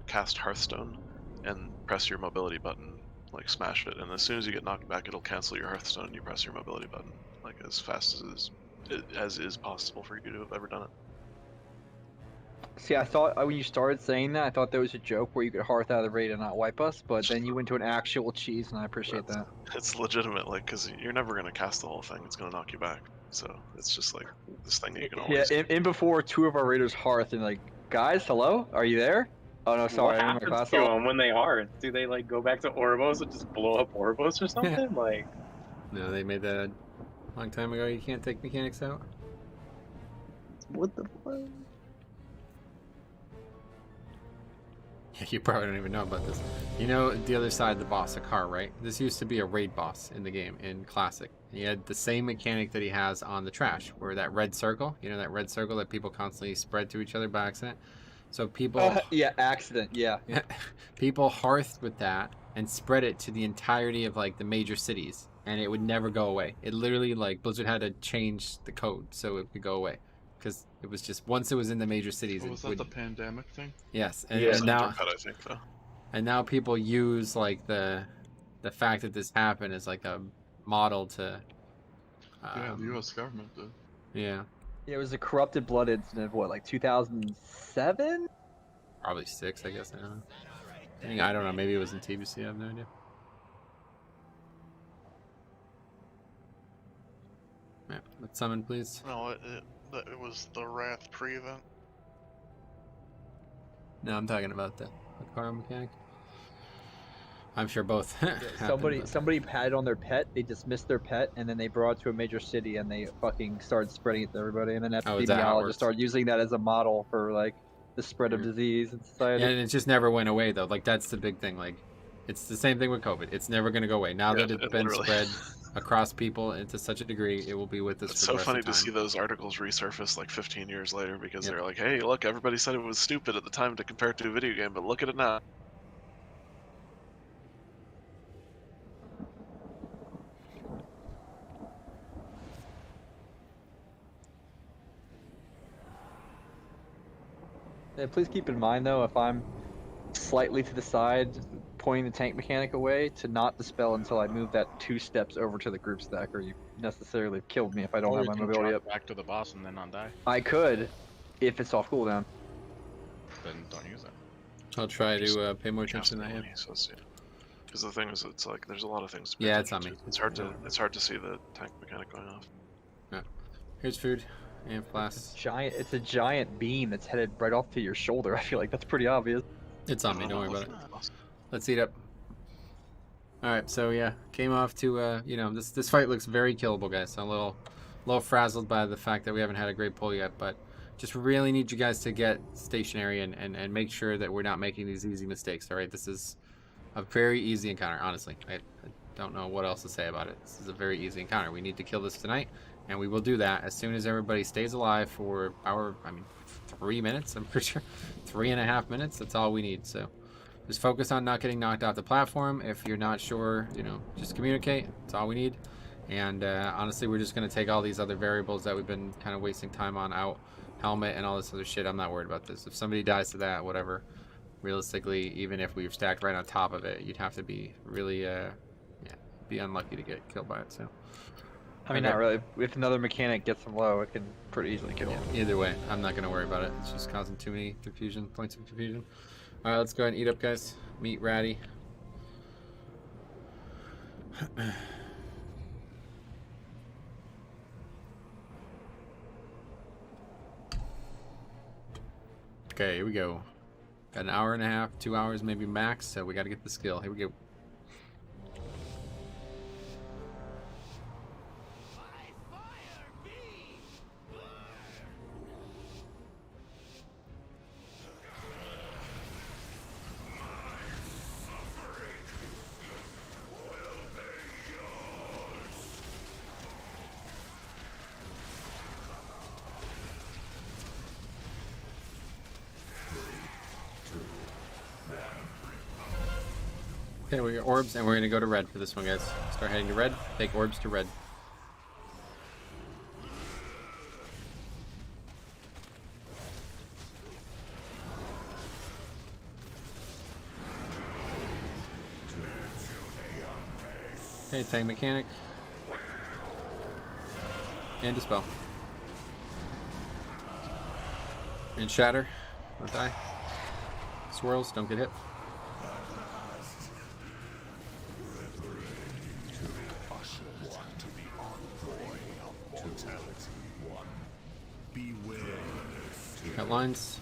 cast Hearthstone and press your mobility button, like smash it, and as soon as you get knocked back, it'll cancel your Hearthstone and you press your mobility button, like as fast as is possible for you to have ever done it. See, I thought when you started saying that, I thought there was a joke where you could hearth out of the raid and not wipe us, but then you went to an actual cheese, and I appreciate that. It's legitimate, like, because you're never going to cast the whole thing, it's going to knock you back. So it's just like this thing that you can always. Yeah, in before, two of our raiders hearth and like, guys, hello, are you there? Oh no, sorry, What I'm in my happens class. to them when they are? Do they like go back to Orbos and just blow up Orbos or something? Like, No, they made that a long time ago. You can't take mechanics out. what the fuck? Yeah, you probably don't even know about this. You know the other side of the boss, a car, right? This used to be a raid boss in the game, in Classic. He had the same mechanic that he has on the trash, where that red circle, you know that red circle that people constantly spread to each other by accident? So people... yeah, accident, yeah. People hearthed with that and spread it to the entirety of like the major cities, and it would never go away. It literally, like, Blizzard had to change the code so it could go away. Because it was just, once it was in the major cities, Was that the pandemic thing? Yes, and now Undercut, I think, though. And now people use like the fact that this happened as like a model to. Yeah, the U.S. government did. Yeah. Yeah, it was a corrupted blood incident of what, like 2007? Probably 6, I guess. I don't know. I don't know. Maybe it was in TBC. I have no idea. Yeah, let's summon, please. No, it was the Wrath pre-event. No, I'm talking about the car mechanic. I'm sure both. Somebody patted on their pet, they dismissed their pet, and then they brought it to a major city, and they fucking started spreading it to everybody, and then epidemiologists started using that as a model for like the spread of disease in society. Yeah, and it just never went away though. Like that's the big thing. Like it's the same thing with COVID. It's never going to go away. Now that it's been spread across people and to such a degree, it will be with us. It's so funny to see those articles resurface like 15 years later because they're like, hey, look, everybody said it was stupid at the time to compare it to a video game, but look at it now. Yeah, please keep in mind though, if I'm slightly to the side, pointing the tank mechanic away, to not dispel until I move that 2 steps over to the group stack, or you necessarily killed me if I don't have my mobility up. Back to the boss and then not die. I could, if it's off cooldown. Then don't use it. I'll try to pay more attention than I have. Because the thing is, it's like there's a lot of things. To pay Yeah, it's on attention me. to. It's hard to see the tank mechanic going off. Yeah. Here's food and flask. It's a giant beam that's headed right off to your shoulder. I feel like that's pretty obvious. It's on me. Don't worry about it. Let's eat up. All right, so yeah, came off to you know, this fight looks very killable, guys. I'm a little frazzled by the fact that we haven't had a great pull yet, but just really need you guys to get stationary and make sure that we're not making these easy mistakes. All right, this is a very easy encounter. Honestly, I don't know what else to say about it. This is a very easy encounter. We need to kill this tonight, and we will do that as soon as everybody stays alive for 3 minutes. I'm pretty sure 3.5 minutes. That's all we need. So just focus on not getting knocked off the platform. If you're not sure, you know, just communicate. That's all we need. And honestly, we're just going to take all these other variables that we've been kind of wasting time on out. Helmet and all this other shit. I'm not worried about this. If somebody dies to that, whatever. Realistically, even if we were stacked right on top of it, you'd have to be really, be unlucky to get killed by it. So, I mean, not really. If another mechanic gets them low, it can pretty easily kill them. Either way, I'm not going to worry about it. It's just causing too many points of confusion. All right, let's go ahead and eat up, guys. Meet Ratty. Okay, here we go. Got an hour and a half, 2 hours maybe max, so we got to get the skill. Here we go. Okay, we got orbs, and we're going to go to red for this one, guys. Start heading to red. Take orbs to red. Okay, tank mechanic. And dispel. And shatter. Don't die. Swirls, don't get hit. Got lines.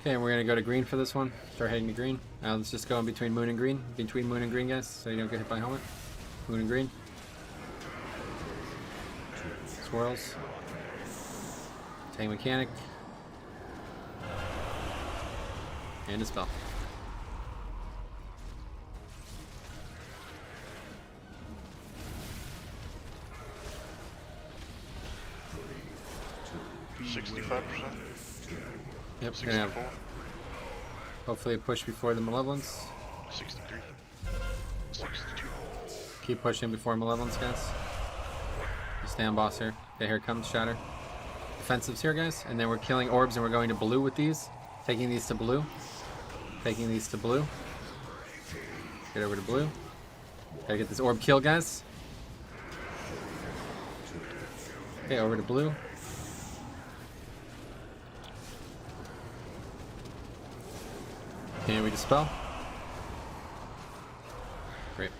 Okay, we're gonna go to green for this one. Start heading to green. Let's just go in between moon and green. Between moon and green, guys, so you don't get hit by helmet. Moon and green. Swirls. Tank mechanic. And dispel. Yep, we're gonna have hopefully a push before the Malevolence. 63. 62. Keep pushing before Malevolence, guys. Stand boss here. Okay, here comes Shatter. Defensives here, guys. And then we're killing orbs and we're going to blue with these. Taking these to blue. Taking these to blue. Get over to blue. Gotta get this orb kill, guys. Okay, over to blue. Can we dispel? Great.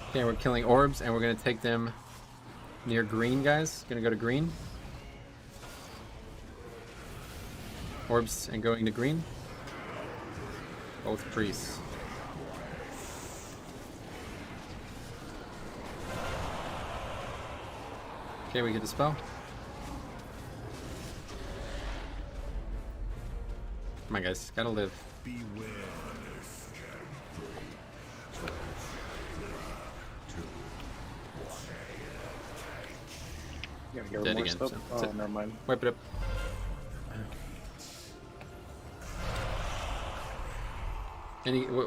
Okay, we're killing orbs and we're gonna take them near green, guys. Gonna go to green. Orbs and going to green. Both priests. Okay, we get the spell. Come on, guys, gotta live. Dead again. So never mind. Wipe it up.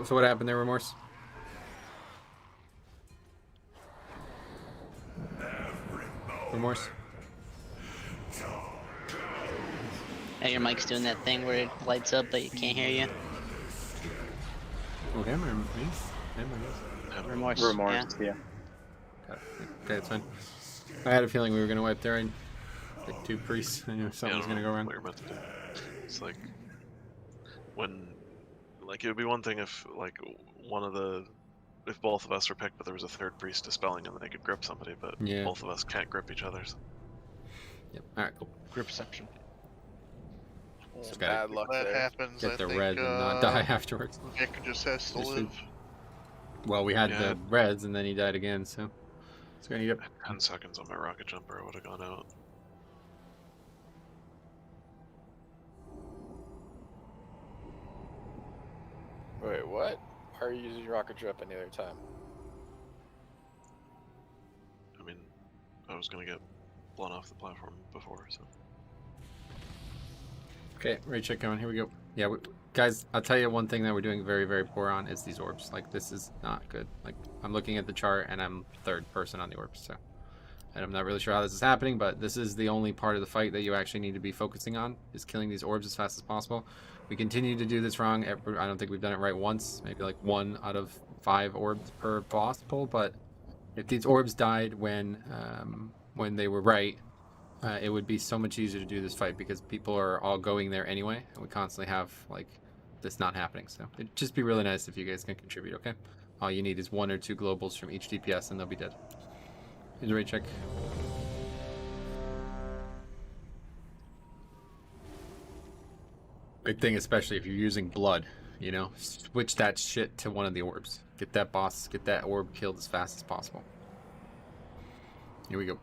So what happened there, Remorse? Remorse? Hey, your mic's doing that thing where it lights up but you can't hear you. Oh, him or me? Remorse. Yeah. Okay, that's fine. I had a feeling we were gonna wipe there. I like 2 priests. I knew something was gonna go wrong. What you're about to do. It's like when, like, it would be one thing if, like, if both of us were picked, but there was a 3rd priest dispelling and then they could grip somebody, but yeah, both of us can't grip each other. So. Yep. All right. Cool. Gripception. Just Bad luck that happens. Get the red and not die afterwards. Nick just has to live. Well, we had the reds and then he died again, so it's gonna eat up. 10 seconds on my rocket jumper, I would have gone out. Wait, what? Why are you using rocket drop any other time? I mean, I was gonna get blown off the platform before, so. Okay, raid check going. Here we go. Yeah, guys, I'll tell you one thing that we're doing very, very poor on is these orbs. Like, this is not good. Like, I'm looking at the chart and I'm third person on the orbs, so. And I'm not really sure how this is happening, but this is the only part of the fight that you actually need to be focusing on, is killing these orbs as fast as possible. We continue to do this wrong. I don't think we've done it right once, maybe like 1 out of 5 orbs per boss pull, but if these orbs died when they were right, it would be so much easier to do this fight because people are all going there anyway, and we constantly have like this not happening. So it'd just be really nice if you guys can contribute, okay? All you need is 1 or 2 globals from each DPS and they'll be dead. Here's a raid check. Big thing, especially if you're using blood, you know, switch that shit to one of the orbs. Get that boss, get that orb killed as fast as possible. Here we go.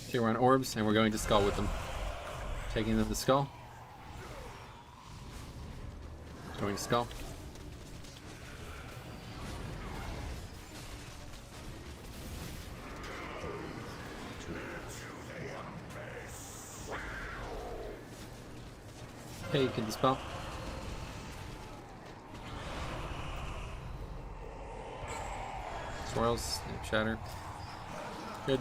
Okay, we're on orbs, and we're going to skull with them. Taking them to skull. Going to skull. Okay, you can dispel. Swirls, shatter. Good.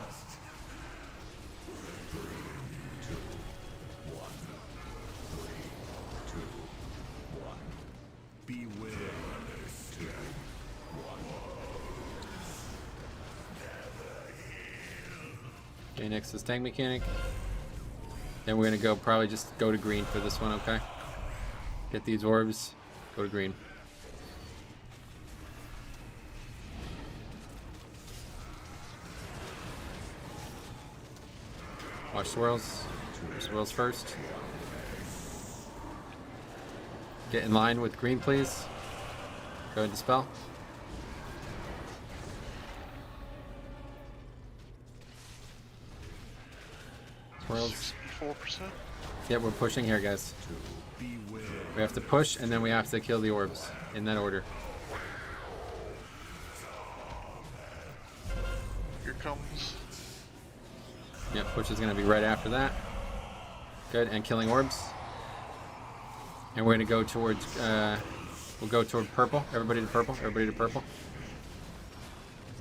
Okay, next is tank mechanic. Then we're gonna go probably just go to green for this one, okay? Get these orbs, go to green. Watch swirls. Swirls first. Get in line with green, please. Go and dispel. Swirls. 4%. Yeah, we're pushing here, guys. We have to push, and then we have to kill the orbs in that order. Here comes. Yep, push is gonna be right after that. Good, and killing orbs. And we're gonna go towards, we'll go toward purple. Everybody to purple, everybody to purple.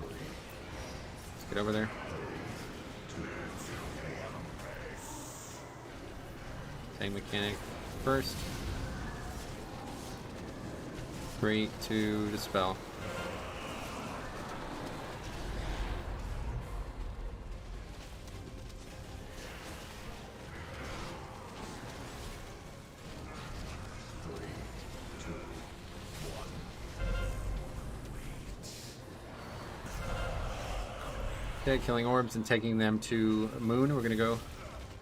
Let's get over there. Tank mechanic first. 3, 2, dispel. Okay, killing orbs and taking them to moon. We're gonna go.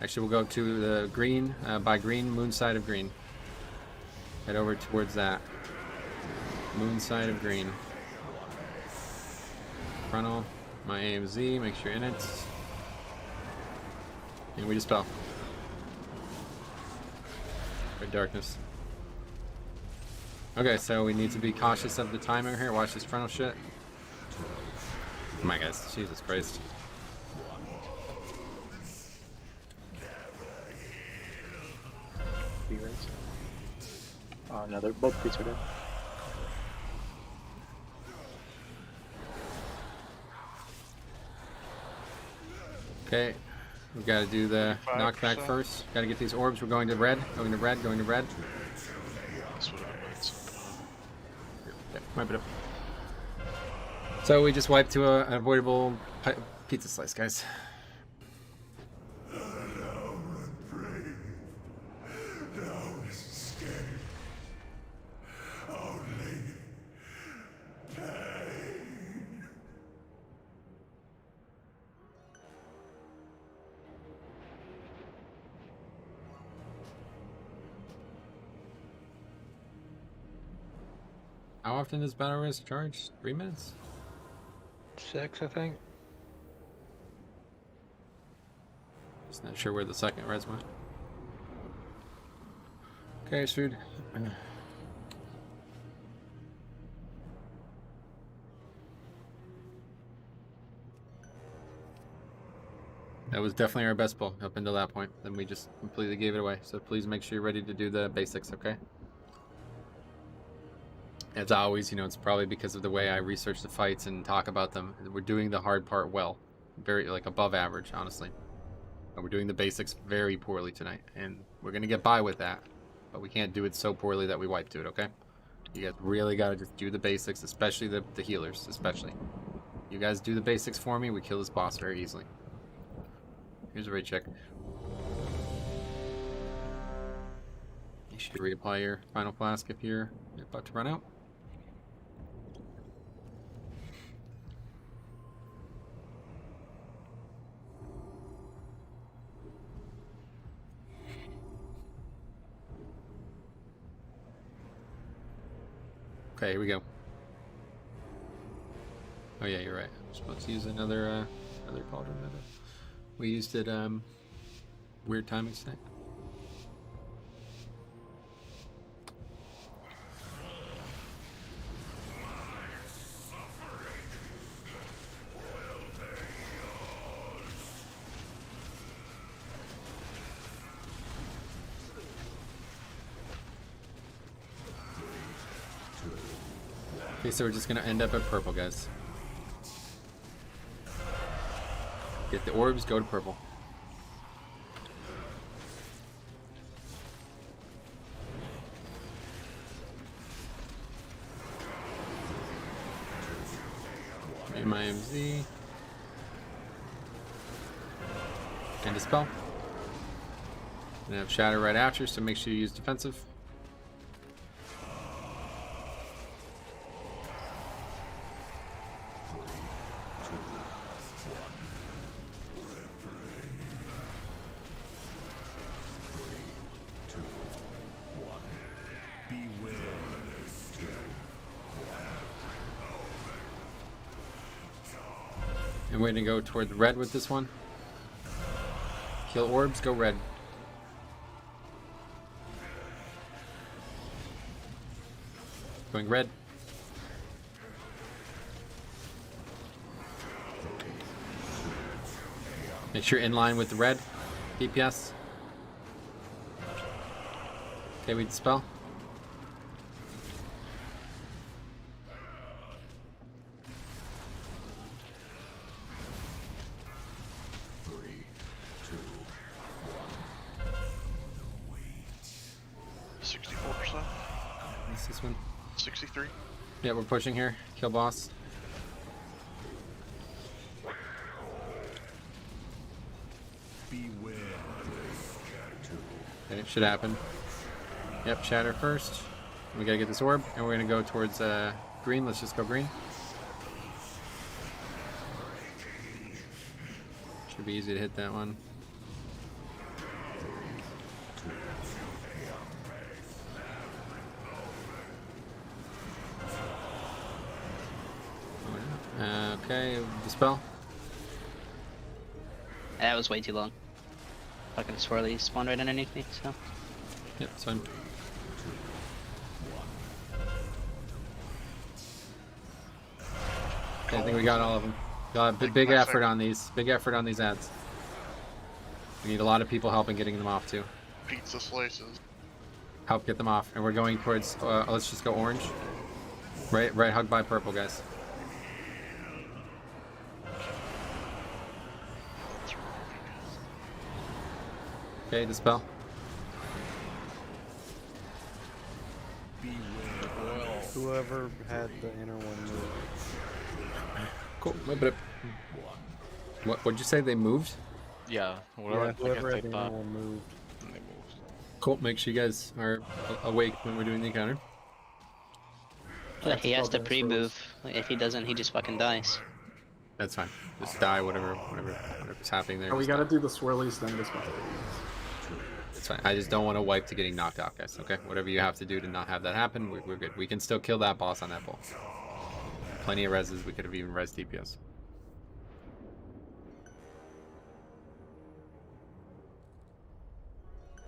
Actually, we'll go to the green, by green, moon side of green. Head over towards that. Moon side of green. Frontal, my AMZ, make sure you're in it. And we dispel. Red darkness. Okay, so we need to be cautious of the timer here. Watch this frontal shit. Come on, guys. Jesus Christ. No, they're both creeps are dead. Okay, we've got to do the knockback first. Got to get these orbs. We're going to red, going to red, going to red. Okay, wipe it up. So we just wiped to an avoidable pizza slice, guys. Only How often does battle res charge? 3 minutes? 6, I think. Just not sure where the second res went. Okay, food. That was definitely our best pull up until that point. Then we just completely gave it away. So please make sure you're ready to do the basics, okay? As always, you know, it's probably because of the way I research the fights and talk about them. We're doing the hard part well. Very, like, above average, honestly. And we're doing the basics very poorly tonight. And we're going to get by with that. But we can't do it so poorly that we wipe to it, okay? You guys really got to just do the basics, especially the healers, especially. You guys do the basics for me, we kill this boss very easily. Here's a raid check. You should reapply your final flask if you're about to run out. Okay, here we go. Oh yeah, you're right. I'm supposed to use another cauldron method. We used it weird timing tonight. Okay, so we're just gonna end up at purple, guys. Get the orbs, go to purple. Get my MZ. And dispel. And I have shatter right after, so make sure you use defensive. And we're gonna go toward the red with this one. Kill orbs, go red. Going red. Make sure in line with the red DPS. Okay, we dispel. This one. 63. Yeah, we're pushing here. Kill boss. Okay, it should happen. Yep, shatter first. We gotta get this orb, and we're gonna go towards green. Let's just go green. Should be easy to hit that one. Okay, dispel. That was way too long. Fucking swirly spawned right underneath me, so. Yep, it's fine. Okay, I think we got all of them. Got a big effort on these. Big effort on these ads. We need a lot of people helping getting them off too. Pizza slices. Help get them off, and we're going towards. Let's just go orange. Right, hug by purple, guys. Okay, dispel. Whoever had the inner one moved. Cool. What'd you say? They moved? Yeah. Whoever had the inner one moved. They moved. Cool. Make sure you guys are awake when we're doing the encounter. But he has to pre-move. If he doesn't, he just fucking dies. That's fine. Just die, whatever's happening there. And we gotta do the swirlies then as well. It's fine. I just don't want to wipe to getting knocked out, guys. Okay, whatever you have to do to not have that happen, we're good. We can still kill that boss on that bull. Plenty of reses. We could have even res DPS.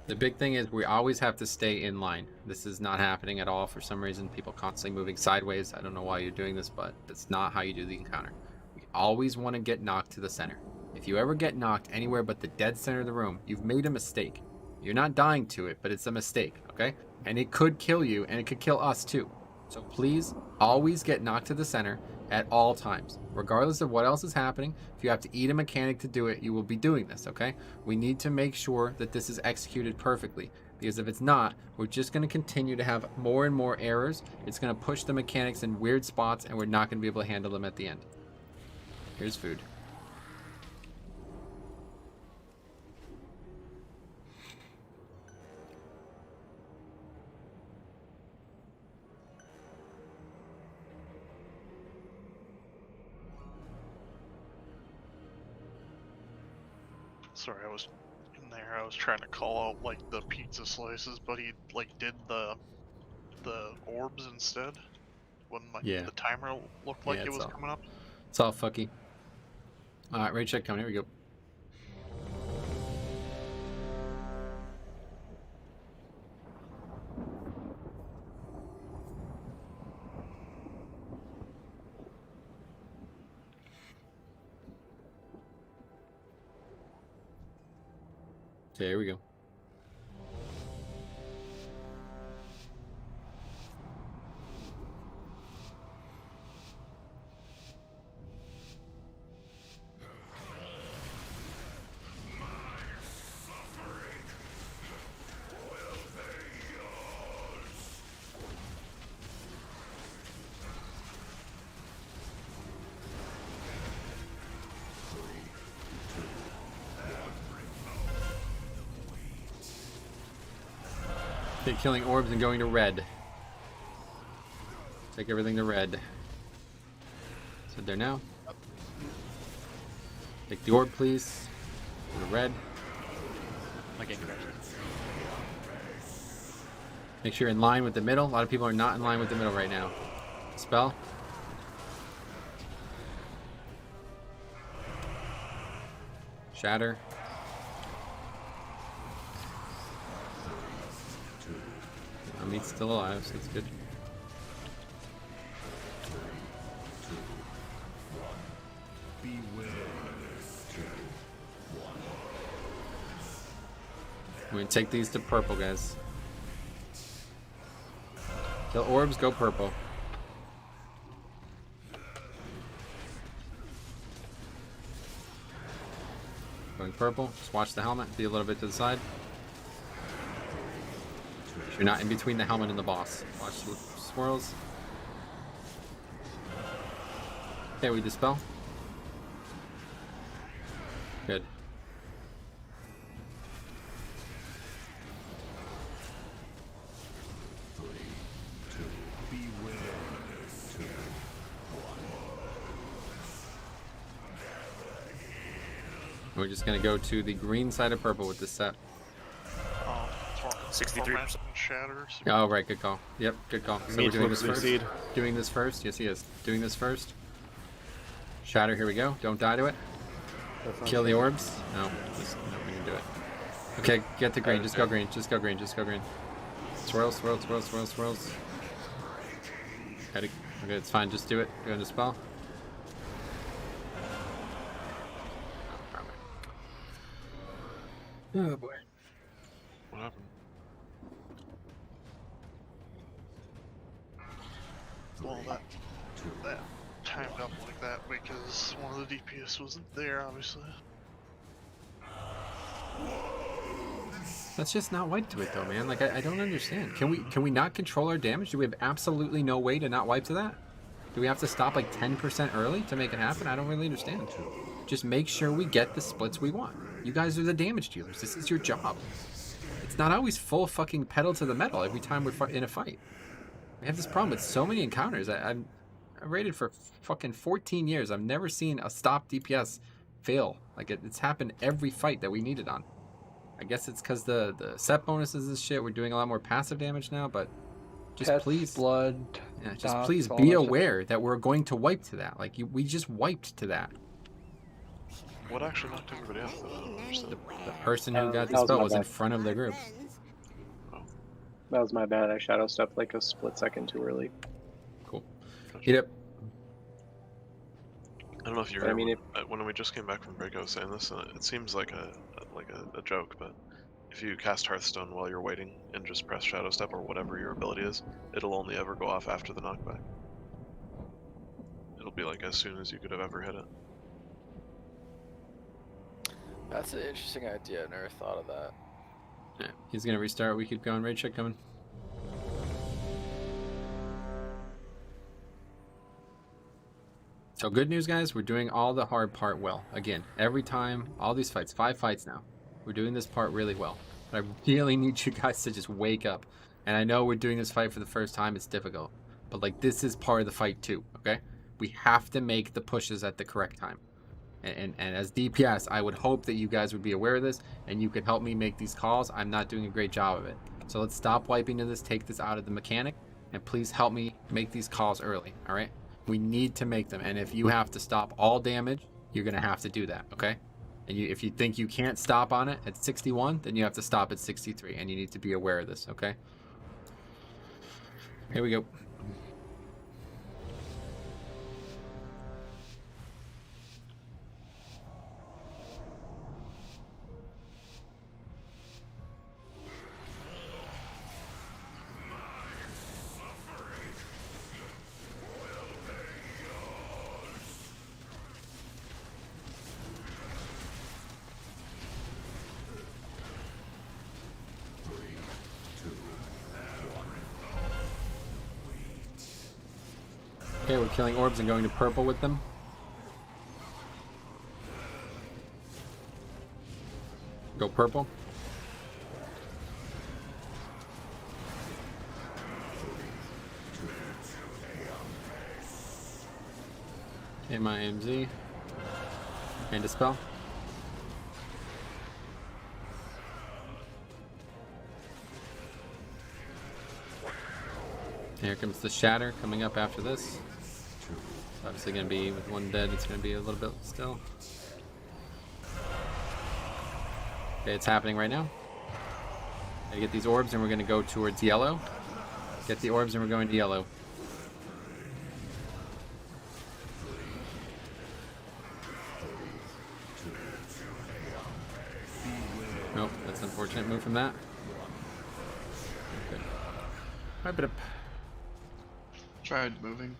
The big thing is we always have to stay in line. This is not happening at all. For some reason, people constantly moving sideways. I don't know why you're doing this, but that's not how you do the encounter. We always want to get knocked to the center. If you ever get knocked anywhere but the dead center of the room, you've made a mistake. You're not dying to it, but it's a mistake, okay? And it could kill you, and it could kill us too. So please, always get knocked to the center at all times. Regardless of what else is happening, if you have to eat a mechanic to do it, you will be doing this, okay? We need to make sure that this is executed perfectly, because if it's not, we're just going to continue to have more and more errors. It's going to push the mechanics in weird spots, and we're not going to be able to handle them at the end. Here's food. Sorry, I was in there. I was trying to call out like the pizza slices, but he like did the orbs instead. When like the timer looked like it was coming up. It's all fucky. All right, raid check coming. Here we go. Okay, here we go. Killing orbs and going to red. Take everything to red. Sit there now. Take the orb, please. Go to red. Make sure you're in line with the middle. A lot of people are not in line with the middle right now. Spell. Shatter. Meat's still alive, so that's good. We're gonna take these to purple, guys. Kill orbs, go purple. Going purple, just watch the helmet, be a little bit to the side. You're not in between the helmet and the boss. Watch the swirls. Okay, we dispel. Good. We're just gonna go to the green side of purple with this set. 63%. Shatters. Oh, right, good call. Yep, good call. So we're doing this first. Doing this first. Yes, he is. Doing this first. Shatter, here we go. Don't die to it. Kill the orbs. No, we can do it. Okay, get to green. Just go green. Just go green. Just go green. Swirls, swirls, swirls, swirls, swirls. Okay, it's fine. Just do it. Go into spell. Oh boy. What happened? Well, that timed up like that because one of the DPS wasn't there, obviously. That's just not wipe to it though, man. Like I don't understand. Can we not control our damage? Do we have absolutely no way to not wipe to that? Do we have to stop like 10% early to make it happen? I don't really understand. Just make sure we get the splits we want. You guys are the damage dealers. This is your job. It's not always full fucking pedal to the metal every time we're in a fight. We have this problem with so many encounters. I raided for fucking 14 years. I've never seen a stop DPS fail. Like it's happened every fight that we needed on. I guess it's because the set bonuses and shit. We're doing a lot more passive damage now, but just Pets, please, blood. yeah, just dots, please all be that stuff. aware that we're going to wipe to that. Like we just wiped to that. What actually knocked everybody off? Though? I don't understand. The person who got the that was spell my was in bad. front of the group. That was my bad. I shadow stepped like a split second too early. Cool. Heat up. I don't know if you But I heard mean, when we just came back from break. I was saying this, and it seems like a joke, but if you cast Hearthstone while you're waiting and just press Shadow Step or whatever your ability is, it'll only ever go off after the knockback. It'll be like as soon as you could have ever hit it. That's an interesting idea. I never thought of that. Yeah, he's gonna restart. We keep going. Raid check coming. So good news, guys. We're doing all the hard part well. Again, every time, all these fights, 5 fights now. We're doing this part really well. But I really need you guys to just wake up. And I know we're doing this fight for the first time. It's difficult. But like, this is part of the fight too, okay? We have to make the pushes at the correct time. And as DPS, I would hope that you guys would be aware of this and you could help me make these calls. I'm not doing a great job of it. So let's stop wiping to this, take this out of the mechanic, and please help me make these calls early, all right? We need to make them, and if you have to stop all damage, you're gonna have to do that, okay? And if you think you can't stop on it at 61, then you have to stop at 63, and you need to be aware of this, okay? Here we go. Okay, we're killing orbs and going to purple with them. Go purple. Okay, my AMZ. And dispel. Here comes the shatter coming up after this. It's obviously going to be, with one dead, it's going to be a little bit still. Okay, it's happening right now. Gotta get these orbs and we're going to go towards yellow. Get the orbs and we're going to yellow. Nope, that's an unfortunate move from that. Okay. Wipe it up. Tried moving.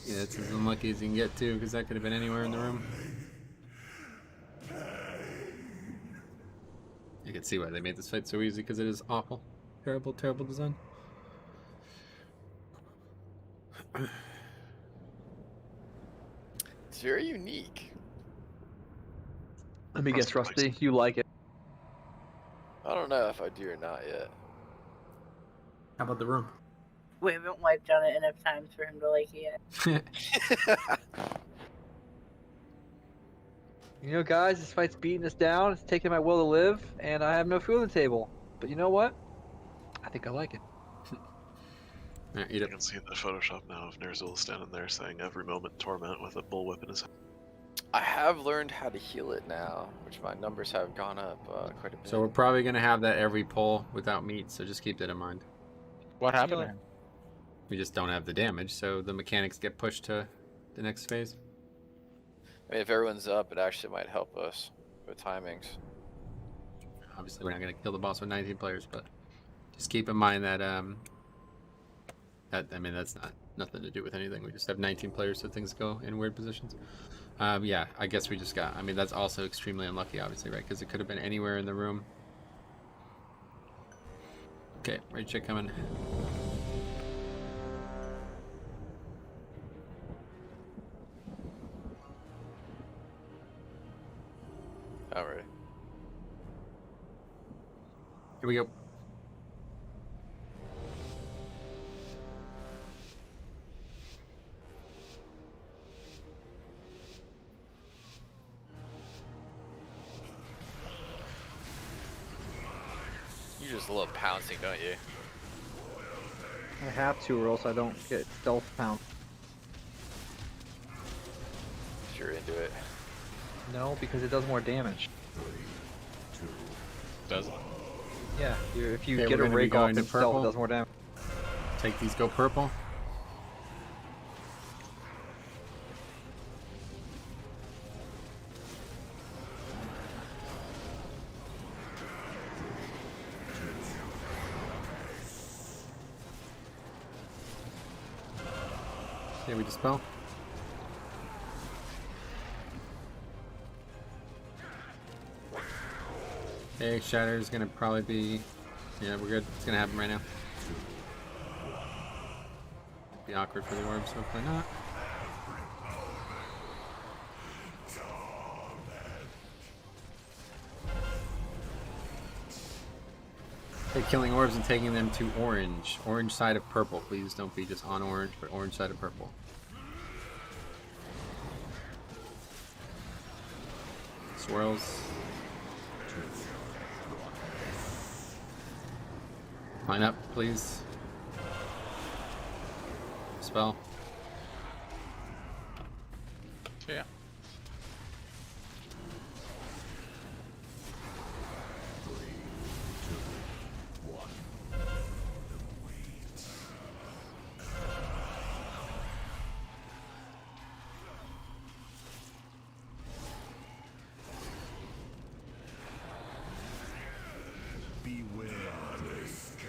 Yeah, it's as unlucky as you can get too, because that could have been anywhere in the room. You can see why they made this fight so easy, because it is awful. Terrible, terrible design. It's very unique. Let me guess, Rusty, you like it. I don't know if I do or not yet. How about the room? We haven't wiped on it enough times for him to like it yet. You know, guys, this fight's beating us down. It's taking my will to live, and I have no food on the table. But you know what? I think I like it. You can see the Photoshop now of Ner'zhul standing there saying every moment torment with a bullwhip in his hand. I have learned how to heal it now, which my numbers have gone up quite a bit. So we're probably going to have that every pull without meat, so just keep that in mind. What happened? We just don't have the damage, so the mechanics get pushed to the next phase. I mean, if everyone's up, it actually might help us with timings. Obviously, we're not going to kill the boss with 19 players, but just keep in mind that, I mean, that's nothing to do with anything. We just have 19 players, so things go in weird positions. Yeah, I guess we just got, I mean, that's also extremely unlucky, obviously, right? Because it could have been anywhere in the room. Okay, right check coming. we go. You just love pouncing, don't you? I have to, or else I don't get stealth pound. Sure into it. No, because it does more damage. Does it? Yeah, if you Okay, get we're a gonna be rake off going to itself, purple. it does more damage. Take these, go purple. Okay, we dispel. Okay, Shatter is gonna probably be. Yeah, we're good. It's gonna happen right now. Be awkward for the orbs, hopefully not. Okay, killing orbs and taking them to orange. Orange side of purple. Please don't be just on orange, but orange side of purple. Swirls. Line up, please. Spell. Yeah.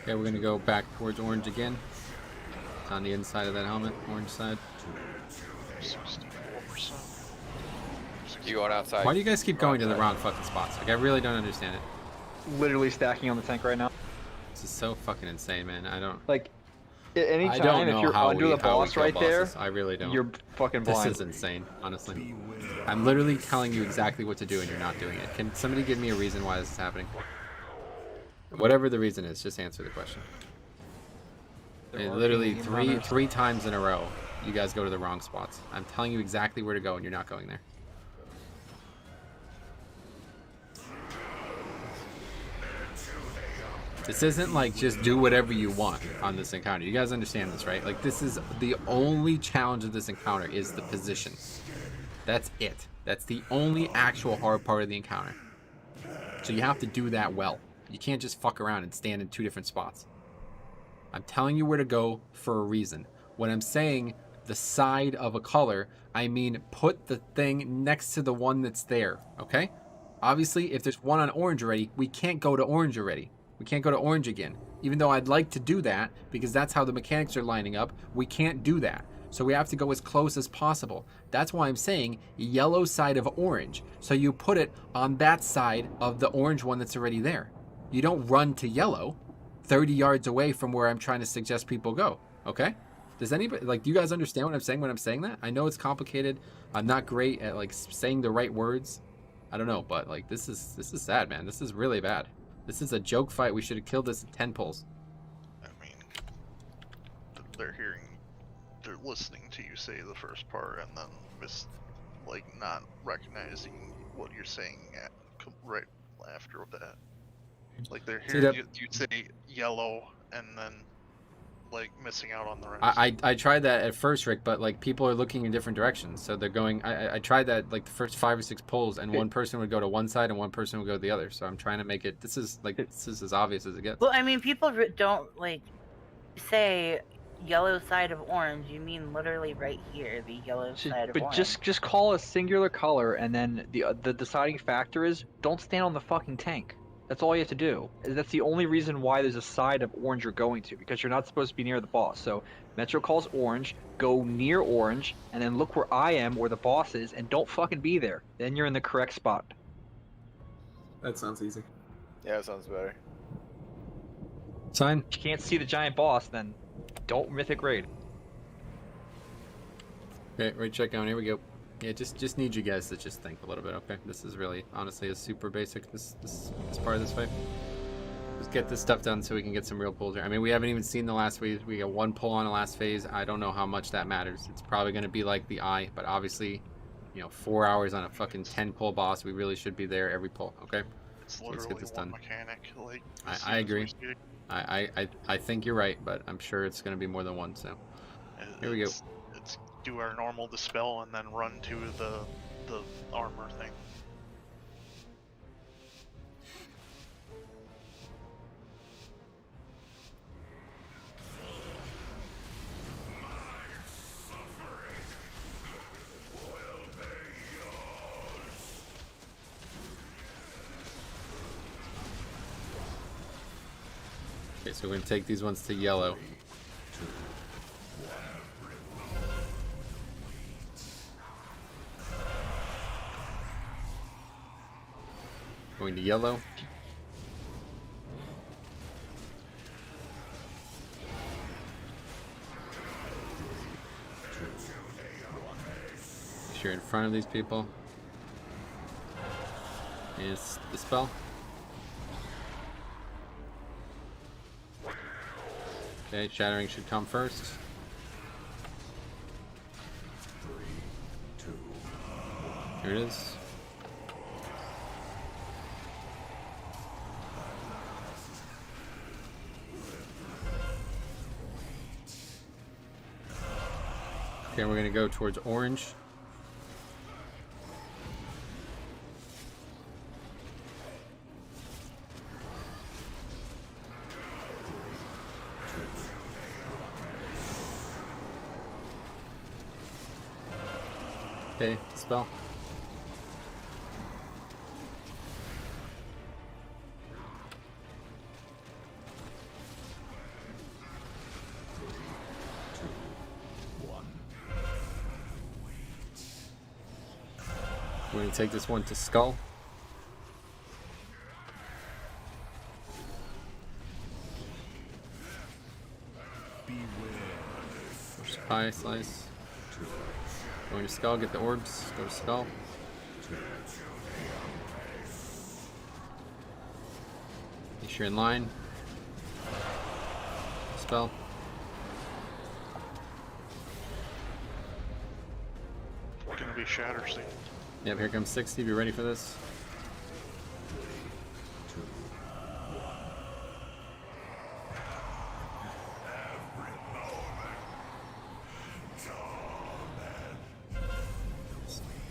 Okay, we're gonna go back towards orange again. It's on the inside of that helmet, orange side. 64%. You going outside? Why do you guys keep going to the wrong fucking spots? Like, I really don't understand it. Literally stacking on the tank right now. This is so fucking insane, man. I don't. Like, at any I time, don't know if you're how under we- the how we boss kill right there, bosses. I really don't. you're fucking This blind. is insane, honestly. I'm literally telling you exactly what to do and you're not doing it. Can somebody give me a reason why this is happening? Whatever the reason is, just answer the question. And literally three times in a row, you guys go to the wrong spots. I'm telling you exactly where to go and you're not going there. This isn't like just do whatever you want on this encounter. You guys understand this, right? Like, this is the only challenge of this encounter is the position. That's it. That's the only actual hard part of the encounter. So you have to do that well. You can't just fuck around and stand in two different spots. I'm telling you where to go for a reason. When I'm saying the side of a color, I mean put the thing next to the one that's there, okay? Obviously, if there's one on orange already, we can't go to orange already. We can't go to orange again. Even though I'd like to do that, because that's how the mechanics are lining up, we can't do that. So we have to go as close as possible. That's why I'm saying yellow side of orange. So you put it on that side of the orange one that's already there. You don't run to yellow 30 yards away from where I'm trying to suggest people go, okay? Does anybody, like, do you guys understand what I'm saying when I'm saying that? I know it's complicated. I'm not great at, like, saying the right words. I don't know, but, like, this is sad, man. This is really bad. This is a joke fight. We should have killed this in 10 pulls. I mean, they're listening to you say the first part and then not recognizing what you're saying right after that. Like, they're hearing you say yellow and then like missing out on the rest. I tried that at first, Rick, but like people are looking in different directions, so they're going. I tried that like the first 5 or 6 pulls, and one person would go to one side and one person would go to the other. So I'm trying to make it. This is as obvious as it gets. Well, I mean, people don't like say yellow side of orange. You mean literally right here, the yellow side of But orange. just call a singular color, and then the deciding factor is don't stand on the fucking tank. That's all you have to do. That's the only reason why there's a side of orange you're going to, because you're not supposed to be near the boss. So Metro calls orange, go near orange, and then look where I am, where the boss is, and don't fucking be there. Then you're in the correct spot. That sounds easy. Yeah, that sounds better. Sign. If you can't see the giant boss, then don't mythic raid. Okay, right check down. Here we go. Yeah, just need you guys to just think a little bit, okay? This is really, honestly, is super basic, this part of this fight. Let's get this stuff done so we can get some real pulls here. I mean, we haven't even seen the last phase. We got 1 pull on the last phase. I don't know how much that matters. It's probably going to be like the eye, but obviously, you know, 4 hours on a fucking 10 pull boss. We really should be there every pull. Okay. It's Let's get this done. mechanic. Like, I agree. I think you're right, but I'm sure it's going to be more than one. So here we go. It's do our normal dispel and then run to the armor thing. Okay, so we're going to take these ones to yellow. Going to yellow. Make sure you're in front of these people. Is the spell. Okay, shattering should come first. Here it is. Okay, we're gonna go towards orange. Okay, spell. We're going to take this one to skull. Push pie slice. Going to skull, get the orbs, go to skull. Make sure you're in line. Spell. Gonna be shatter soon. Yep, here comes 60. Be ready for this.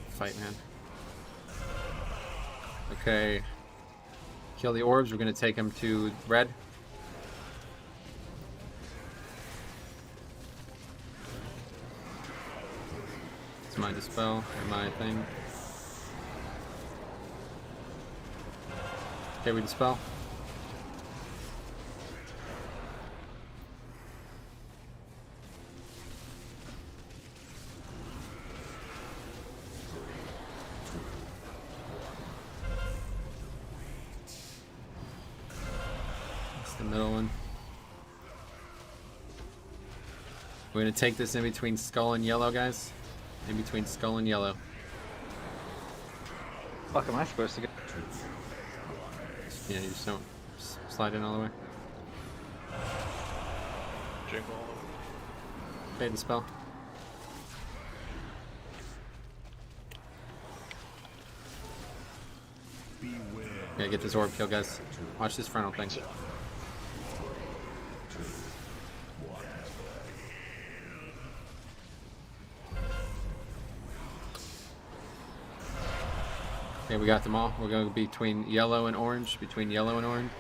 Fight, man. Okay. Kill the orbs. We're going to take them to red. It's my dispel, or my thing. Okay, we dispel. That's the middle one. We're going to take this in between skull and yellow, guys. In between skull and yellow. Fuck am I supposed to get? Yeah, you just don't slide in all the way. Jingle. Okay, dispel. Yeah, get this orb kill, guys. Watch this frontal thing. Okay, we got them all. We're going between yellow and orange. Between yellow and orange.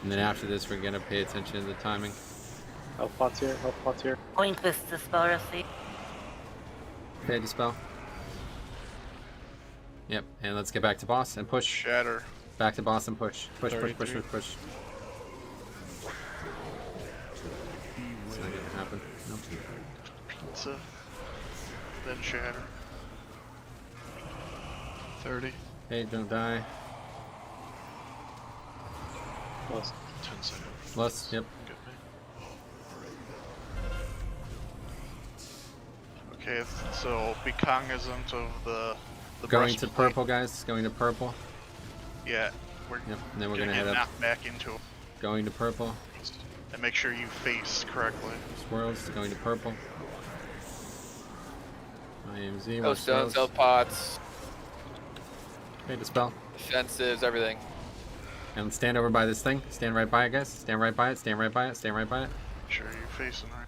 And then after this, we're going to pay attention to the timing. Health pots here, health pots here. Blink this dispel receipt. Okay, dispel. Yep, and let's get back to boss and push. Shatter. Back to boss and push. Push, push, push, push, push. It's not gonna happen. Nope. Pizza. Then shatter. 30. Hey, don't die. Plus 10 seconds. Plus, yep. Okay, so be cognizant of the Going to breastplate. purple, guys. Going to purple. Yeah, we're Yep. And then we're gonna get head up. knocked back into it. Going to purple. And make sure you face correctly. Swirls. Going to purple. IMZ. No stones, no pots. Okay, dispel. Defensives, everything. And stand over by this thing. Stand right by it, guys. Stand right by it. Stand right by it. Stand right by it. Make sure you're facing right.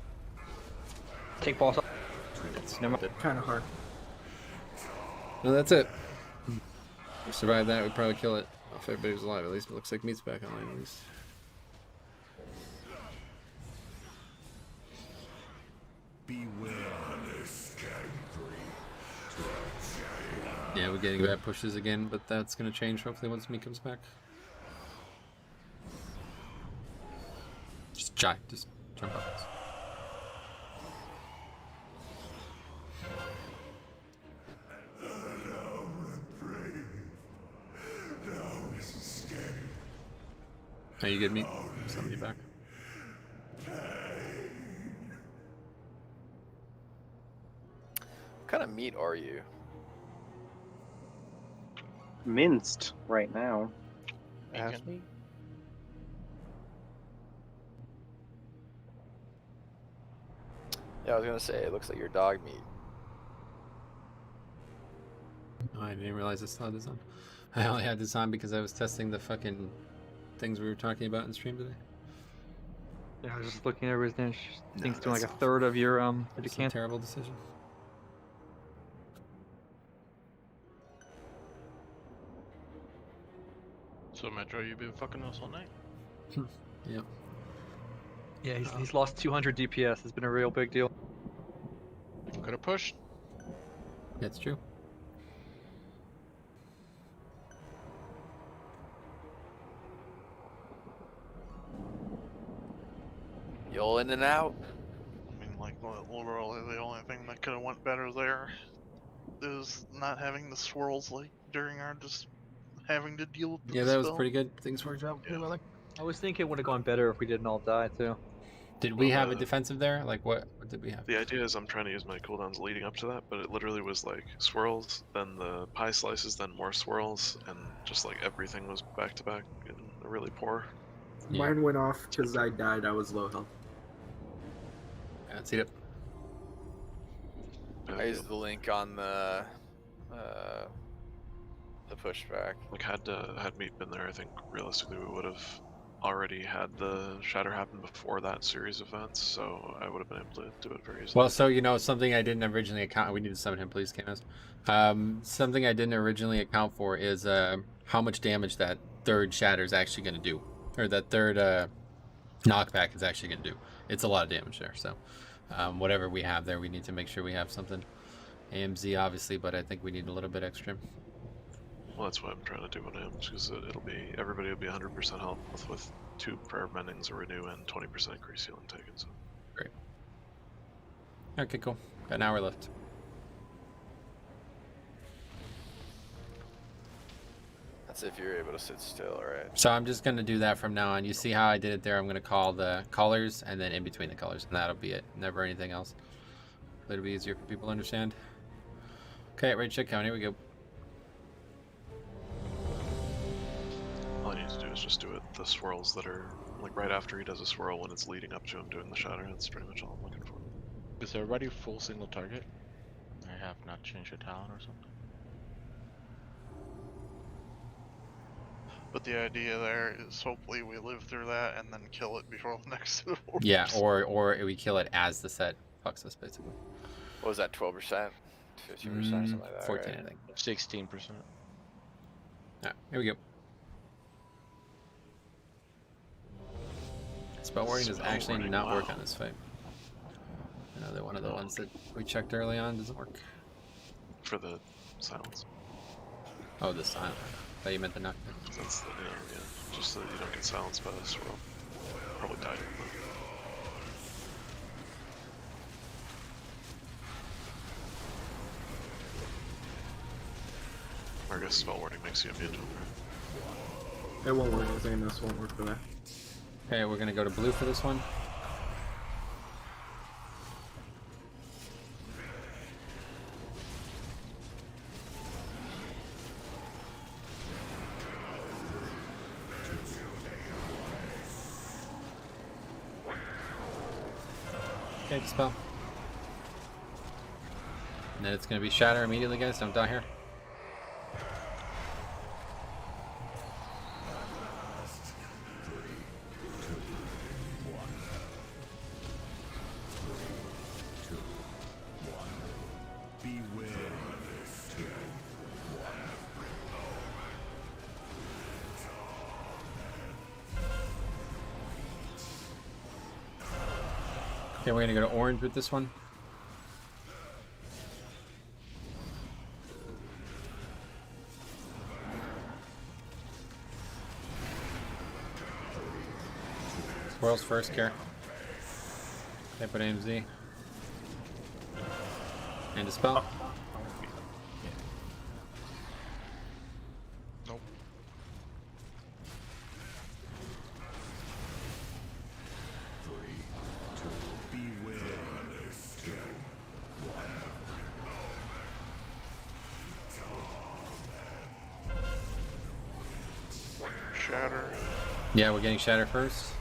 Take boss up. Kind of hard. No, that's it. If we survive that, we'd probably kill it. If everybody was alive, at least it looks like Meat's back online, at least. Yeah, we're getting bad pushes again, but that's gonna change hopefully once Meat comes back. Just jump up. Are you good, Meat? Somebody back. What kind of meat are you? Minced right now. Ask me. Yeah, I was gonna say, it looks like your dog meat. Oh, I didn't realize I still had this on. I only had this on because I was testing the fucking things we were talking about in stream today. Yeah, I was just looking at everything. No, Things doing like that's a third of your It's a terrible decision. So Metro, you've been fucking us all night? Yep. Yeah, he's lost 200 DPS. It's been a real big deal. Could have pushed. That's true. You'll in and out. I mean, like, literally the only thing that could have went better there is not having the swirls, like, during our just having to deal with the Yeah, that was spell. pretty good. Things worked out pretty well. I was thinking it would have gone better if we didn't all die too. Did we have a defensive there? Like, what did we have? The idea is I'm trying to use my cooldowns leading up to that, but it literally was like swirls, then the pie slices, then more swirls, and just like everything was back to back and really poor. Mine went off because I died. I was low health. Yeah, see it. I used the link on the pushback. Like had Meat been there, I think realistically we would have already had the shatter happen before that series of events, so I would have been able to do it very easily. Well, so, you know, something I didn't originally account... We need to summon him, please, Camus. Something I didn't originally account for is how much damage that third shatter is actually going to do. Or that third knockback is actually going to do. It's a lot of damage there, so... whatever we have there, we need to make sure we have something. AMZ, obviously, but I think we need a little bit extra. Well, that's what I'm trying to do on him, because it'll be... Everybody will be 100% health with 2 prayer mendings, a renew, and 20% increase healing taken, so... Great. Okay, cool. Got an hour left. That's if you're able to sit still, right? So I'm just going to do that from now on. You see how I did it there? I'm going to call the colors and then in between the colors, and that'll be it. Never anything else. It'll be easier for people to understand. Okay, right, check count. Here we go. All I need to do is just do it, the swirls that are, like, right after he does a swirl when it's leading up to him doing the shatter. That's pretty much all I'm looking for. Is everybody full single target? I have not changed a talent or something. But the idea there is hopefully we live through that and then kill it before the next Yeah, or we kill it as the set fucks us, basically. What was that, 12%? 15%, something like that, 14, right? I think. 16%. Alright, here we go. Spell warding does actually not work on this fight. Another one of the ones that we checked early on doesn't work. For the silence. Oh, the silence. I thought you meant the knockdown. That's the, yeah, just so that you don't get silenced by the swirl. Probably died. But... I guess spell warding makes you immune to it. It won't work. I think this won't work for that. Okay, we're gonna go to blue for this one. Okay, dispel. And then it's gonna be shatter immediately, guys. Don't die here. Okay, we're gonna go to orange with this one. Squirrels first, care. Okay, put AMZ. And dispel. Nope. Shatter. Yeah, we're getting shatter first.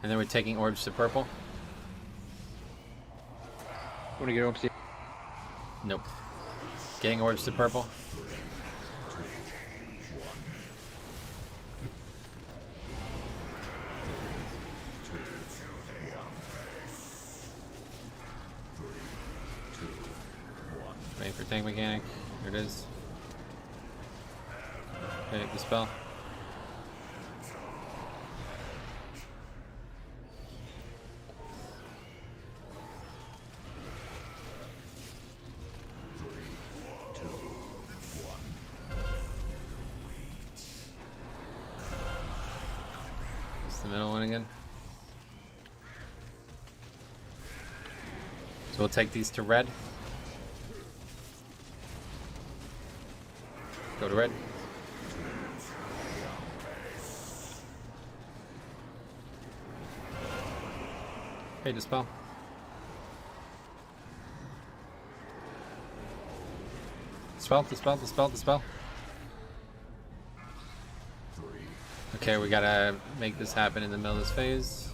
And then we're taking orbs to purple. Want to get orbs? Nope. Getting orbs to purple. Waiting for tank mechanic. Here it is. Okay, dispel. The middle one again. So we'll take these to red. Go to red. Okay, dispel. Dispel. Okay, we gotta make this happen in the middle of this phase.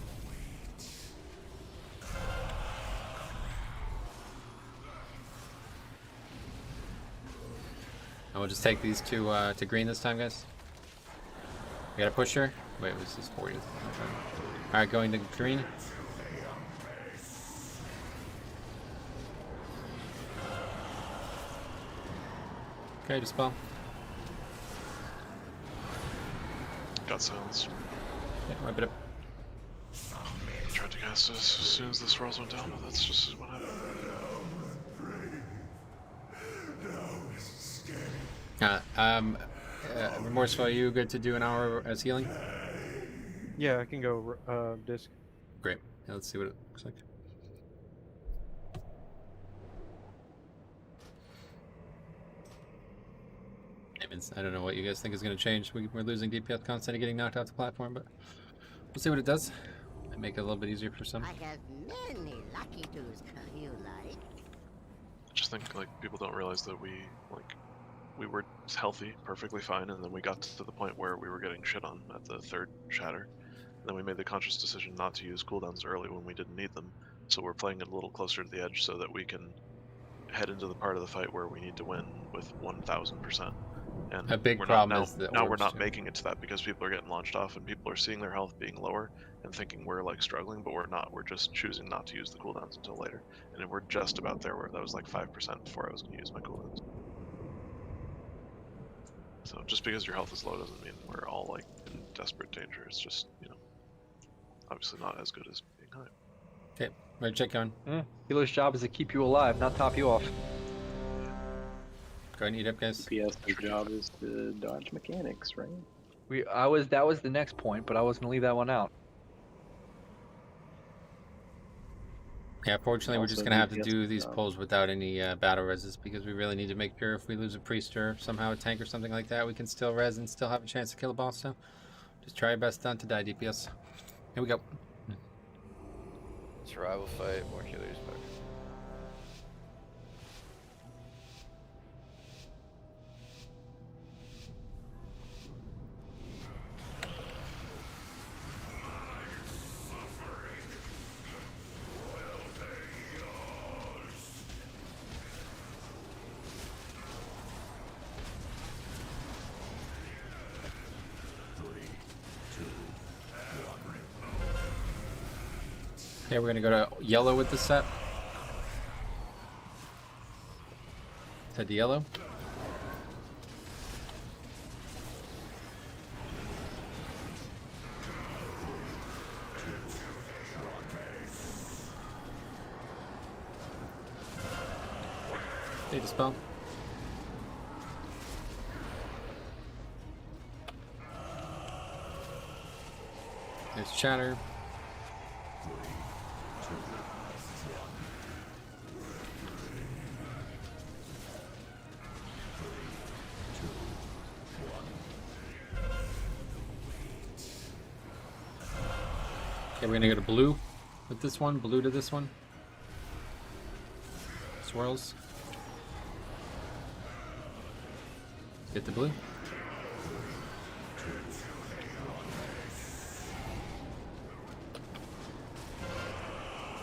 And we'll just take these to green this time, guys. We gotta push her. Wait, this is 40. Alright, going to green. Okay, dispel. Got silenced. Okay, wipe it up. Tried to cast this as soon as the swirls went down, but that's just what happened. Remorseful, are you good to do an hour as healing? Yeah, I can go disc. Great. Yeah, let's see what it looks like. I don't know what you guys think is going to change. We're losing DPS constantly getting knocked off the platform, but we'll see what it does. Might make it a little bit easier for some. I have many lucky tools you like. I just think like people don't realize that we were healthy, perfectly fine, and then we got to the point where we were getting shit on at the third shatter. And then we made the conscious decision not to use cooldowns early when we didn't need them. So we're playing it a little closer to the edge so that we can head into the part of the fight where we need to win with 1000%. And a big problem is that now we're not making it to that because people are getting launched off and people are seeing their health being lower and thinking we're like struggling, but we're not. We're just choosing not to use the cooldowns until later. And we're just about there where that was like 5% before I was going to use my cooldowns. So just because your health is low doesn't mean we're all like in desperate danger. It's just, you know, obviously not as good as being high. Okay, right, check on. Healer's job is to keep you alive, not top you off. Go ahead and eat up, guys. DPS's job is to dodge mechanics, right? That was the next point, but I was gonna leave that one out. Yeah, fortunately, we're just Also gonna have to DPS do these job. pulls without any battle reses because we really need to make sure if we lose a priest or somehow a tank or something like that, we can still res and still have a chance to kill a boss. So just try your best not to die, DPS. Here we go. Survival fight, more healers back. Okay, we're gonna go to yellow with this set. Head to yellow. Okay, dispel. There's chatter. Okay, we're gonna go to blue with this one. Blue to this one. Swirls. Get the blue.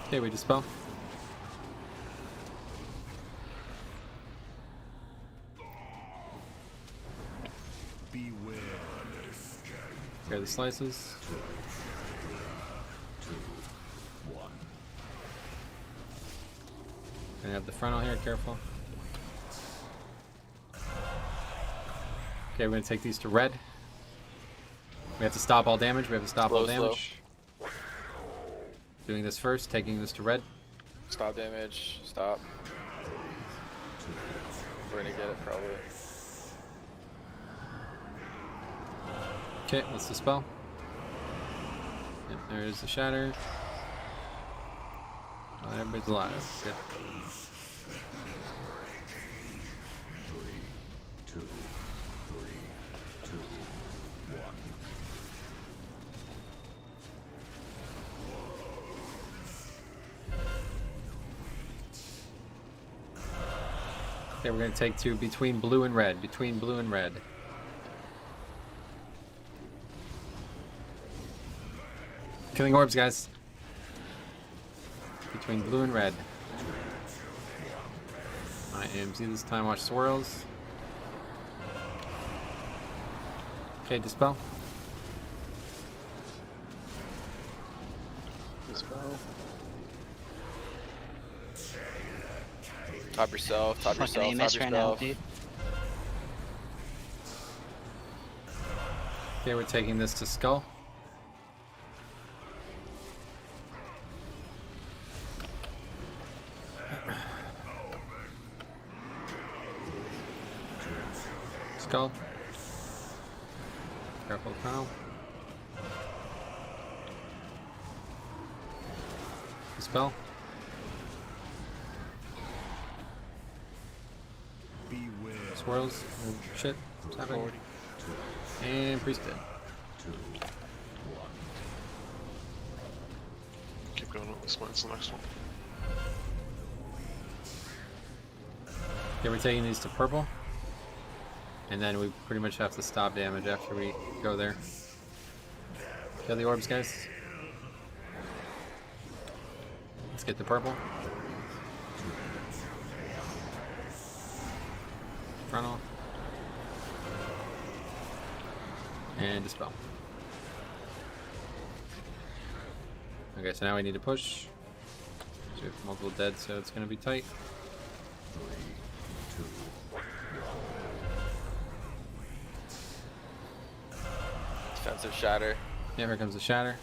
Okay, we dispel. Clear the slices. Gonna have the frontal here, careful. Okay, we're gonna take these to red. We have to stop all damage. We have to stop all damage. Doing this first, taking this to red. Stop damage. Stop. We're gonna get it probably. Okay, let's dispel. Yep, there is the shatter. Oh, everybody's alive. Good. Okay, we're gonna take two between blue and red. Between blue and red. Killing orbs, guys. Between blue and red. I am Z this time. Watch swirls. Okay, dispel. Dispel. Top yourself. Top yourself. Top Amos right now, yourself. dude. Okay, we're taking this to skull. Skull. Careful now. Dispel. Swirls. Oh, shit. What's happening? And priest dead. Keep going with this one. It's the next one. Okay, we're taking these to purple. And then we pretty much have to stop damage after we go there. Kill the orbs, guys. Let's get the purple. Frontal. And dispel. Okay, so now we need to push. So we have multiple dead, so it's going to be tight. Defensive shatter. Yeah, here comes the shatter.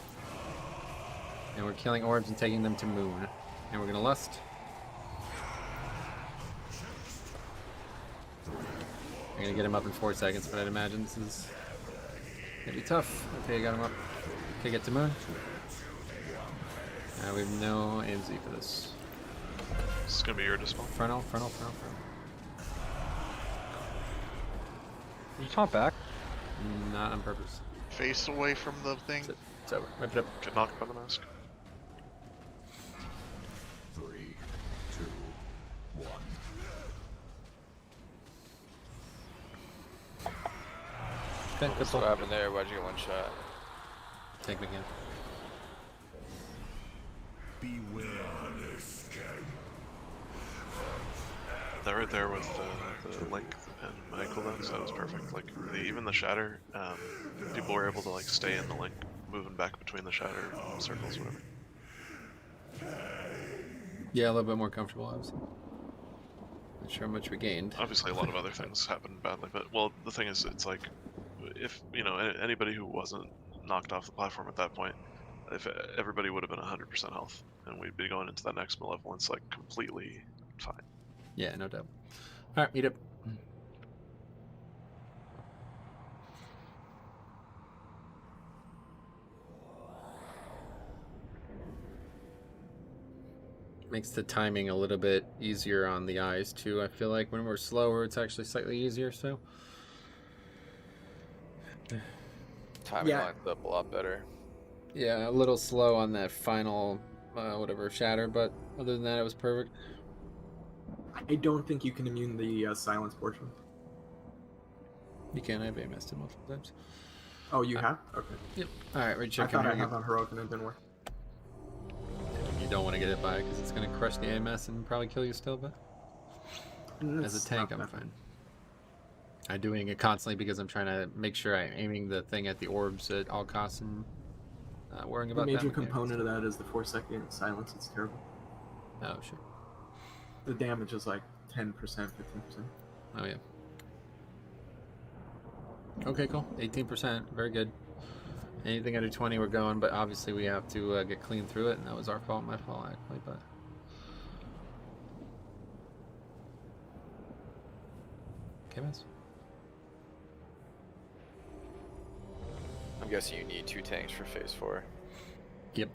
And we're killing orbs and taking them to moon. And we're gonna lust. We're gonna get him up in 4 seconds, but I'd imagine this is gonna be tough. Okay, got him up. Okay, get to moon. We have no AMZ for this. This is gonna be your dispel. Frontal. You taunt back? Not on purpose. Face away from the thing. It's over. Rip it up. Get knocked by the mask. 3, 2, 1. Okay, good What happened there? Why'd you get one shot? Take me again. Beware. That right there with the length and my cooldowns, that was perfect. Like even the shatter, people were able to like stay in the link, moving back between the shatter circles, whatever. Yeah, a little bit more comfortable, obviously. Not sure how much we gained. Obviously, a lot of other things happened badly, but well, the thing is, it's like, if anybody who wasn't knocked off the platform at that point, if everybody would have been 100% health, and we'd be going into that next malevolence like completely fine. Yeah, no doubt. All right, meet up. Makes the timing a little bit easier on the eyes too. I feel like when we're slower, it's actually slightly easier. So timing lines up a lot better. yeah, a little slow on that final whatever shatter, but other than that, it was perfect. I don't think you can immune the silence portion. You can. I've AMS'd it multiple times. Oh, you have? Okay. Yep. All right, we're checking. I thought I have on heroic and it didn't work. You don't want to get it by because it's going to crush the AMS and probably kill you still, but as a tank, I'm fine. I'm doing it constantly because I'm trying to make sure I'm aiming the thing at the orbs at all costs and worrying about the that. major component of that is the 4-second silence. It's terrible. Oh, sure. The damage is like 10%, 15%. Oh, yeah. Okay, cool. 18%. Very good. Anything under 20, we're going, but obviously we have to get clean through it, and that was our fault, my fault, actually, but... Okay, miss. I'm guessing you need 2 tanks for phase 4. Yep.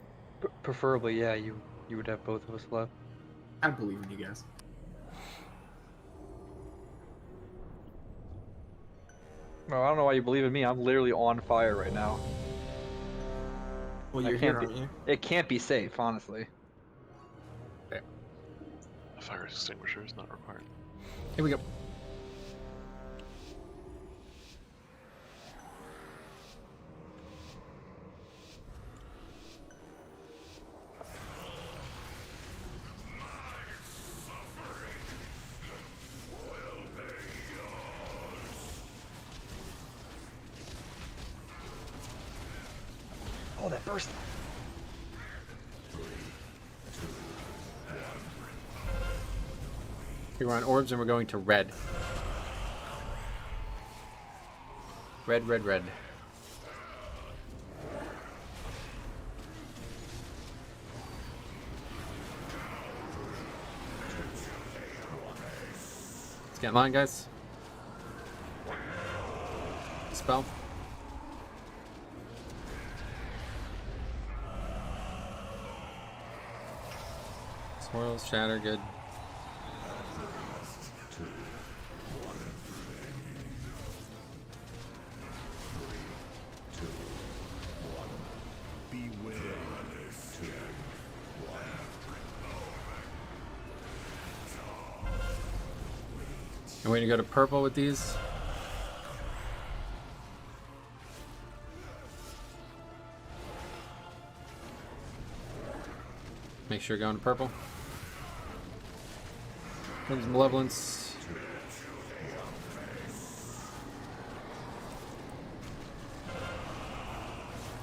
Preferably, yeah, you would have both of us left. I believe in you guys. Well, I don't know why you believe in me. I'm literally on fire right now. Well, you're here, aren't you? It can't be safe, honestly. Okay. A fire extinguisher is not required. Here we go. Oh, that burst. Okay, we're on orbs and we're going to red. Red, red, red. Let's get in line, guys. Spell. Swirls, shatter, good. And we're gonna go to purple with these. Make sure you're going to purple. Comes Malevolence.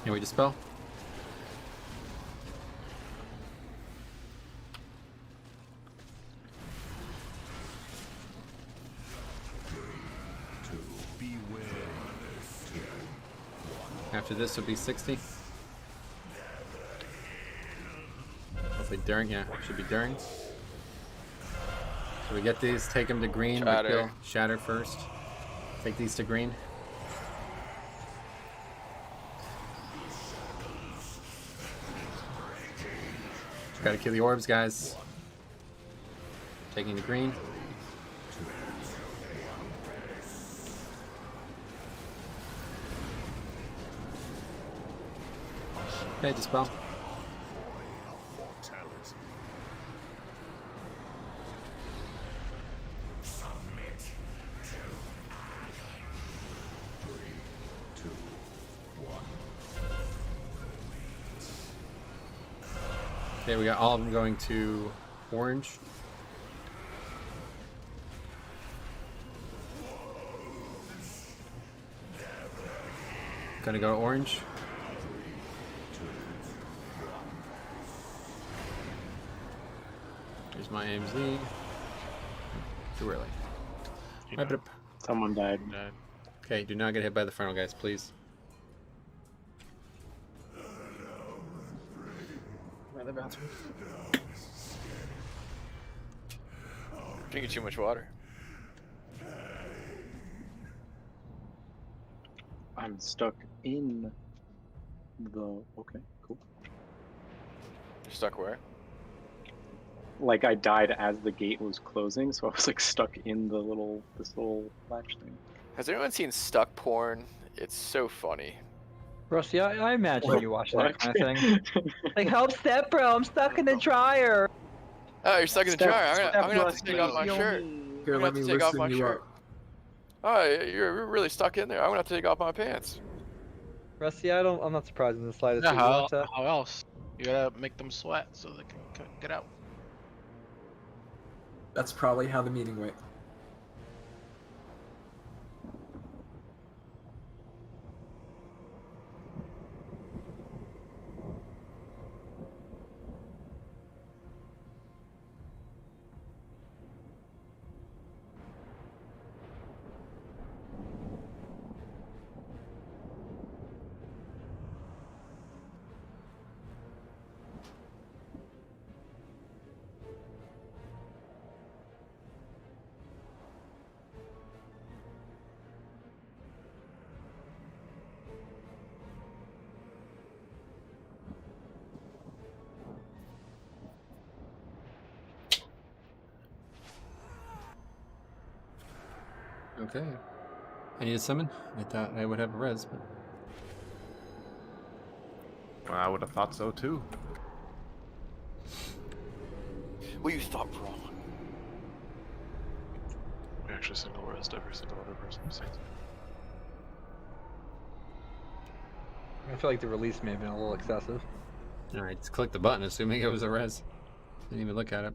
And we dispel. After this will be 60. Hopefully during, yeah, should be during. So we get these, take them to green, Shatter. kill, shatter first. Take these to green. Gotta kill the orbs, guys. Taking to green. Okay, dispel. Okay, we got all of them going to orange. Gonna go orange. There's my AMZ. Too early. Wipe it up. Someone died. Okay, do not get hit by the frontal, guys, please. Another bathroom. Drinking too much water. I'm stuck in the. Okay, cool. You're stuck where? Like I died as the gate was closing, so I was like stuck in the this little latch thing. Has anyone seen Stuck Porn? It's so funny. Rusty, I imagine you watch that kind of thing. Like, help, step bro, I'm stuck in the dryer. Oh, you're stuck in the dryer. I'm gonna have to take off my shirt. Here, let me listen you up. Oh, you're really stuck in there. I'm gonna have to take off my pants. Rusty, I'm not surprised in the slightest. Yeah, how else? You gotta make them sweat so they can get out. That's probably how the meeting went. Okay. I need a summon. I thought I would have a res, but. Well, I would have thought so too. Well, you thought wrong. We actually single rest every single other person besides me. I feel like the release may have been a little excessive. Alright, just click the button, assuming it was a res. Didn't even look at it.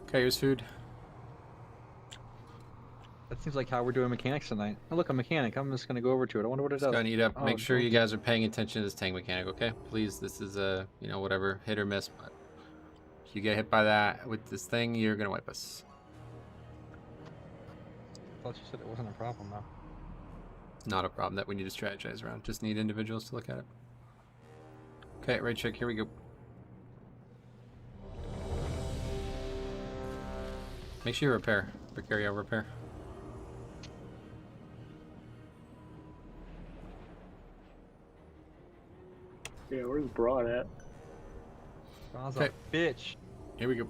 Okay, here's food. That seems like how we're doing mechanics tonight. Oh, look, a mechanic. I'm just gonna go over to it. I wonder what it Just does. gotta eat up. Oh, Make sure cool. you guys are paying attention to this tank mechanic, okay? Please, this is a, whatever, hit or miss, but if you get hit by that with this thing, you're gonna wipe us. I thought you said it wasn't a problem, though. Not a problem that we need to strategize around. Just need individuals to look at it. Okay, right check, here we go. Make sure you repair. Precario repair. Yeah, where's Broad at? Broad's a bitch. Here we go.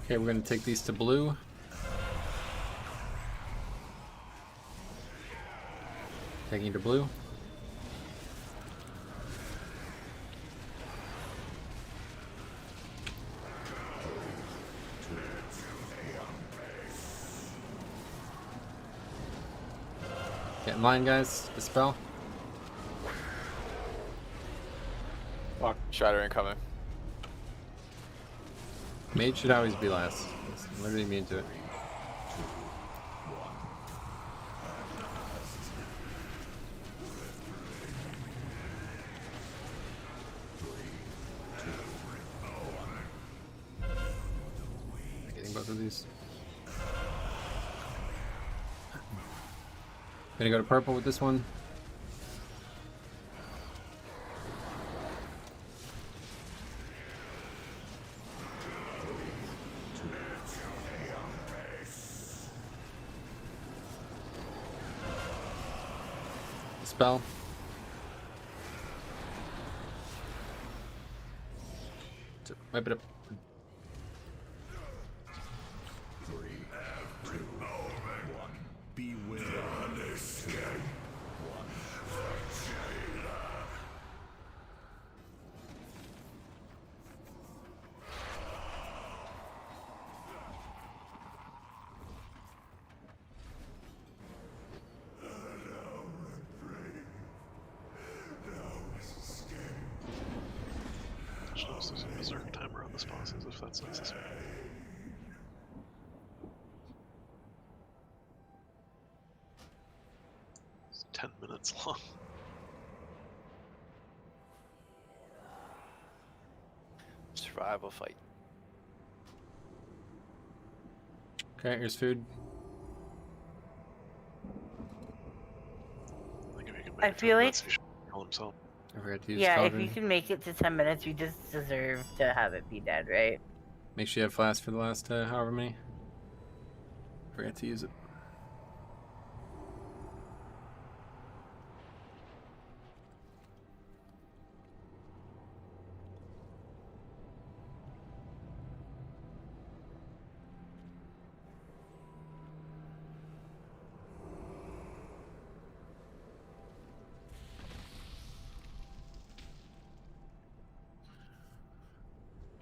Okay, we're going to take these to blue. Taking to blue. Get in line, guys. Dispel. Fuck. Shatter incoming. Mage should always be last. That's literally immune to it. Getting both of these. Gonna go to purple with this one. Spell. Wipe it up. 3, 2, 1. Beware. just use a berserk timer on the bosses if that's necessary. It's 10 minutes long. Survival fight. Okay, here's food. I feel like, Kill himself. I forgot to use yeah, if cauldron. you can make it to 10 minutes, you just deserve to have it be dead, right? Make sure you have flask for the last however many. Forgot to use it.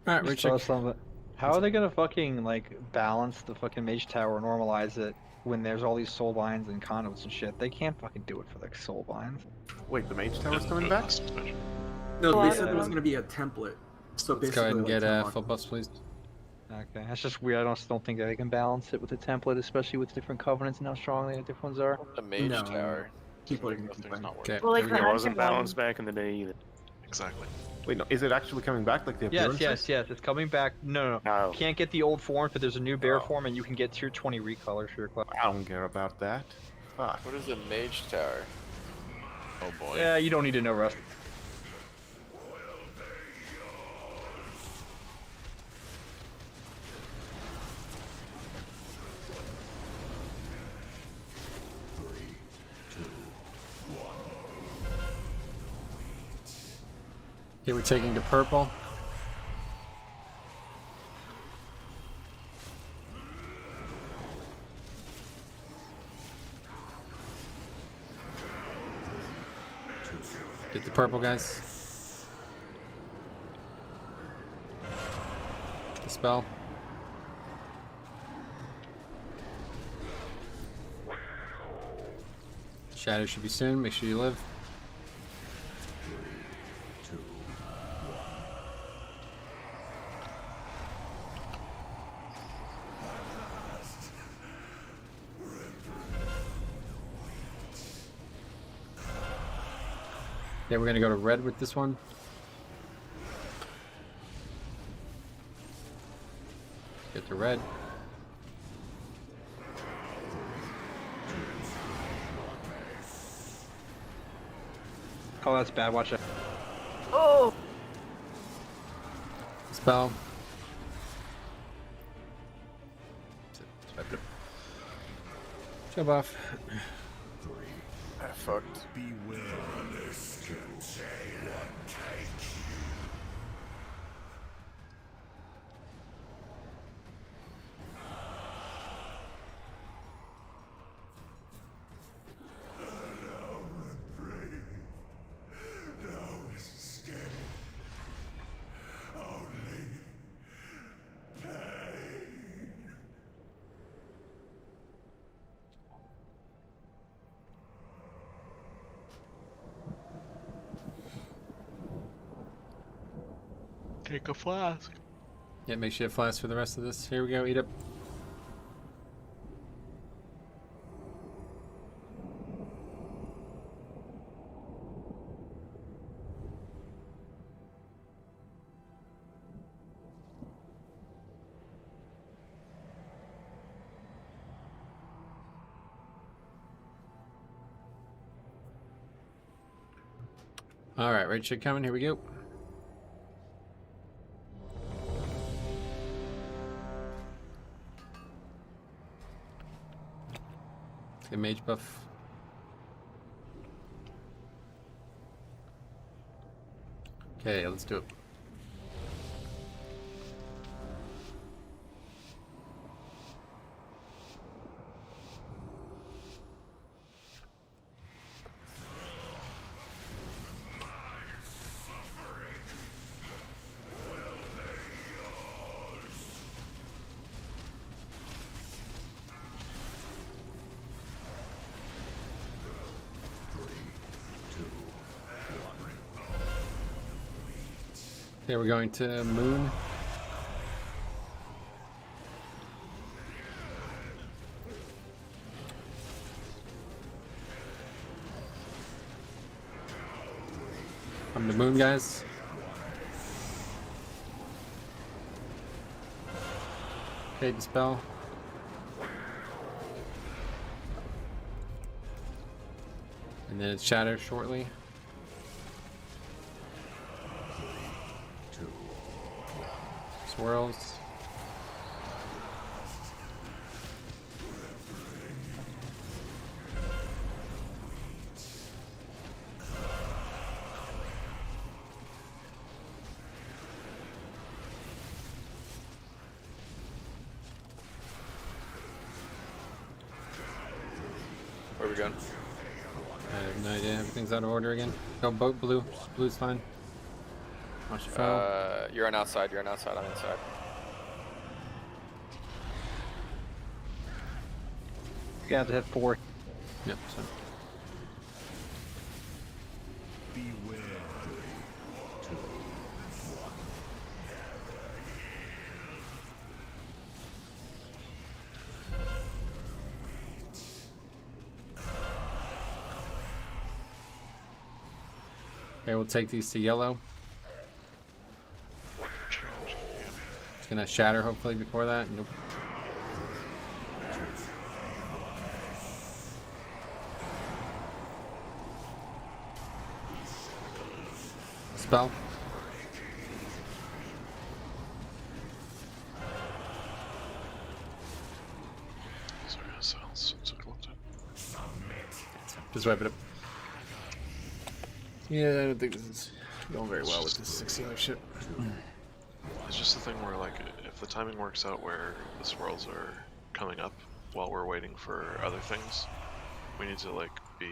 Alright, Just Richard. throw some- How are they gonna fucking like balance the fucking mage tower, normalize it when there's all these soul binds and conduits and shit? They can't fucking do it for the soul binds. Wait, the mage tower's coming back? No, they said there was going to be a template. So Let's basically, go ahead and like, get 10 a bucks. full bus, please. Okay, that's just weird. I just don't think that they can balance it with the template, especially with different covenants and how strong the different ones are. The mage No, tower. People are going to complain. Okay. Well, like, It the wasn't Hunter balanced back in the day either. Exactly. Wait, no, is it actually coming back like the Yes, appearances? yes, it's coming back. No. No. Can't get the old form, but there's a new bear form, and you can get tier 20 recolors for your class. I don't care about that. Fuck. What is the mage tower? Oh boy. Yeah, you don't need to know rest. Okay, we're taking to purple. Get the purple, guys. Dispel. Shadow should be soon. Make sure you live. Yeah, we're gonna go to red with this one. Get to red. Oh, that's bad. Watch it. Oh! Spell. Jump off. I fucked. Take a flask. Yeah, make sure you have flask for the rest of this. Here we go, eat up. Alright, red shit coming, here we go. Get mage buff. Okay, let's do it. Okay, we're going to Moon. Come to Moon, guys. Okay, dispel. And then it's shatter shortly. Swirls. Where are we going? I have no idea. Everything's out of order again. Go boat blue. Blue's fine. Watch your foul. You're on outside. You're on outside. I'm inside. You have to hit 4. Yep. So. Beware. Okay, we'll take these to yellow. It's gonna shatter hopefully before that. Nope. Spell. Sorry, sounds took a long time. Just wipe it up. Yeah, I don't think this is going very well with this 60 ship. It's just the thing where, like, if the timing works out where the swirls are coming up while we're waiting for other things, we need to, like, be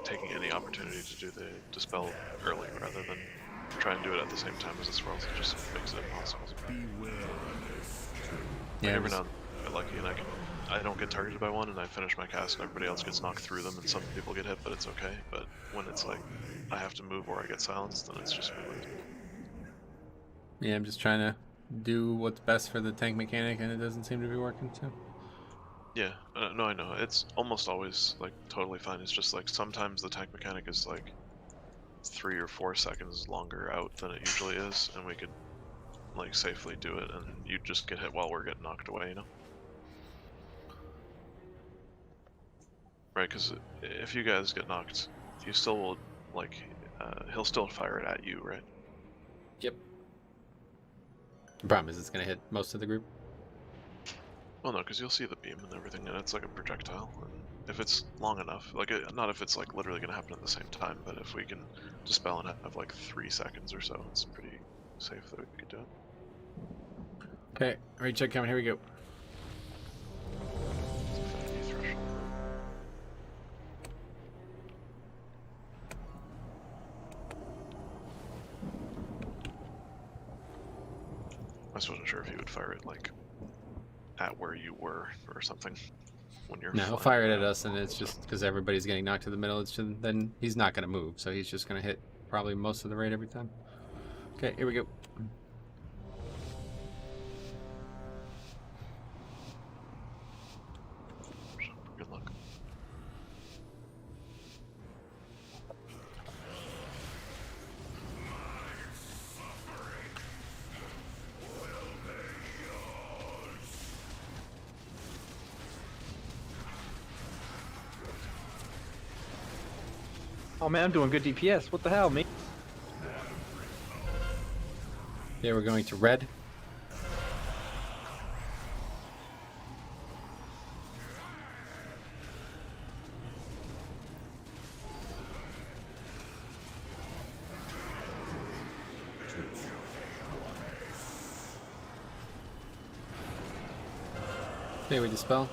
taking any opportunity to do the dispel early rather than try and do it at the same time as the swirls. It just makes it impossible. Yeah, every now and then I get lucky and I don't get targeted by one and I finish my cast and everybody else gets knocked through them and some people get hit, but it's okay. But when it's like I have to move or I get silenced, then it's just really... Yeah, I'm just trying to do what's best for the tank mechanic and it doesn't seem to be working too. Yeah, no, I know. It's almost always, like, totally fine. It's just, like, sometimes the tank mechanic is, like, 3 or 4 seconds longer out than it usually is, and we could, like, safely do it, and you just get hit while we're getting knocked away, you know? Right, because if you guys get knocked, you still will, like, he'll still fire it at you, right? Yep. The problem is it's going to hit most of the group. Well, no, because you'll see the beam and everything, and it's like a projectile. And if it's long enough, like, not if it's like literally going to happen at the same time, but if we can dispel and have like 3 seconds or so, it's pretty safe that we could do it. Okay, ready check coming. Here we go. I just wasn't sure if you would fire it like at where you were or something when you're. No, he'll fire it at us, and it's just because everybody's getting knocked to the middle. It's just, then he's not going to move, so he's just going to hit probably most of the raid every time. Okay, here we go. Good luck. Oh man, I'm doing good DPS. What the hell, me? Yeah, we're going to red. Okay, we dispel.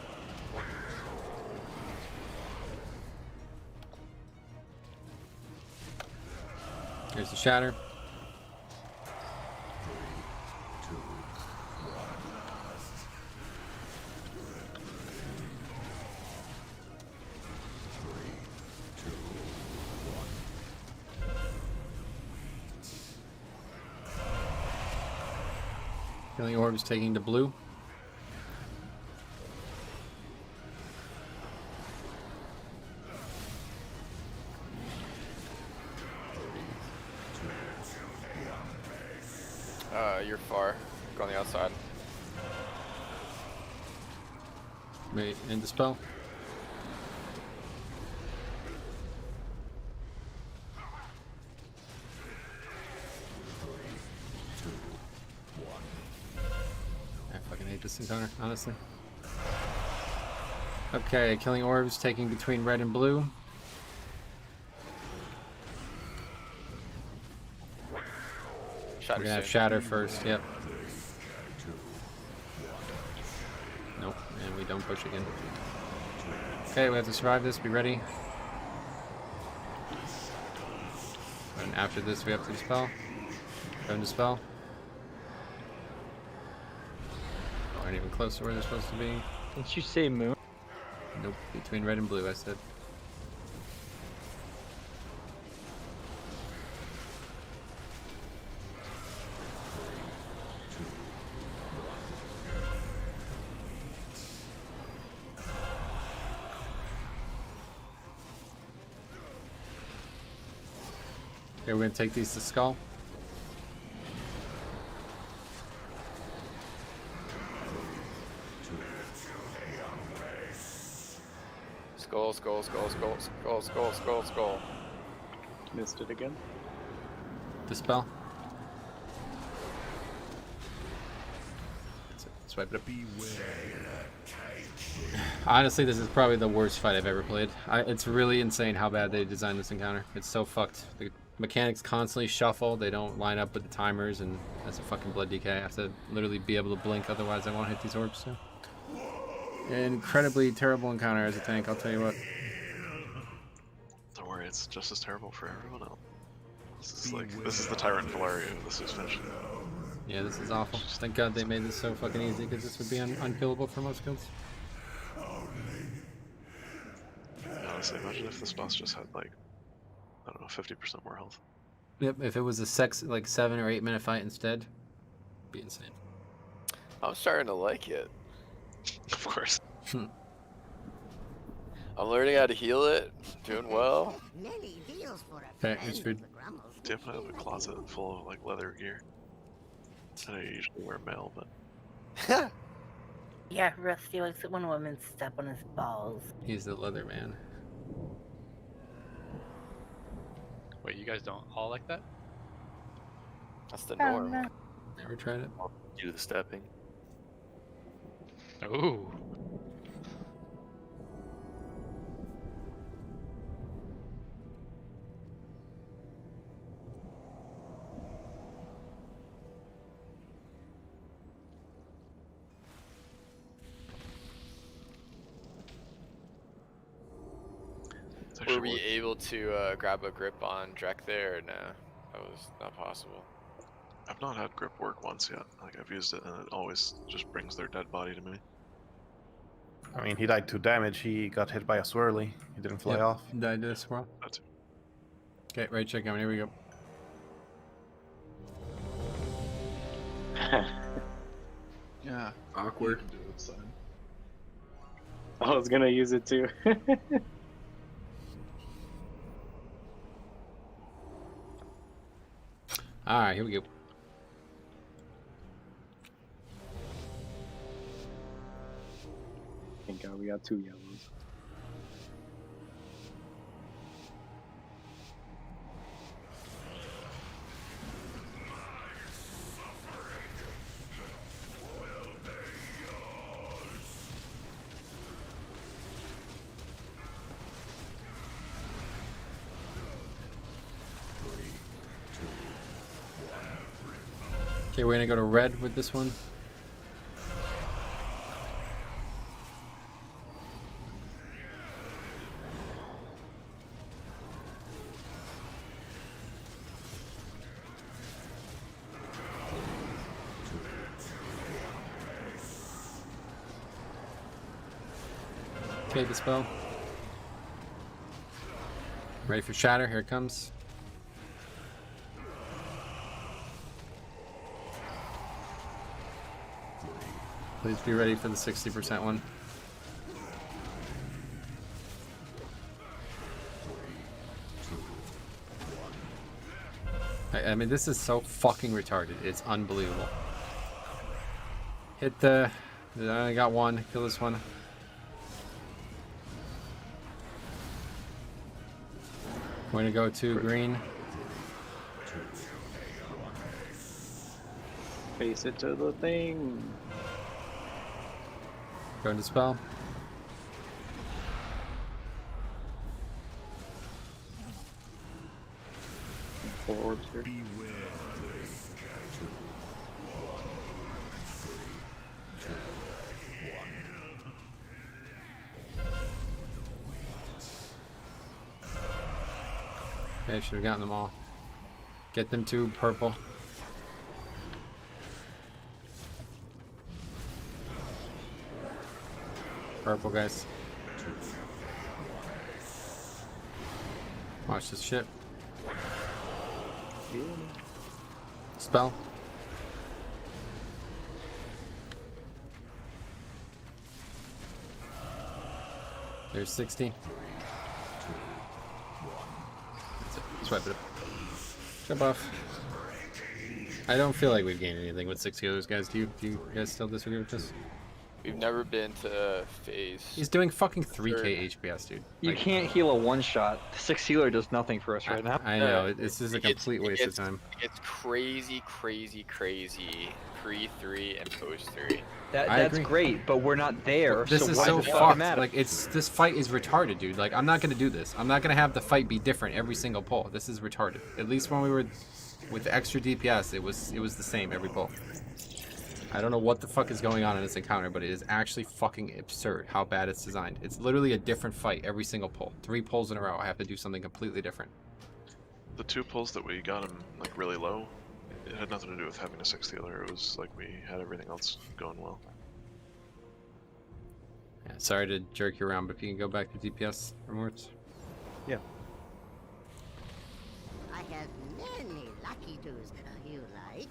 There's the shatter. Killing orbs taking to blue. You're far. Go on the outside. Wait, end the spell. I fucking hate this encounter, honestly. Okay, killing orbs, taking between red and blue. Shatter We're gonna have soon. shatter first, yep. Nope, and we don't push again. Okay, we have to survive this, be ready. And after this, we have to dispel. Go and dispel. Aren't even close to where they're supposed to be. Didn't you say moon? Nope, between red and blue, I said. Okay, we're gonna take these to skull. Skull, skull, skull, skull, skull, skull, skull, skull. Missed it again. Dispel. Swipe it up. Honestly, this is probably the worst fight I've ever played. It's really insane how bad they designed this encounter. It's so fucked. The mechanics constantly shuffle. They don't line up with the timers, and that's a fucking blood DK. I have to literally be able to blink, otherwise I won't hit these orbs. So. Incredibly terrible encounter as a tank, I'll tell you what. Don't worry, it's just as terrible for everyone else. This is the Tyrant Valeria. This is finishing. Yeah, this is awful. Thank God they made this so fucking easy, because this would be unkillable for most kills. Honestly, imagine if this boss just had like, I don't know, 50% more health. Yep, if it was a 7 or 8 minute fight instead, it'd be insane. I'm starting to like it. Of course. I'm learning how to heal it. Doing well. Okay, it's good. Definitely have a closet full of like leather gear. I know you usually wear mail, but Yeah, Rusty likes it when women step on his balls. He's the leather man. Wait, you guys don't all like that? That's the norm. Never tried it. Do the stepping. Ooh. Were we able to grab a grip on Drek there, or no? That was not possible. I've not had grip work once yet. Like I've used it and it always just brings their dead body to me. I mean, he died 2 damage. He got hit by a swirly. He didn't fly off. Died to a swirl. Okay, right check out. Here we go. Yeah. Awkward. Do it, son. I was gonna use it too. Alright, here we go. Thank God we got 2 yellows. Okay, we're gonna go to red with this one. Okay, the spell. Ready for shatter? Here it comes. Please be ready for the 60% one. I mean, this is so fucking retarded. It's unbelievable. Hit the... I got one. Kill this one. We're gonna go to green. Face it to the thing. Go into spell. Forward here. Okay, should have gotten them all. Get them to purple. Purple, guys. Watch this shit. Spell. There's 60. Swipe it up. Jump off. I don't feel like we've gained anything with 6 healers, guys. Do you guys still disagree with this? We've never been to phase. He's doing fucking 3k HPS, dude. You can't heal a one-shot. The 6 healer does nothing for us right now. I know, this is a complete waste of time. It's crazy, crazy, crazy pre-3 and post-3. That's great, but we're not there. This so is why so does it fucking fucked. matter? Like, this fight is retarded, dude. Like, I'm not gonna do this. I'm not gonna have the fight be different every single pull. This is retarded. At least when we were with extra DPS, it was the same every pull. I don't know what the fuck is going on in this encounter, but it is actually fucking absurd how bad it's designed. It's literally a different fight every single pull. 3 pulls in a row, I have to do something completely different. The 2 pulls that we got him like really low, it had nothing to do with having a 6th healer. It was like we had everything else going well. Yeah, sorry to jerk you around, but if you can go back to DPS rewards. Yeah. I have many lucky twos you like.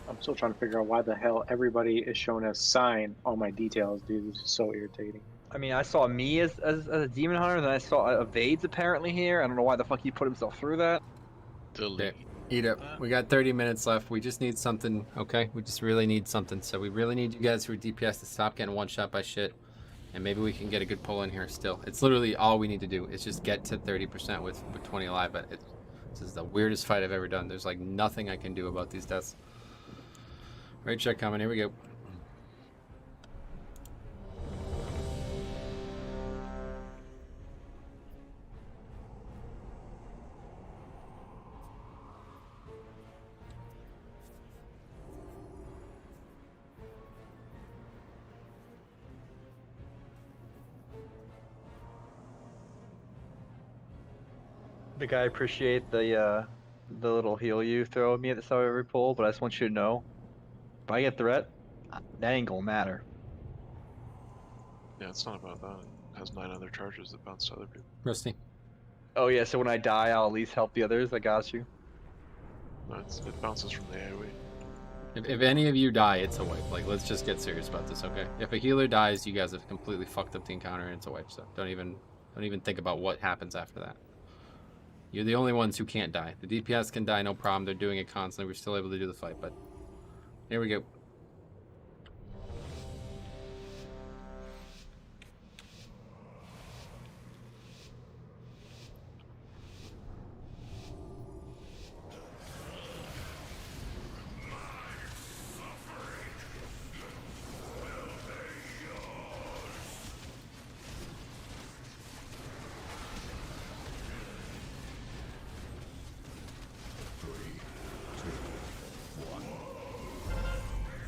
I'm still trying to figure out why the hell everybody is showing us sign on my details, dude. This is so irritating. I mean, I saw me as a demon hunter, and then I saw Avade's apparently here. I don't know why the fuck he put himself through that. Delete. Eat up. We got 30 minutes left. We just need something, okay? We just really need something. So we really need you guys who are DPS to stop getting one-shot by shit. And maybe we can get a good pull in here still. It's literally all we need to do. Is just get to 30% with 20 alive. But this is the weirdest fight I've ever done. There's like nothing I can do about these deaths. Right check coming. Here we go. Big guy, appreciate the little heal you throw at me at the start of every pull, but I just want you to know, if I get threat, that ain't gonna matter. Yeah, it's not about that. It has 9 other charges that bounce to other people. Rusty. Oh yeah, so when I die, I'll at least help the others. I got you. No, it bounces from the AoE. If any of you die, it's a wipe. Like, let's just get serious about this, okay? If a healer dies, you guys have completely fucked up the encounter, and it's a wipe. So don't even think about what happens after that. You're the only ones who can't die. The DPS can die, no problem. They're doing it constantly. We're still able to do the fight, but here we go.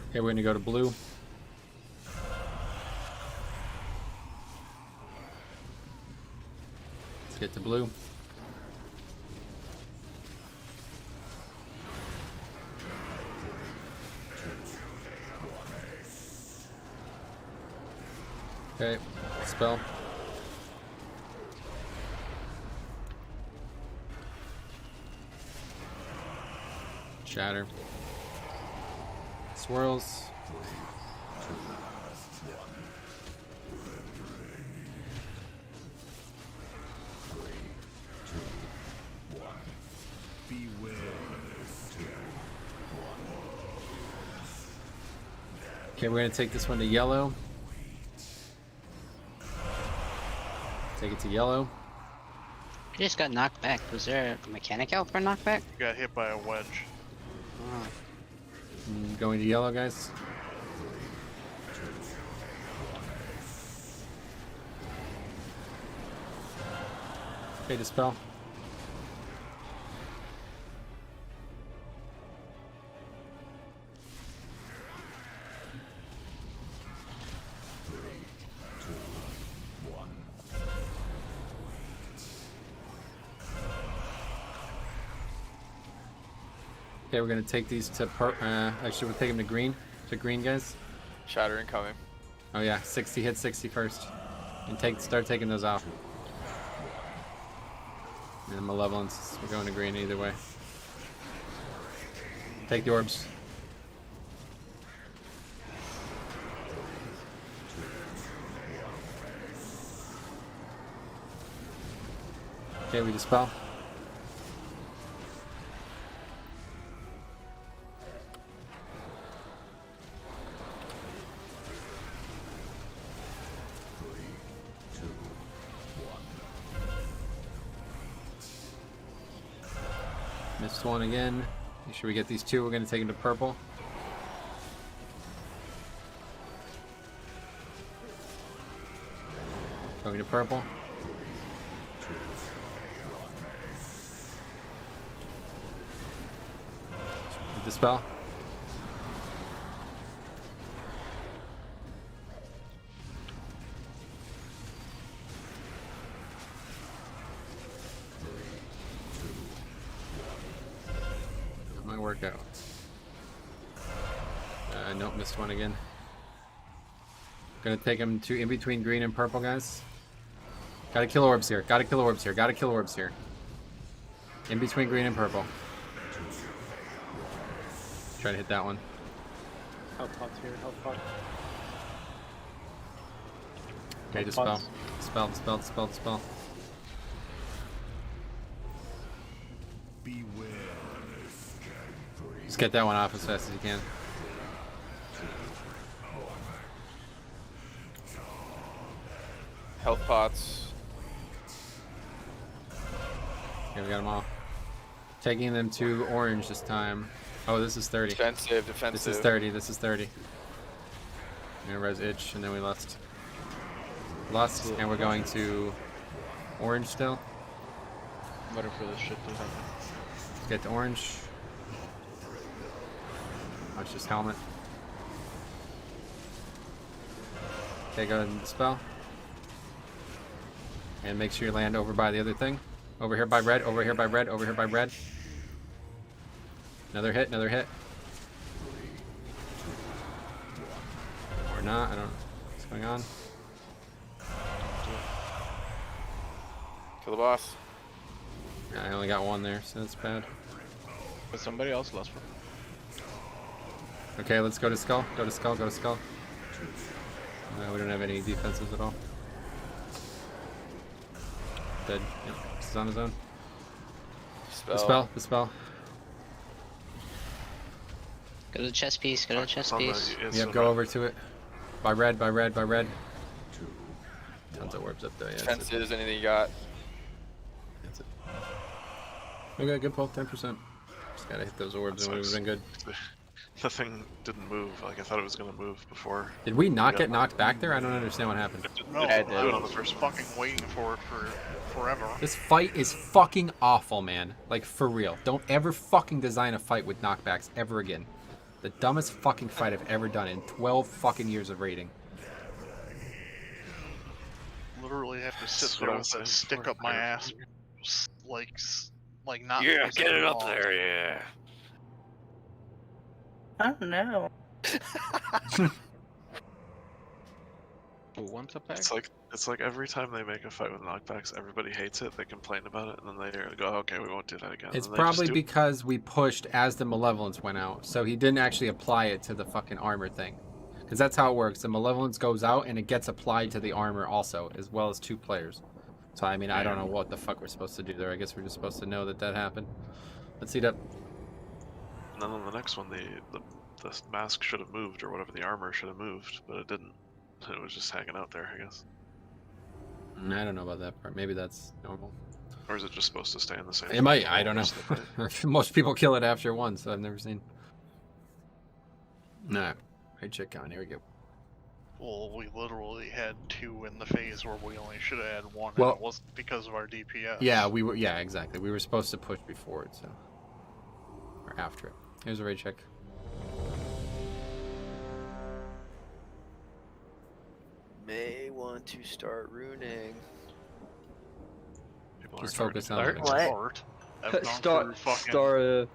Okay, we're gonna go to blue. Let's get to blue. Okay, spell. Shatter. Swirls. Okay, we're gonna take this one to yellow. Take it to yellow. I just got knocked back. Was there a mechanic out for knockback? Got hit by a wedge. Oh. Going to yellow, guys. Okay, dispel. Okay, we're gonna take these to actually we'll take them to green. To green, guys. Shatter incoming. Oh yeah, 60 hit 60 first. And start taking those off. And Malevolence, we're going to green either way. Take the orbs. Okay, we dispel. Missed one again. Make sure we get these two. We're going to take them to purple. Going to purple. Dispel. Might work out. Nope, missed one again. Gonna take him to in between green and purple, guys. Gotta kill orbs here. Gotta kill orbs here. Gotta kill orbs here. In between green and purple. Try to hit that one. Health pots here, health pot. Okay, dispel. Dispel, dispel, dispel, dispel. Just get that one off as fast as you can. Health pots. Okay, we got them all. Taking them to orange this time. Oh, this is 30. Defensive, defensive. This is 30, this is 30. I'm gonna res itch, and then we lust. Lust, and we're going to orange still. Better for this shit to happen. Let's get to orange. Watch this helmet. Okay, go ahead and dispel. And make sure you land over by the other thing. Over here by red, over here by red, over here by red. Another hit, another hit. Or not, I don't know what's going on. Kill the boss. Yeah, I only got one there, so that's bad. But somebody else lost one. Okay, let's go to skull. Go to skull, go to skull. We don't have any defenses at all. Dead. Yep, this is on his own. Dispel, dispel. Go to the chest piece, go to the chest piece. Yep, go over to it. By red, by red, by red. Tons of orbs up there, yeah. Defensives, anything you got? That's it. Okay, good pull, 10%. Just gotta hit those orbs and it would have been good. The thing didn't move. Like I thought it was gonna move before. Did we not get knocked back there? I don't understand what happened. No, I was just fucking waiting for it for forever. This fight is fucking awful, man. Like, for real. Don't ever fucking design a fight with knockbacks ever again. The dumbest fucking fight I've ever done in 12 fucking years of raiding. Literally have to sit there with a stick up my ass, like not. Yeah, get it up there, yeah. Oh no. Who wants a pack? It's like every time they make a fight with knockbacks, everybody hates it. They complain about it, and then they go, "Okay, we won't do that again." It's probably because we pushed as the Malevolence went out, so he didn't actually apply it to the fucking armor thing. Because that's how it works. The malevolence goes out and it gets applied to the armor also, as well as 2 players. So I mean, I don't know what the fuck we're supposed to do there. I guess we're just supposed to know that that happened. Let's see that. And then on the next one, the mask should have moved, or whatever, the armor should have moved, but it didn't. It was just hanging out there, I guess. I don't know about that part. Maybe that's normal. Or is it just supposed to stay in the same? It might. I don't know. Most people kill it after one, so I've never seen. Nah. Hey, check count. Here we go. Well, we literally had 2 in the phase where we only should have had 1, Well, and it wasn't because of our DPS. Yeah, we were. Yeah, exactly. We were supposed to push before it, so or after it. Here's a raid check. May want to start ruining. People Just focus on it. What? I've gone through fucking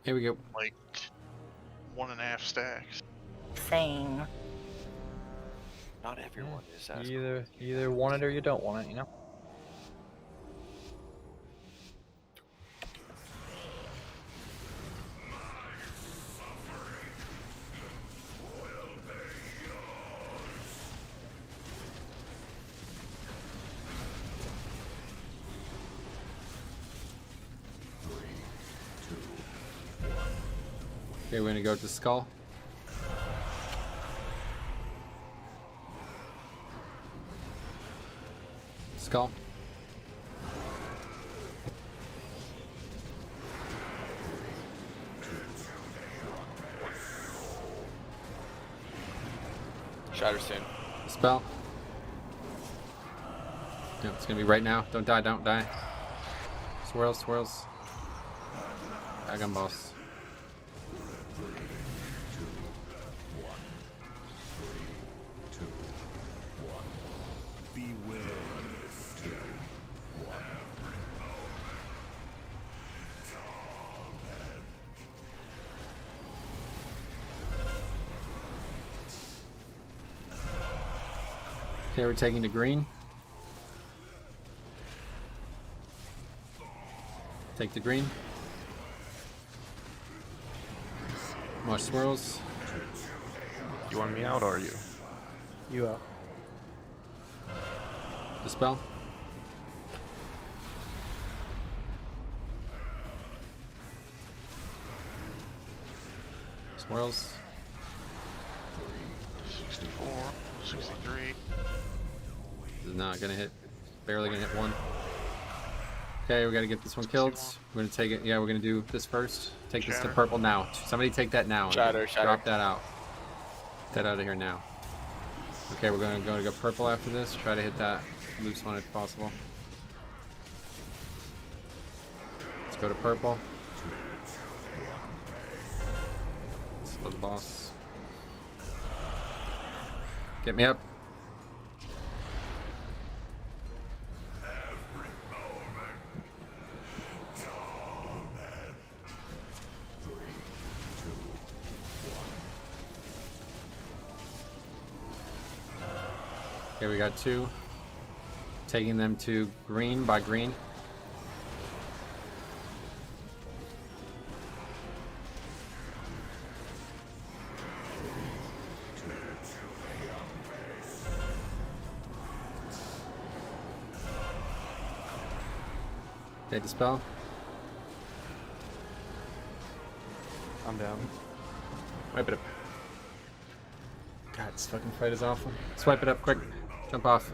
Here we go. like 1.5 stacks. Same. Not everyone is as You either want it or you don't want it, you know? Okay, we're gonna go to Skull. Skull. Shatter soon. Spell. No, it's gonna be right now. Don't die, don't die. Swirls, swirls. Dragon boss. Okay, we're taking the green. Take the green. More swirls. You want me out or are you? You out. Dispel. Swirls. 64, 63. This is not gonna hit. Barely gonna hit 1. Okay, we gotta get this one killed. We're gonna take it. Yeah, we're gonna do this first. Take this to purple now. Somebody take that now. Shatter. Drop that out. Get that out of here now. Okay, we're gonna go purple after this. Try to hit that loose one if possible. Let's go to purple. Slow the boss. Get me up. Okay, we got 2. Taking them to green by green. Okay, dispel. I'm down. Wipe it up. God, this fucking fight is awful. Swipe it up quick. Jump off.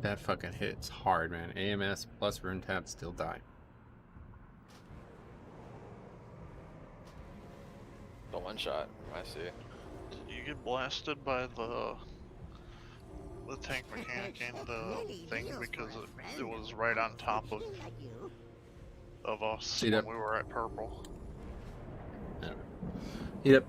That fucking hits hard, man. AMS plus rune tap still die. The one shot, I see. You get blasted by the tank mechanic and the thing because it was right on top of us when we were at purple. Heat up.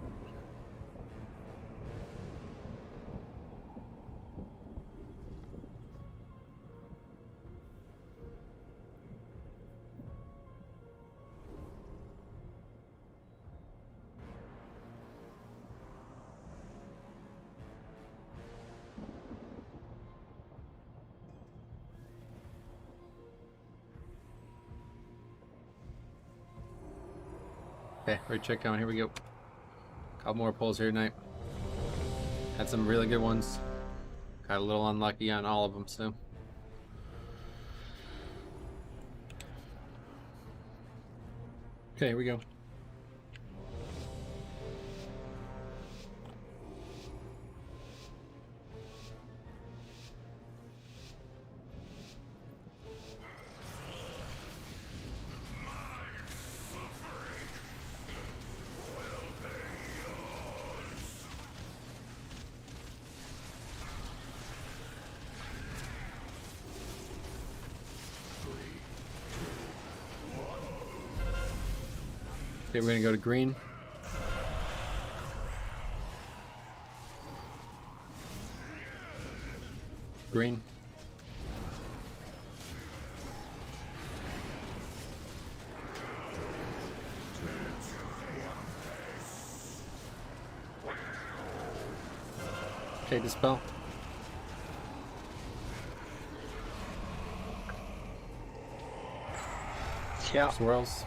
Okay, right check coming. Here we go. Couple more pulls here tonight. Had some really good ones. Got a little unlucky on all of them, so. Okay, here we go. Okay, we're gonna go to green. Green. Okay, dispel. Yeah. Swirls.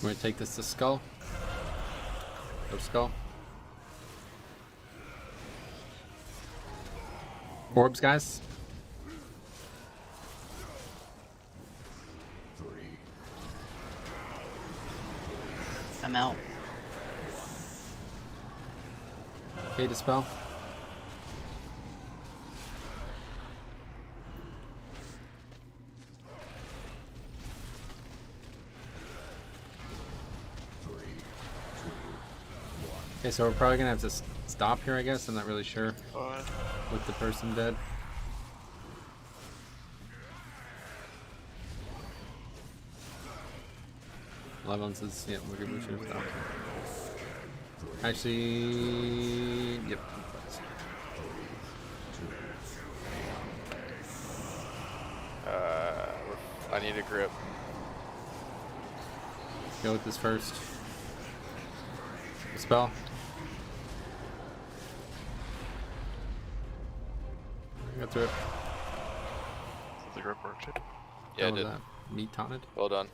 We're gonna take this to skull. Go skull. Orbs, guys. I'm out. Okay, dispel. Okay, so we're probably gonna have to stop here, I guess. I'm not really sure with the person dead. Level says, yeah, we should have stopped. Actually, yep. I need a grip. Go with this first. Spell. Got through it. Did the grip work too? Yeah, it did. Meat taunted. Well done.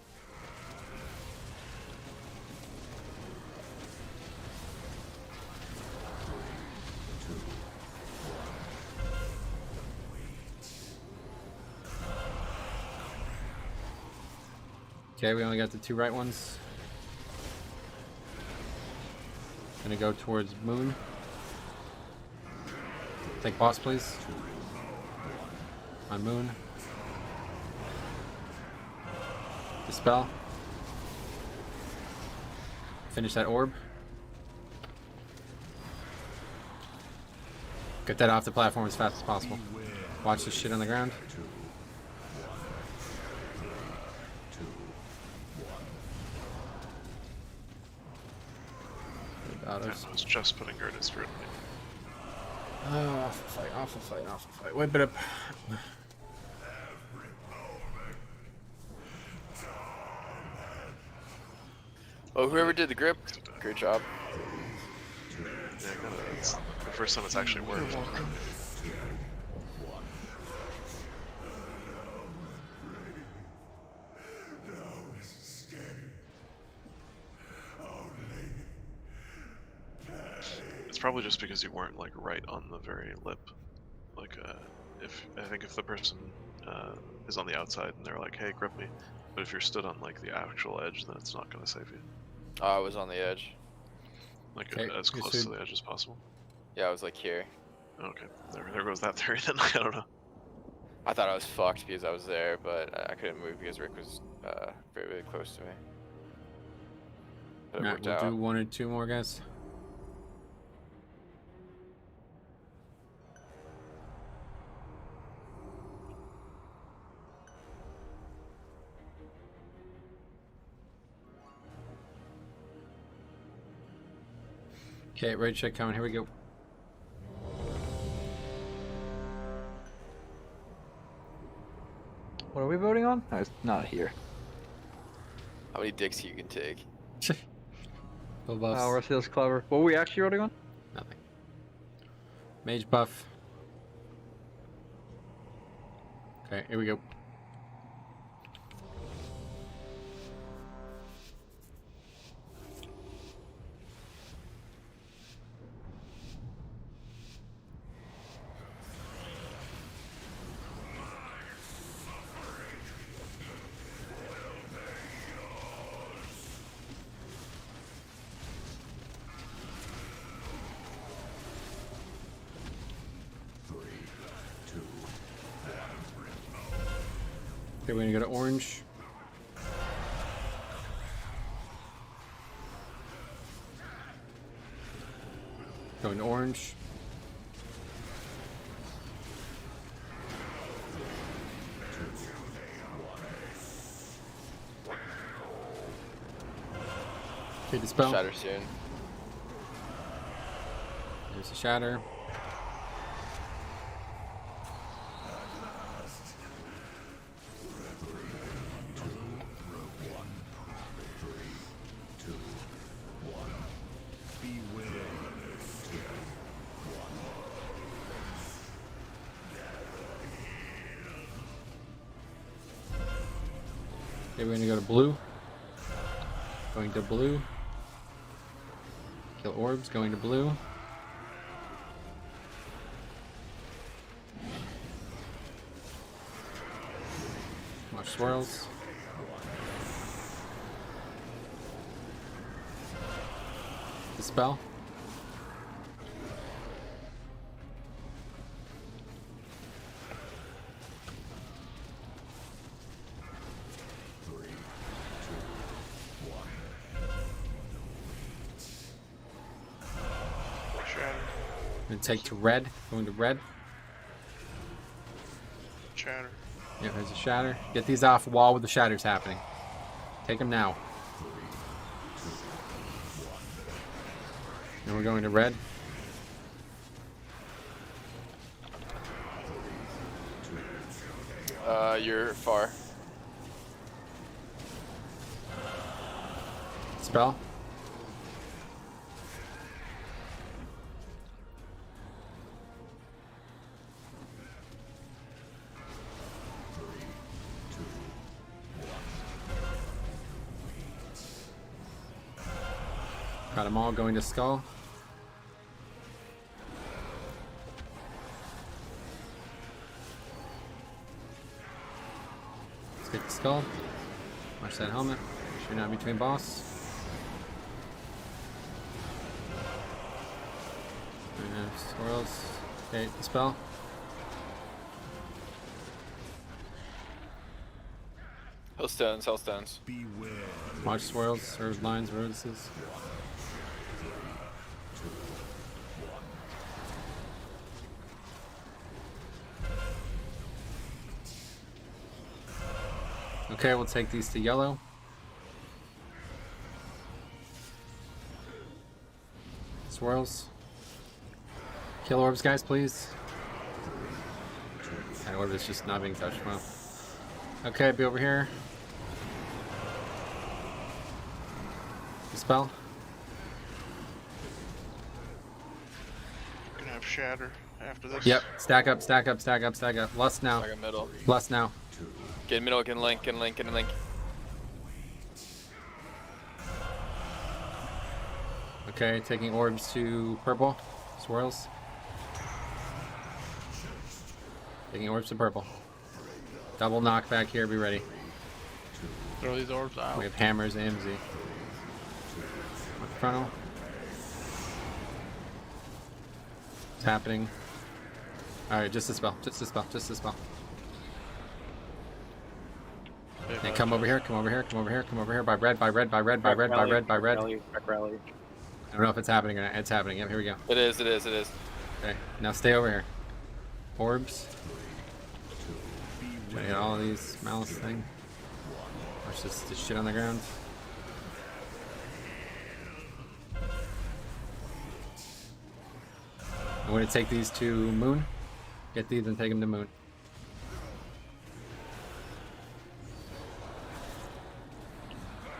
Okay, we only got the 2 right ones. Gonna go towards moon. Take boss, please. On moon. Dispel. Finish that orb. Get that off the platform as fast as possible. Watch this shit on the ground. I was just putting Gerda through. Off the fight, off the fight, off the fight. Wipe it up. Oh, whoever did the grip, great job. Yeah, it's the first time it's actually worked. It's probably just because you weren't like right on the very lip. Like, I think if the person is on the outside and they're like, "Hey, grip me," but if you're stood on like the actual edge, then it's not going to save you. Oh, I was on the edge. Like Okay, as close to the edge as possible. Yeah, I was like here. Okay, there goes that theory then. I don't know. I thought I was fucked because I was there, but I couldn't move because Rick was very, very close to me. But it Alright, worked we'll out. do 1 or 2 more, guys. Okay, raid check coming. Here we go. What are we voting on? No, it's not here. How many dicks you can take? Full buffs. Oh, Resido's clever. What were we actually rolling on? Nothing. Mage buff. Okay, here we go. Okay, we're gonna go to orange. Going to orange. Okay, dispel. Shatter soon. There's a shatter. Okay, we're gonna go to blue. Going to blue. Kill orbs, going to blue. Watch swirls. Dispel. Gonna take to red. Going to red. Shatter. Yeah, there's a shatter. Get these off wall with the shatters happening. Take them now. And we're going to red. You're far. Spell. Got them all going to skull. Let's get the skull. Watch that helmet. Make sure you're not between boss. And swirls. Okay, the spell. Hellstones, hellstones. Watch swirls, or lines, rhoduses. Okay, we'll take these to yellow. Swirls. Kill orbs, guys, please. That orb is just not being touched well. Okay, be over here. Dispel. Gonna have shatter after this. Yep. Stack up, stack up, stack up, stack up. Lust now. Stack in middle. Lust now. Get in middle, get in link, get in link, get in link. Okay, taking orbs to purple. Swirls. Taking orbs to purple. Double knockback here, be ready. Throw these orbs out. We have hammers, AMZ. Frontal. What's happening? Alright, just a spell, just a spell, just a spell. And come over here, come over here, come over here, come over here. By red, by red, by red, by red, by red, by red. Rally. I don't know if it's happening or not. It's happening. Yep, here we go. It is, it is, it is. Okay, now stay over here. Orbs. Try to get all of these malice thing. Watch this shit on the ground. I'm going to take these to moon. Get these and take them to moon.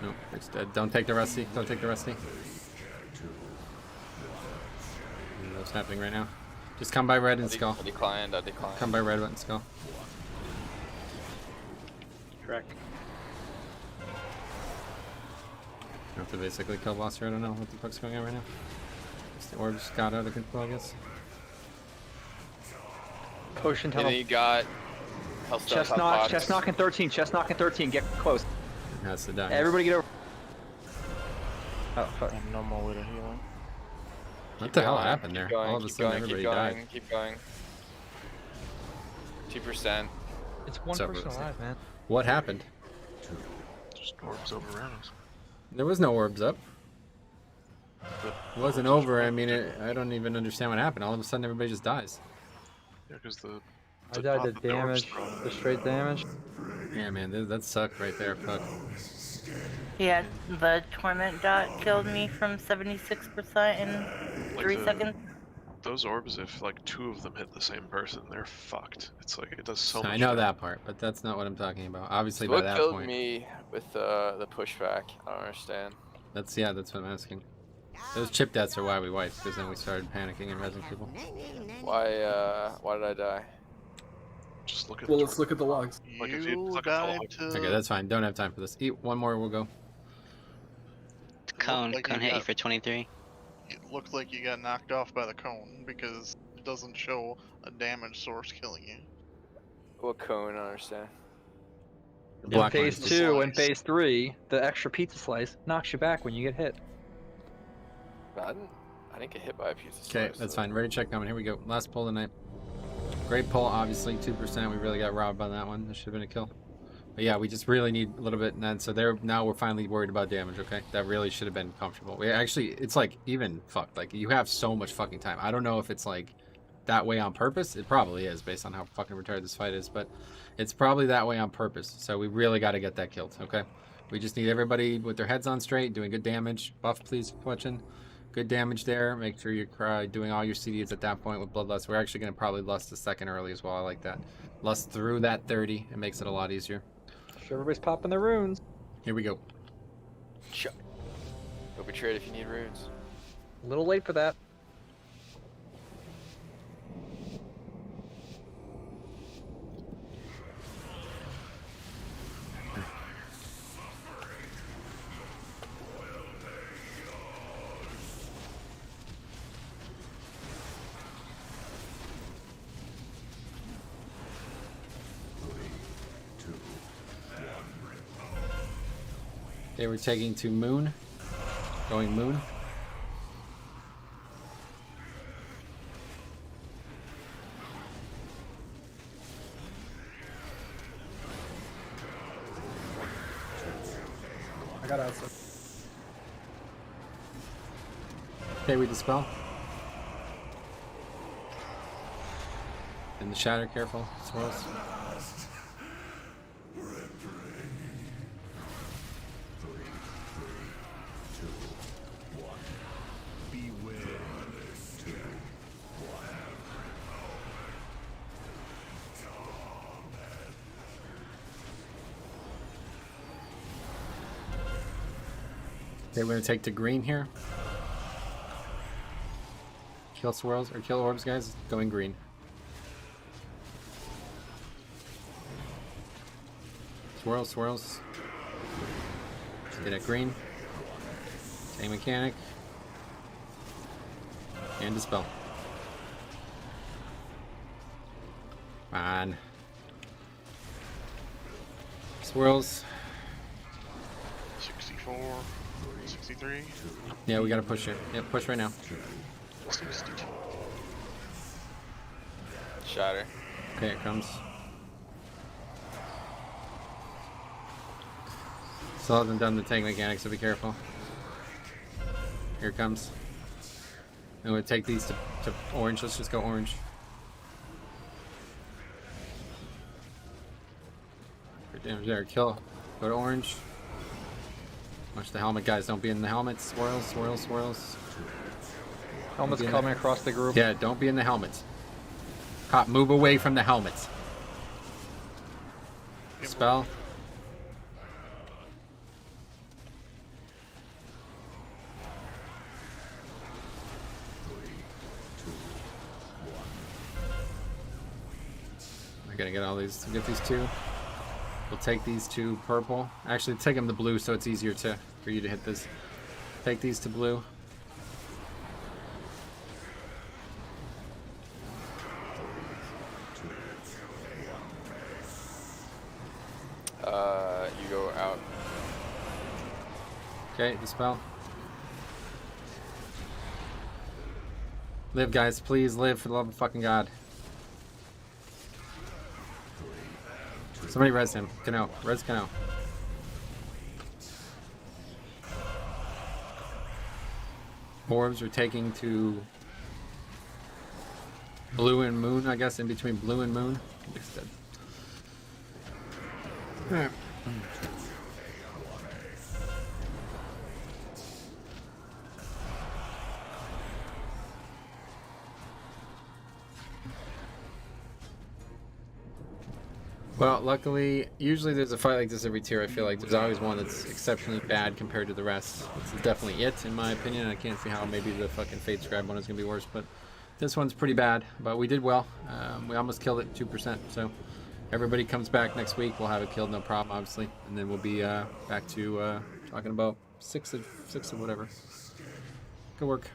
Nope, it's dead. Don't take the rusty. Don't take the rusty. What's happening right now? Just come by red and skull. I declined. Come by red and skull. Track. You have to basically kill boss here. I don't know what the fuck's going on right now. Just the orbs got out of control, I guess. Potion And tunnel. then you got Chest knock in 13. Chest knock in 13. Get close. It has to die. Everybody get over. Oh fuck. No more with a healing. What the hell happened there? All of a sudden, everybody died. Keep going. 2%. It's one person alive, man. What happened? Just orbs overran us. There was no orbs up. It wasn't over. I mean, I don't even understand what happened. All of a sudden, everybody just dies. Yeah, because I died to damage, the straight damage. Yeah, man, that sucked right there. Fuck. Yeah, the torment dot killed me from 76% in 3 seconds. Those orbs, if like 2 of them hit the same person, they're fucked. It's like it does so much. I know that part, but that's not what I'm talking about. Obviously, by What that killed point. me with the pushback? I don't understand. That's what I'm asking. Those chip deaths are why we wiped, because then we started panicking and rezzing people. Why did I die? Just look at. Well, let's look at the logs. Like if you Okay, that's fine. Don't have time for this. Eat one more, we'll go. Cone hit you for 23. It looked like you got knocked off by the cone because it doesn't show a damage source killing you. What cone? I don't understand. In phase 2 and phase 3, the extra pizza slice knocks you back when you get hit. I didn't get hit by a pizza slice. Okay, that's fine. Ready, check, coming. Here we go. Last pull of the night. Great pull, obviously. 2%. We really got robbed by that one. That should have been a kill. But yeah, we just really need a little bit. And then, so now we're finally worried about damage, okay? That really should have been comfortable. We actually, it's like even fucked. Like, you have so much fucking time. I don't know if it's like that way on purpose. It probably is based on how fucking retarded this fight is. But it's probably that way on purpose. So we really got to get that killed, okay? We just need everybody with their heads on straight, doing good damage. Buff, please, watching. Good damage there. Make sure you're doing all your CDs at that point with Bloodlust. We're actually going to probably lust a second early as well. I like that. Lust through that 30. It makes it a lot easier. Sure, everybody's popping their runes. Here we go. Sure. Go be trade if you need runes. A little late for that. Okay, we're taking to moon. Going moon. I got outside. Okay, we dispel. In the shatter, careful. Swirls. Okay, we're gonna take to green here. Kill swirls or kill orbs, guys. Going green. Swirls, swirls. Let's get it green. Same mechanic. And dispel. Come on. Swirls. 64, 63. Yeah, we gotta push here. Yeah, push right now. 62. Shatter. Okay, it comes. Still hasn't done the tank mechanic, so be careful. Here it comes. I'm gonna take these to orange. Let's just go orange. Good damage there. Kill. Go to orange. Watch the helmet, guys. Don't be in the helmets. Swirls, swirls, swirls. Helmets coming across the group. Yeah, don't be in the helmets. Cop, move away from the helmets. Spell. I gotta get all these. Get these two. We'll take these two purple. Actually, take them to blue so it's easier for you to hit this. Take these to blue. You go out. Okay, dispel. Live, guys. Please live for the love of fucking God. Somebody res him. Cano. Res Cano. Orbs are taking to blue and moon, I guess, in between blue and moon. Alright. Well, luckily, usually there's a fight like this every tier. I feel like there's always one that's exceptionally bad compared to the rest. This is definitely it, in my opinion. I can't see how maybe the fucking Fate Scribe one is going to be worse, but this one's pretty bad. But we did well. We almost killed it, 2%. So everybody comes back next week. We'll have it killed, no problem, obviously. And then we'll be back to talking about six of whatever. Good work.